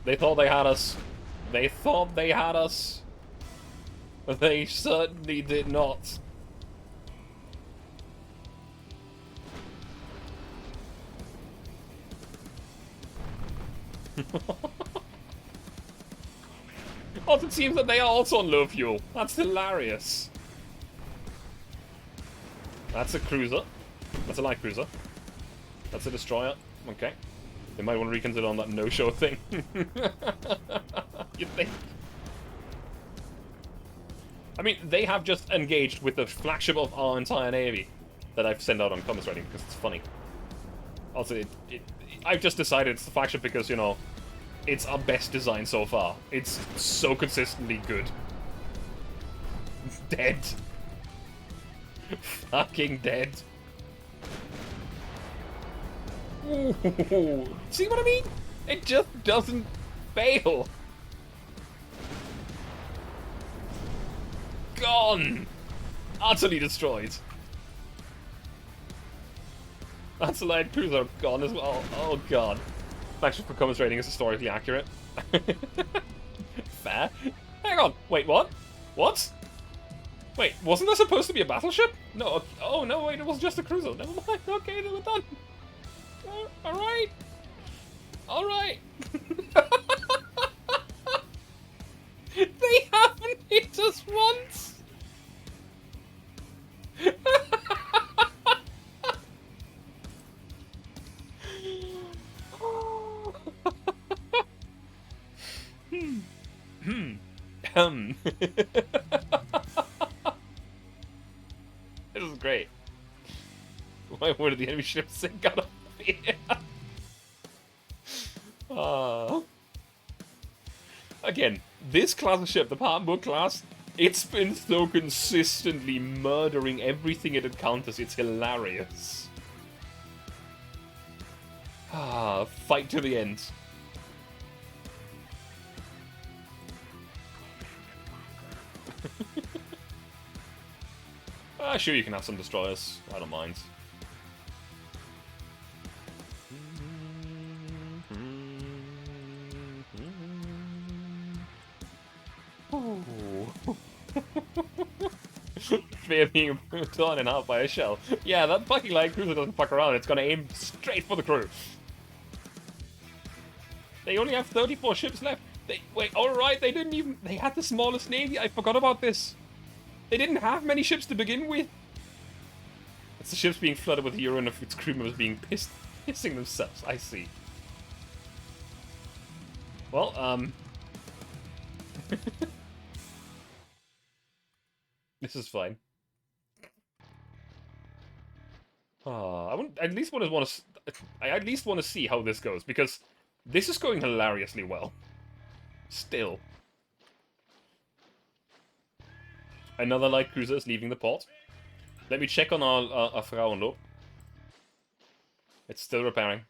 They thought they had us. They thought they had us. They certainly did not. Also, it seems that they are also on low fuel. That's hilarious. That's a cruiser. That's a light cruiser. That's a destroyer. Okay. They might want to reconsider on that no-show thing. You think? I mean, they have just engaged with the flagship of our entire navy that I've sent out on commerce raiding because it's funny. Also, I've just decided it's the flagship because, you know, it's our best design so far. It's so consistently good. Dead. Fucking dead. Ooh. See what I mean? It just doesn't fail. Gone. Utterly destroyed. That's a light cruiser gone as well. Oh god. Flagship performance rating is historically accurate. Fair. Hang on. Wait, what? What? Wait, wasn't that supposed to be a battleship? No. Oh no, wait, it was just a cruiser. Never mind. Okay, then we're done. Alright. Alright. They haven't hit us once. This is great. Why would the enemy ship sink out of here? Again, this class of ship, the Palmbook class, It's been so consistently murdering everything it encounters, it's hilarious. Ah, fight to the end. Sure, you can have some destroyers. I don't mind. Fear being torn in half by a shell. Yeah, that fucking light cruiser doesn't fuck around. It's gonna aim straight for the crew. They only have 34 ships left. Wait, alright, they didn't even... They had the smallest navy. I forgot about this. They didn't have many ships to begin with. It's the ships being flooded with urine of its crew members being pissing themselves. I see. Well, this is fine. I at least want to see how this goes, because this is going hilariously well. Still. Another light cruiser is leaving the port. Let me check on our Frauenlob. It's still repairing.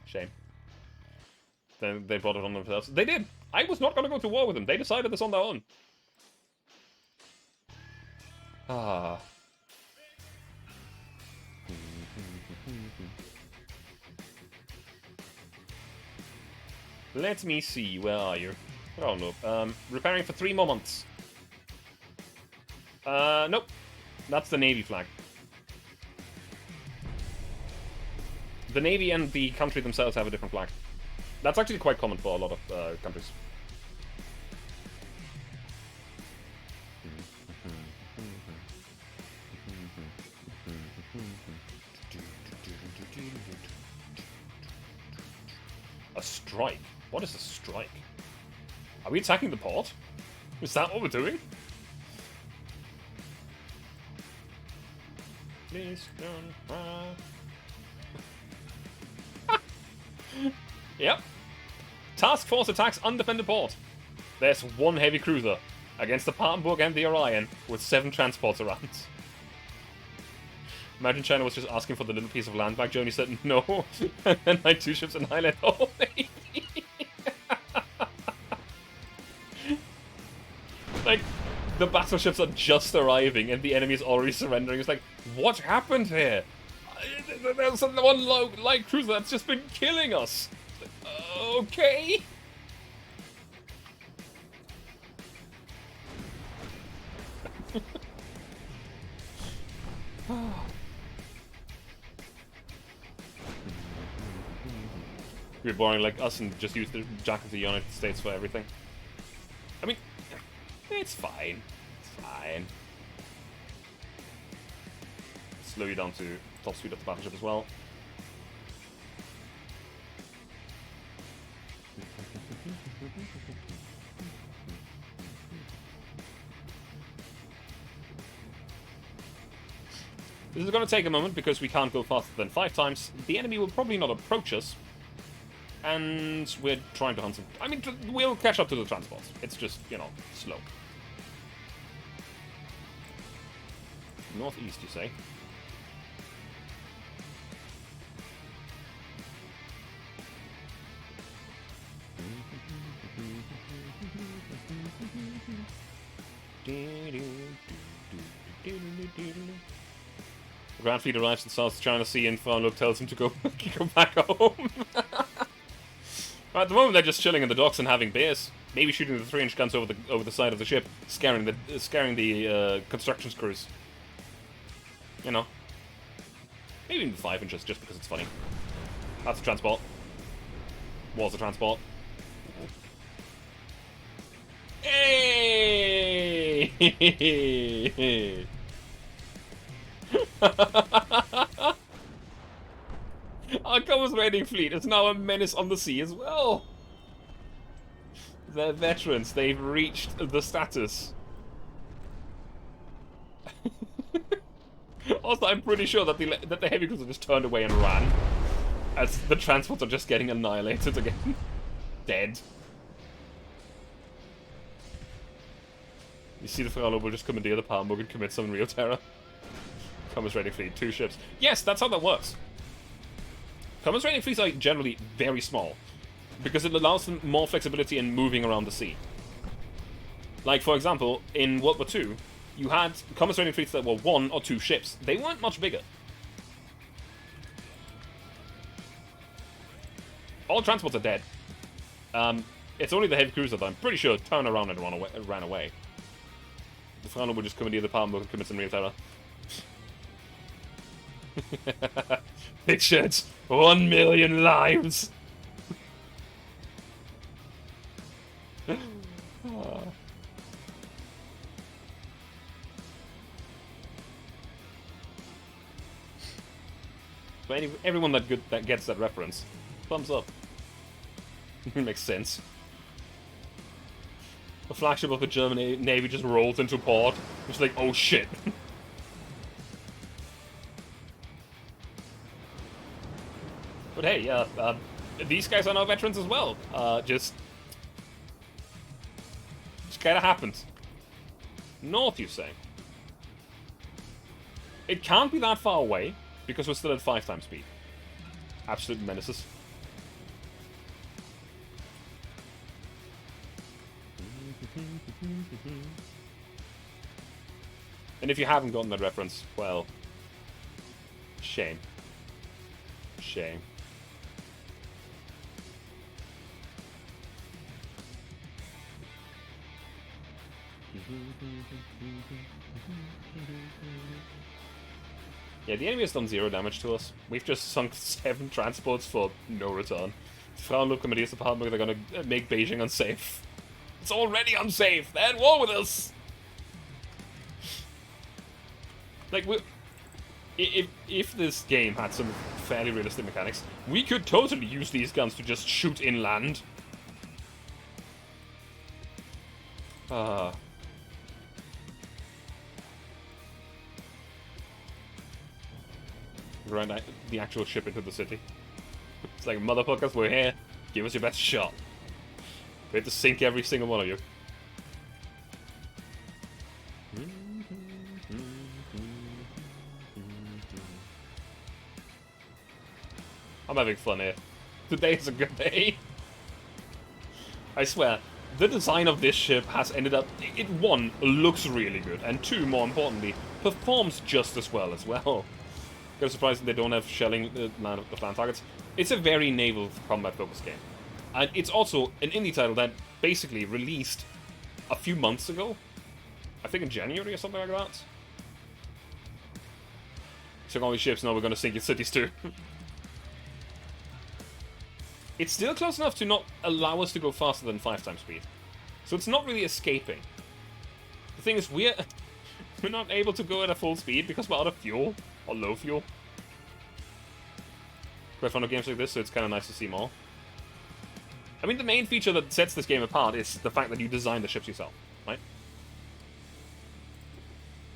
Shame. Then they brought it on themselves. They did! I was not going to go to war with them. They decided this on their own. Ah. Let me see. Where are you? Frauenlob. Repairing for 3 more months. Nope. That's the Navy flag. The Navy and the country themselves have a different flag. That's actually quite common for a lot of countries. A strike? What is a strike? Are we attacking the port? Is that what we're doing? Please don't Yep. Task Force attacks undefended port. There's one heavy cruiser against the Papenburg and the Orion with 7 transports around. Imagine China was just asking for the little piece of land back. Joni said no, and then like 2 ships in Highland. Oh, baby. Like, the battleships are just arriving and the enemy is already surrendering. It's like, what happened here? There's one light cruiser that's just been killing us. Okay. You're boring like us and just use the jack of the United States for everything. I mean, it's fine. It's fine. Slow you down to top speed of the battleship as well. This is going to take a moment because we can't go faster than 5 times. The enemy will probably not approach us. And we're trying to hunt some... I mean, we'll catch up to the transports. It's just, you know, slow. Northeast, you say? The Grand Fleet arrives in South China Sea and Frauenlob tells him to go back home. At the moment, they're just chilling in the docks and having beers. Maybe shooting the 3-inch guns over the side of the ship, scaring the construction crews. You know, maybe even 5 inches, just because it's funny. That's a transport. Was a transport. Hey! Our Coast raiding fleet is now a menace on the sea as well. They're veterans. They've reached the status. Also, I'm pretty sure that the heavy cruiser just turned away and ran, as the transports are just getting annihilated again. Dead. You see the Frauenlob will just commandeer the Palmburg and commit some real terror. Commerce raiding fleet, 2 ships. Yes, that's how that works. Commerce raiding fleets are generally very small, because it allows them more flexibility in moving around the sea. Like, for example, in World War II, you had commerce raiding fleets that were 1 or 2 ships. They weren't much bigger. All transports are dead. It's only the heavy cruiser that I'm pretty sure turned around and ran away. The Frauenlob will just commandeer the Palmburg and commit some real terror. Richard, 1 million lives! But everyone that gets that reference, thumbs up. It makes sense. The flagship of the German Navy just rolls into port. It's like, oh shit. But hey, these guys are now veterans as well. Just kind of happens. North, you say? It can't be that far away, because we're still at 5 times speed. Absolute menaces. And if you haven't gotten that reference, well, shame. Shame. Yeah, the enemy has done 0 damage to us. We've just sunk 7 transports for no return. The Frauenlob commandeers the Palmburg, they're gonna make Beijing unsafe. It's already unsafe! They're at war with us! Like, if this game had some fairly realistic mechanics, we could totally use these guns to just shoot inland. Run the actual ship into the city. It's like, motherfuckers, we're here. Give us your best shot. We have to sink every single one of you. I'm having fun here. Today is a good day. I swear, the design of this ship has ended up... It, 1, looks really good, and 2, more importantly, performs just as well. Kind of surprised that they don't have shelling land targets. It's a very naval combat-focused game. And it's also an indie title that basically released a few months ago. I think in January or something like that. Took all these ships, now we're going to sink in cities too. It's still close enough to not allow us to go faster than 5 times speed. So it's not really escaping. The thing is, we're not able to go at a full speed because we're out of fuel. Or low fuel. Quite fun of games like this, so it's kind of nice to see more. I mean, the main feature that sets this game apart is the fact that you design the ships yourself, right?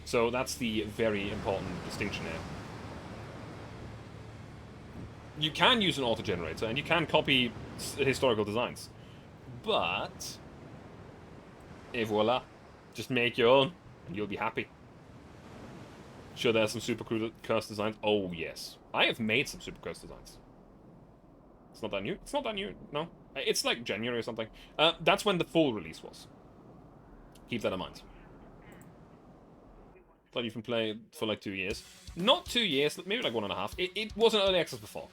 So that's the very important distinction here. You can use an auto-generator, and you can copy historical designs. But... et voila. Just make your own, and you'll be happy. Sure, there's some super cursed designs. Oh, yes. I have made some super cursed designs. It's not that new. It's not that new, no. It's like January or something. That's when the full release was. Keep that in mind. Thought you can play for like 2 years. Not 2 years, maybe like 1.5. It wasn't early access before.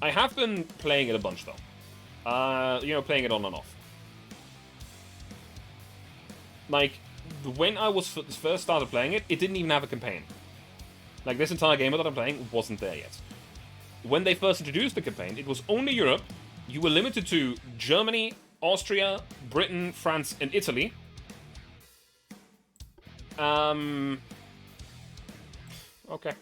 I have been playing it a bunch, though. You know, playing it on and off. Like... when I was first started playing it, it didn't even have a campaign. Like, this entire game that I'm playing wasn't there yet. When they first introduced the campaign, it was only Europe. You were limited to Germany, Austria, Britain, France, and Italy. Okay.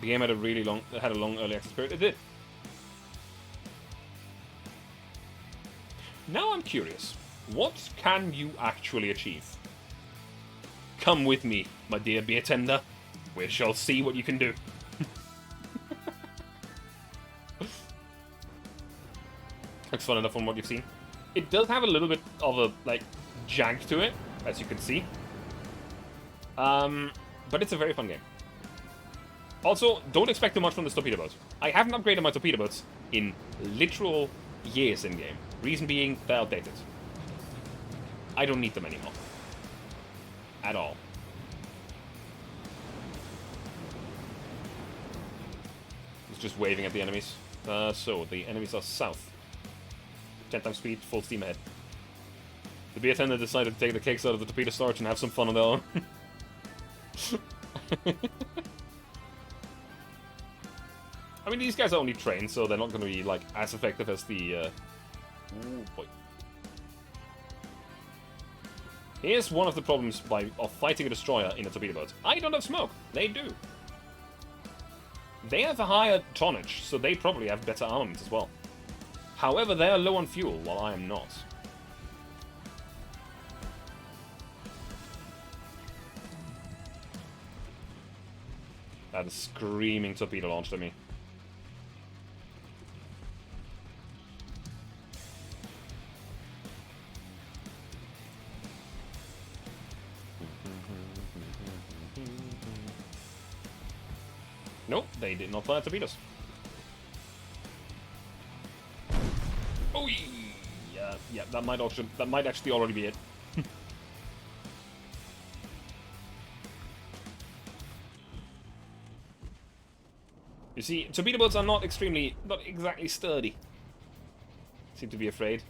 The game had a long early access period. It did. Now I'm curious, what can you actually achieve? Come with me, my dear beer tender. We shall see what you can do. Looks fun enough from what you've seen. It does have a little bit of a, like, jank to it, as you can see. But it's a very fun game. Also, don't expect too much from this torpedo boat. I haven't upgraded my torpedo boats in literal years in-game. Reason being, they're outdated. I don't need them anymore. At all. It's just waving at the enemies. So, the enemies are south. 10 times speed, full steam ahead. The beer tender decided to take the cakes out of the torpedo storage and have some fun on their own. I mean, these guys are only trained, so they're not going to be, like, as effective as the, Ooh, boy. Here's one of the problems of fighting a destroyer in a torpedo boat. I don't have smoke. They do. They have a higher tonnage, so they probably have better armament as well. However, they are low on fuel, while I am not. That is screaming torpedo launched at me. Nope, they did not fire torpedoes. Oh yeah, that might actually already be it. You see, torpedo boats are not exactly sturdy. Seem to be afraid.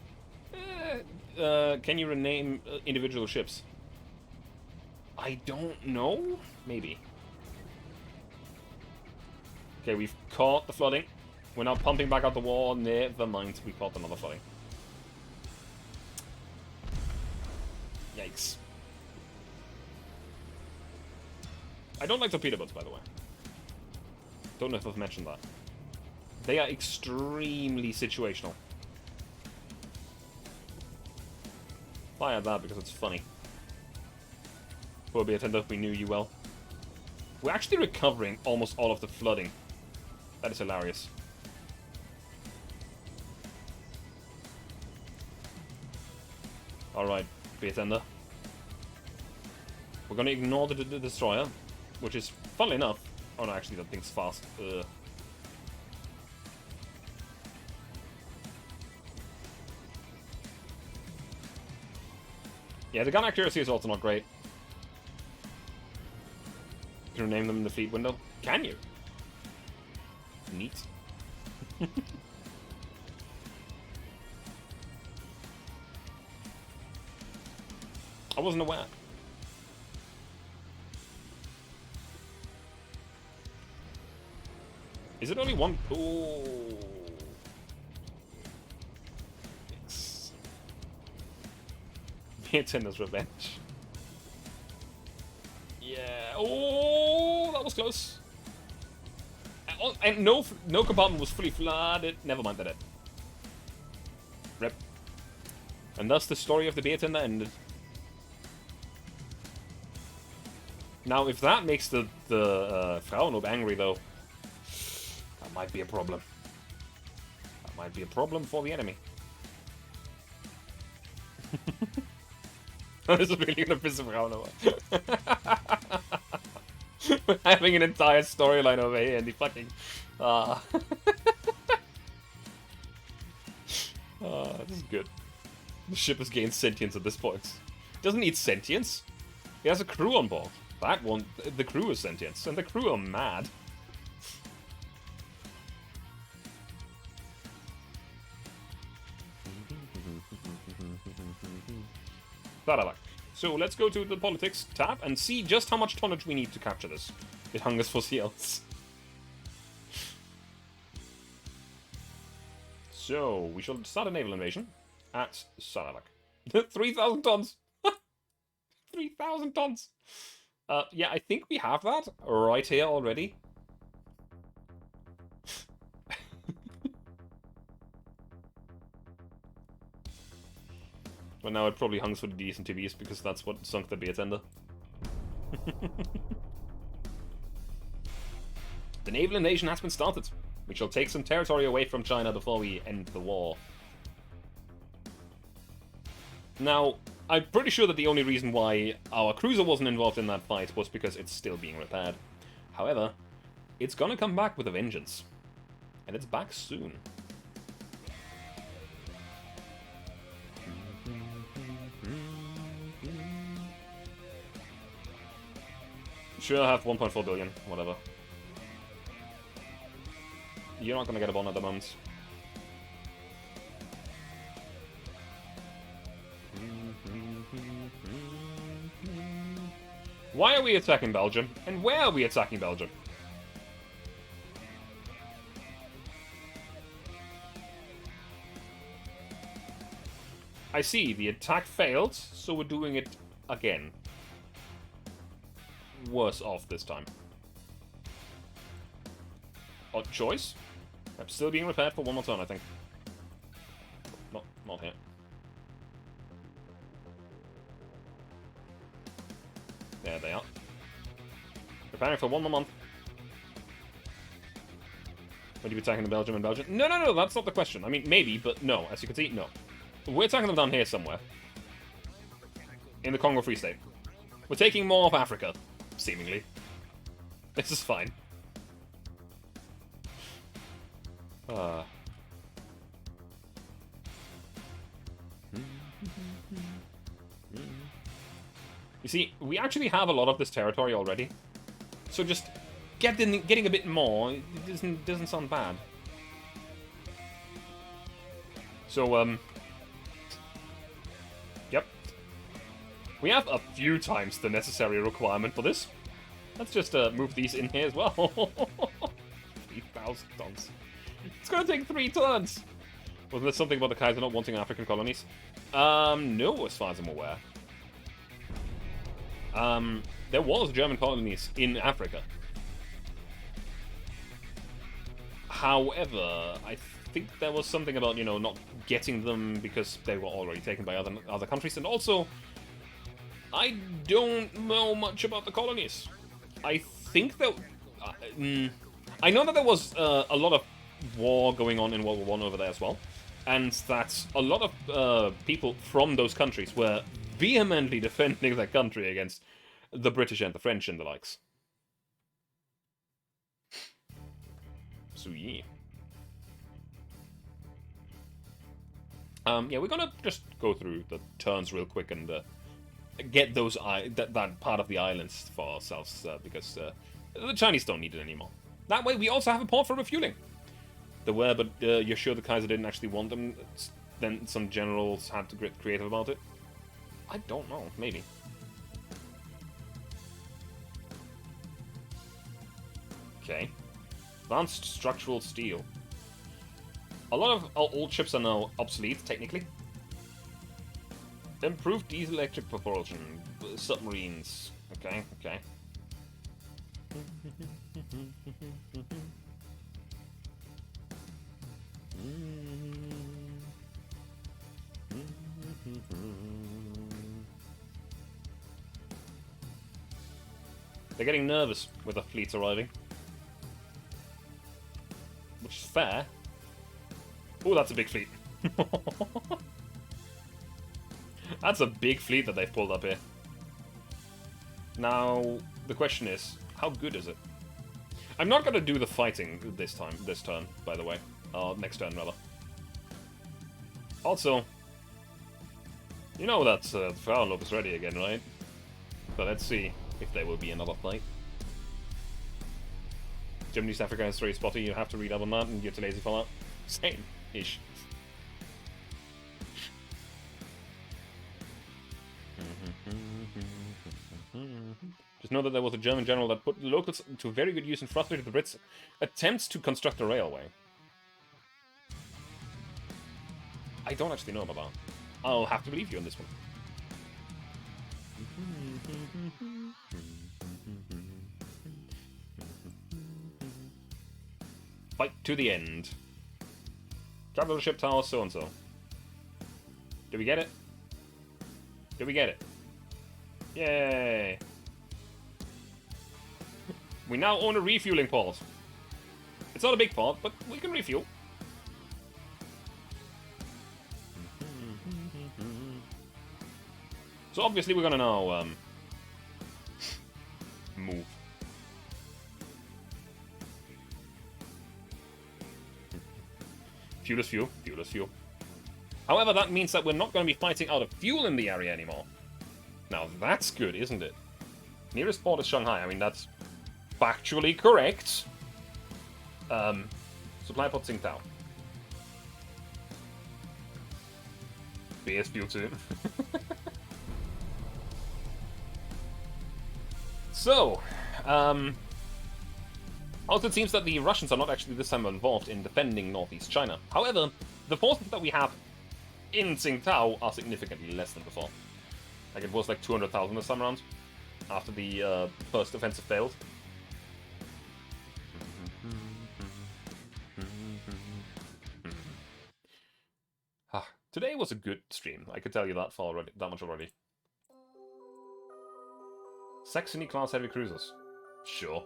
Can you rename individual ships? I don't know. Maybe. Okay, we've caught the flooding. We're now pumping back out the wall. Never mind, we caught another flooding. Yikes. I don't like torpedo boats, by the way. Don't know if I've mentioned that. They are extremely situational. Fire that because it's funny. Poor beer tender, we knew you well. We're actually recovering almost all of the flooding. That is hilarious. Alright, beer tender. We're gonna ignore the destroyer, which is, funnily enough... Oh no, actually that thing's fast. Yeah, the gun accuracy is also not great. Can you name them in the fleet window? Can you? Neat. I wasn't aware. Is it only one? Ooh. Yes. Tender's revenge. Yeah. Oh, that was close. And no compartment was fully flooded. Never mind that. Rip. And thus the story of the beer tender ended. Now, if that makes the Frauenlob angry, though, that might be a problem. That might be a problem for the enemy. This is really gonna piss the Frauenlob off. We're having an entire storyline over here, and he fucking... this is good. The ship has gained sentience at this point. It doesn't need sentience. It has a crew on board. That one, the crew is sentient, and the crew are mad. So let's go to the politics tab and see just how much tonnage we need to capture this. It hungers for seals. So we shall start a naval invasion at Sarawak. 3,000 tons. 3,000 tons. Yeah, I think we have that right here already. But now it probably hungs for the decent TVs because that's what sunk the beer tender. The naval invasion has been started. We shall take some territory away from China before we end the war. Now, I'm pretty sure that the only reason why our cruiser wasn't involved in that fight was because it's still being repaired. However, it's gonna come back with a vengeance. And it's back soon. Sure, I have 1.4 billion, whatever. You're not gonna get a bond at the moment. Why are we attacking Belgium? And where are we attacking Belgium? I see, the attack failed, so we're doing it again. Worse off this time. Odd choice? I'm still being repaired for one more turn, I think. Not here. There they are. Preparing for one more month. Would you be attacking the Belgium and Belgium? No, that's not the question. I mean, maybe, but no. As you can see, no. We're attacking them down here somewhere. In the Congo Free State. We're taking more of Africa, seemingly. This is fine. You see, we actually have a lot of this territory already. So just getting a bit more, it doesn't sound bad. So, yep. We have a few times the necessary requirement for this. Let's just move these in here as well. 3,000 tons. It's gonna take 3 turns! Wasn't there something about the Kaiser not wanting African colonies? No, as far as I'm aware. There was German colonies in Africa. However, I think there was something about, you know, not getting them because they were already taken by other countries, and also, I don't know much about the colonies. I think that... I know that there was a lot of war going on in World War I over there as well, and that a lot of people from those countries were vehemently defending their country against the British and the French and the likes. So yeah. Yeah, we're gonna just go through the turns real quick and get those that part of the islands for ourselves because the Chinese don't need it anymore. That way, we also have a port for refueling. There were, but you're sure the Kaiser didn't actually want them? Then some generals had to get creative about it. I don't know. Maybe. Okay. Advanced structural steel. A lot of our old ships are now obsolete, technically. Improved diesel-electric propulsion. Submarines. Okay, okay. They're getting nervous with the fleets arriving. Which is fair. Oh, that's a big fleet. That's a big fleet that they've pulled up here. Now, the question is, how good is it? I'm not gonna do the fighting this turn, by the way. Next turn, rather. Also, you know that Frauenlob is ready again, right? So let's see if there will be another fight. Germany, East Africa is very spotty, you have to read up on that and you're too lazy for that. Same-ish. Just know that there was a German general that put the locals to very good use and frustrated the Brits' attempts to construct a railway. I don't actually know about that. I'll have to believe you on this one. Fight to the end. Capital ship tower, so-and-so. Did we get it? Did we get it? Yay! We now own a refueling port. It's not a big port, but we can refuel. So obviously we're gonna now move. Fuel is fuel. Fuel is fuel. However, that means that we're not going to be fighting out of fuel in the area anymore. Now that's good, isn't it? Nearest port is Shanghai. I mean, that's factually correct. Supply port Tsingtao. BS fuel too. So, also it seems that the Russians are not actually this time involved in defending northeast China. However, the forces that we have in Tsingtao are significantly less than before. Like, it was like 200,000 this time around, after the first offensive failed. Today was a good stream, I could tell you that that much already. Saxony class heavy cruisers. Sure.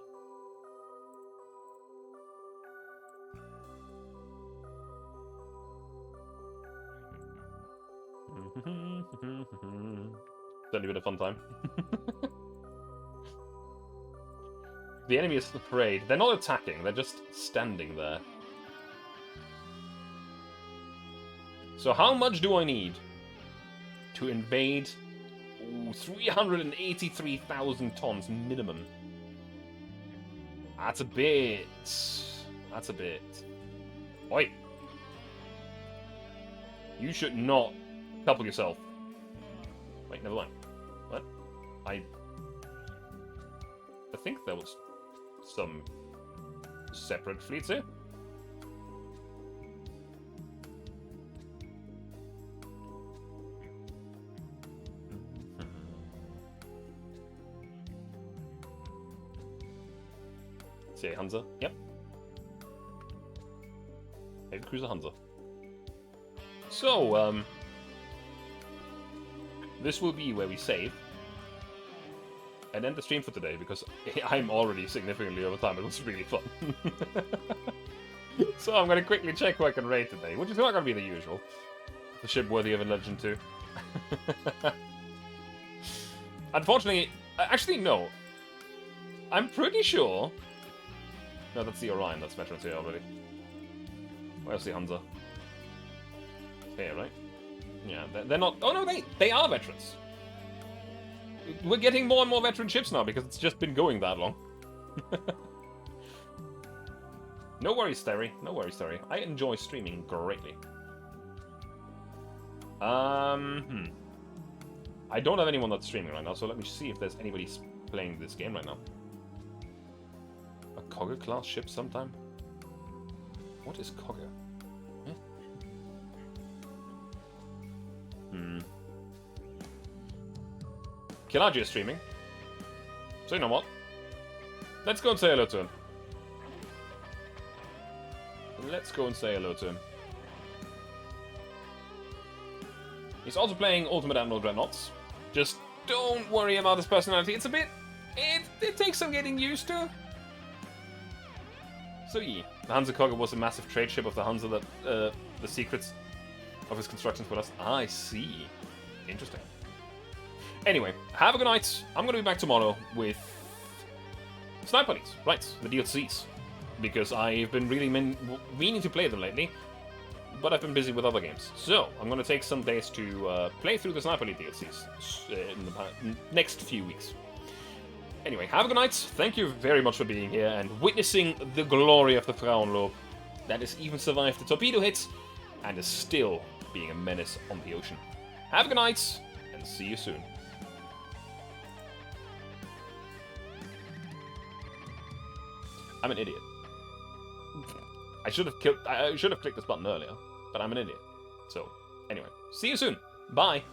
Certainly been a fun time. The enemy is afraid. They're not attacking, they're just standing there. So how much do I need to invade? Ooh, 383,000 tons minimum. That's a bit. That's a bit. Oi! You should not couple yourself. Wait, never mind. What? I think there was some separate fleets here. Say Hansa. Yep. Heavy cruiser Hansa. So, this will be where we save and end the stream for today, because I'm already significantly over time. It was really fun. So I'm going to quickly check who I can raid today, which is not going to be the usual. The ship worthy of a legend too. Unfortunately, actually no. I'm pretty sure... No, that's the Orion, that's veterans here already. Where's the Hansa? Here, right? Yeah, they're not... Oh no, they are veterans! We're getting more and more veteran ships now, because it's just been going that long. No worries, Terry. No worries, Terry. I enjoy streaming greatly. I don't have anyone that's streaming right now, so let me see if there's anybody playing this game right now. A Cogger class ship sometime? What is Cogger? Huh? Kilaji is streaming. So you know what? Let's go and say hello to him. Let's go and say hello to him. He's also playing Ultimate Admiral Dreadnoughts. Just don't worry about his personality. It's a bit... It takes some getting used to. So yeah, the Hansa Cogger was a massive trade ship of the Hansa that the secrets of his constructions with us. I see. Interesting. Anyway, have a good night. I'm going to be back tomorrow with Sniper Elite, right, the DLCs. Because I've been really meaning to play them lately, but I've been busy with other games. So, I'm going to take some days to play through the Sniper Elite DLCs in the next few weeks. Anyway, have a good night. Thank you very much for being here and witnessing the glory of the Frauenlob that has even survived the torpedo hits and is still being a menace on the ocean. Have a good night, and see you soon. I'm an idiot. I should have clicked this button earlier, but I'm an idiot. So, anyway, see you soon. Bye.